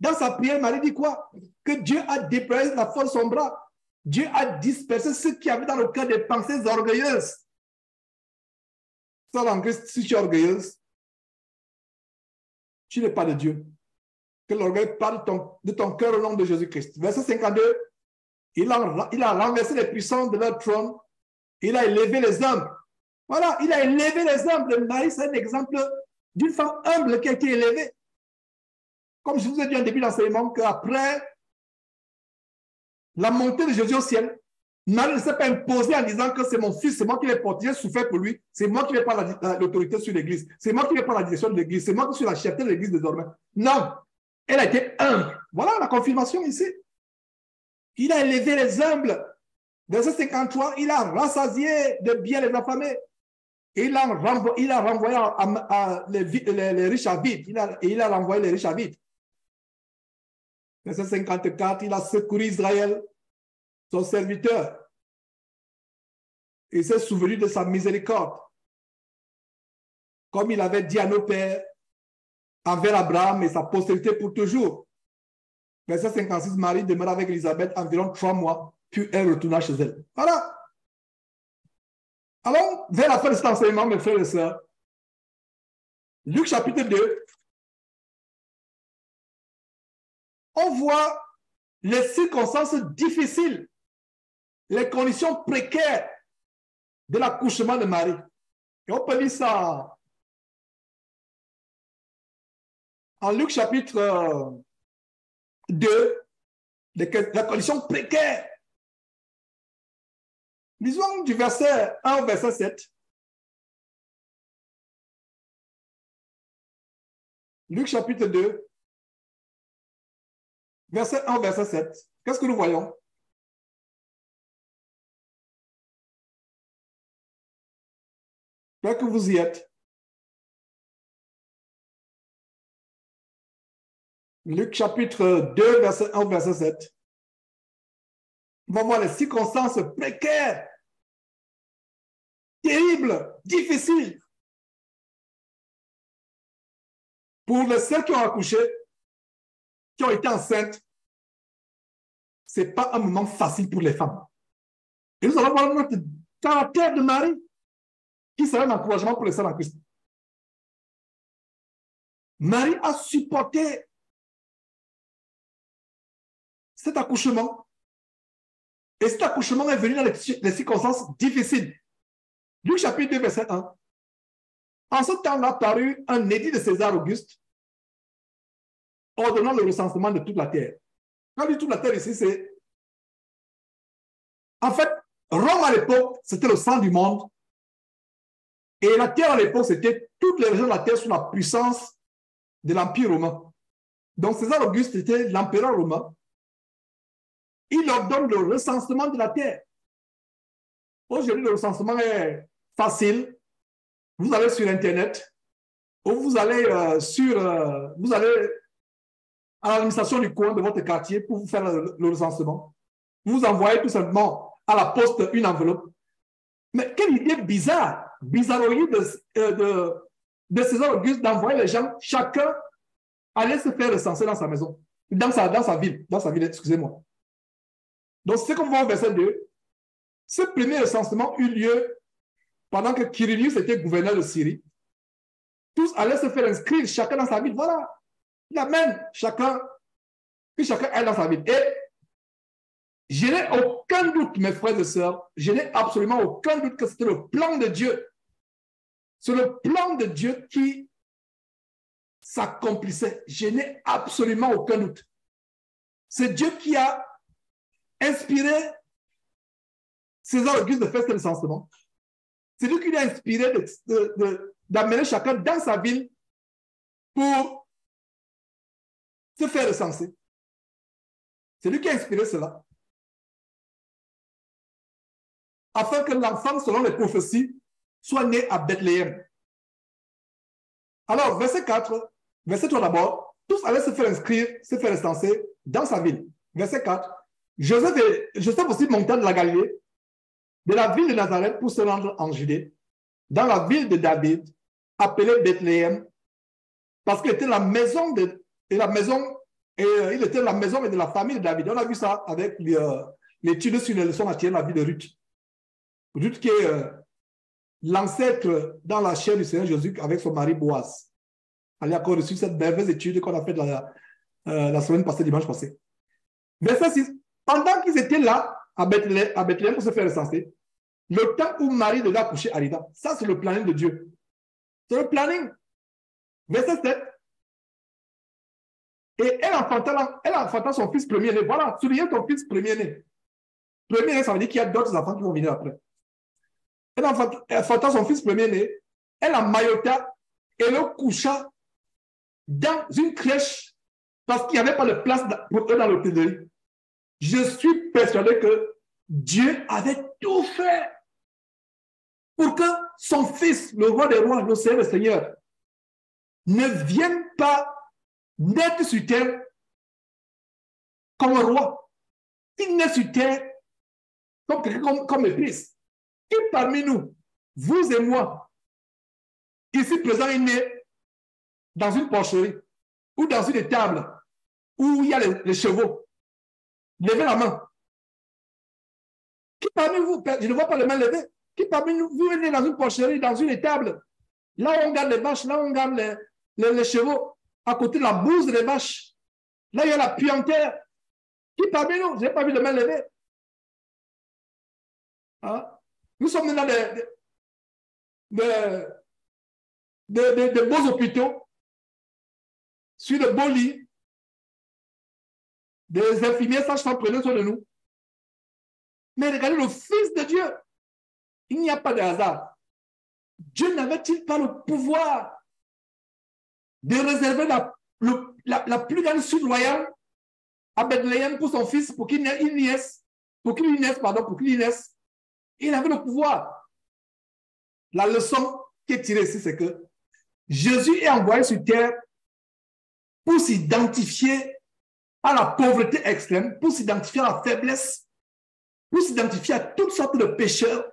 Dans sa prière, Marie dit quoi? Que Dieu a déployé la force de son bras. Dieu a dispersé ceux qui avaient dans le cœur des pensées orgueilleuses. Sœur en Christ, si tu es orgueilleuse, tu n'es pas de Dieu. Que l'orgueil parte de ton cœur au nom de Jésus-Christ. Verset 52, il a renversé les puissants de leur trône. Il a élevé les hommes. Voilà, il a élevé les hommes. Marie, c'est un exemple d'une femme humble qui a été élevée. Comme je vous ai dit en début d'enseignement, qu'après la montée de Jésus au ciel, Marie ne s'est pas imposée en disant que c'est mon fils, c'est moi qui l'ai porté, j'ai souffert pour lui, c'est moi qui vais prendre l'autorité sur l'église, c'est moi qui vais prendre la direction de l'église, c'est moi qui suis la chef de l'église désormais. Non, elle a été humble. Voilà la confirmation ici. Il a élevé les humbles. Verset 53, il a rassasié de biens les affamés. Il a renvoyé les riches à vide. Il a renvoyé les riches à vide. Verset 54, il a secouru Israël, son serviteur. Il s'est souvenu de sa miséricorde. Comme il avait dit à nos pères, envers Abraham et sa postérité pour toujours. Verset 56, Marie demeura avec Élisabeth environ 3 mois, puis elle retourna chez elle. Voilà. Alors, vers la fin de cet enseignement, mes frères et sœurs, Luc chapitre 2, on voit les circonstances difficiles, les conditions précaires de l'accouchement de Marie. Et on peut lire ça en Luc chapitre 2, la condition précaire. Lisons du verset 1 au verset 7. Luc chapitre 2, verset 1 au verset 7. Qu'est-ce que nous voyons? J'espère que vous y êtes. Luc chapitre 2, verset 1 au verset 7. On va voir les circonstances précaires, terribles, difficiles pour les celles qui ont accouché, qui ont été enceintes. Ce n'est pas un moment facile pour les femmes. Et nous allons voir notre caractère de Marie, qui sera un encouragement pour les sœurs en Christ. Marie a supporté cet accouchement. Et cet accouchement est venu dans les circonstances difficiles. Luc chapitre 2, verset 1. En ce temps-là parut un édit de César Auguste ordonnant le recensement de toute la terre. Quand je dis toute la terre ici, c'est... En fait, Rome à l'époque, c'était le centre du monde. Et la terre à l'époque, c'était toutes les régions de la terre sous la puissance de l'Empire romain. Donc César Auguste était l'empereur romain. Il ordonne le recensement de la terre. Aujourd'hui, le recensement est facile. Vous allez sur Internet, ou vous allez vous allez à l'administration du coin de votre quartier pour vous faire le recensement. Vous envoyez tout simplement à la poste une enveloppe. Mais quelle idée bizarre! bizarrerie de César Auguste d'envoyer les gens, chacun allait se faire recenser dans sa maison, dans sa ville, excusez-moi. Donc, c'est comme on voit au verset 2. Ce premier recensement eut lieu pendant que Quirinius était gouverneur de Syrie. Tous allaient se faire inscrire, chacun dans sa ville. Voilà. Il amène chacun, puis chacun est dans sa ville. Et je n'ai aucun doute, mes frères et sœurs, je n'ai absolument aucun doute que c'était le plan de Dieu. C'est le plan de Dieu qui s'accomplissait. Je n'ai absolument aucun doute. C'est Dieu qui a inspiré César Auguste de faire ce recensement. C'est lui qui l'a inspiré d'amener chacun dans sa ville pour se faire recenser. C'est lui qui a inspiré cela. Afin que l'enfant, selon les prophéties, soit né à Bethléem. Alors, verset 4, verset 3 d'abord, tous allaient se faire inscrire, se faire recenser dans sa ville. Verset 4, Joseph aussi monta de la Galilée, de la ville de Nazareth pour se rendre en Judée, dans la ville de David, appelée Bethléem, parce qu'il était la maison et de la famille de David. On a vu ça avec l'étude sur les leçons matières de la vie de Ruth. Ruth qui est l'ancêtre dans la chair du Seigneur Jésus avec son mari Boaz. Elle a encore reçu cette merveilleuse étude qu'on a faite la semaine passée, dimanche passé. Verset 6. Pendant qu'ils étaient là, à Bethléem pour se faire recenser, le temps où Marie devait accoucher arriva. Ça, c'est le planning de Dieu. C'est le planning. Verset 7. Et elle enfanta son fils premier-né. Voilà, soulignez ton fils premier-né. Premier-né, ça veut dire qu'il y a d'autres enfants qui vont venir après. Elle enfanta son fils premier-né. Elle emmaillota et le coucha dans une crèche parce qu'il n'y avait pas de place pour eux dans l'hôtellerie. Je suis persuadé que Dieu avait tout fait pour que son fils, le roi des rois, le Seigneur des seigneurs, ne vienne pas naître sur terre comme un roi. Il naît sur terre comme un fils. Qui parmi nous, vous et moi, ici présent, est né dans une porcherie ou dans une étable où il y a les chevaux? Levez la main. Qui parmi vous, je ne vois pas les mains levées, qui parmi nous, vous venez dans une porcherie, dans une étable, là où on garde les vaches, là où on garde les chevaux, à côté de la bouse des vaches, là il y a la puanteur. Qui parmi nous, je n'ai pas vu les mains levées. Hein? Nous sommes dans de beaux hôpitaux, sur de beaux lits, des infirmiers sages-femmes prenaient soin de nous. Mais regardez le Fils de Dieu. Il n'y a pas de hasard. Dieu n'avait-il pas le pouvoir de réserver la plus grande suite royale à Bethléem pour son fils, pour qu'il naisse? Il avait le pouvoir. La leçon qui est tirée ici, c'est que Jésus est envoyé sur terre pour s'identifier à la pauvreté extrême, pour s'identifier à la faiblesse, pour s'identifier à toutes sortes de pécheurs,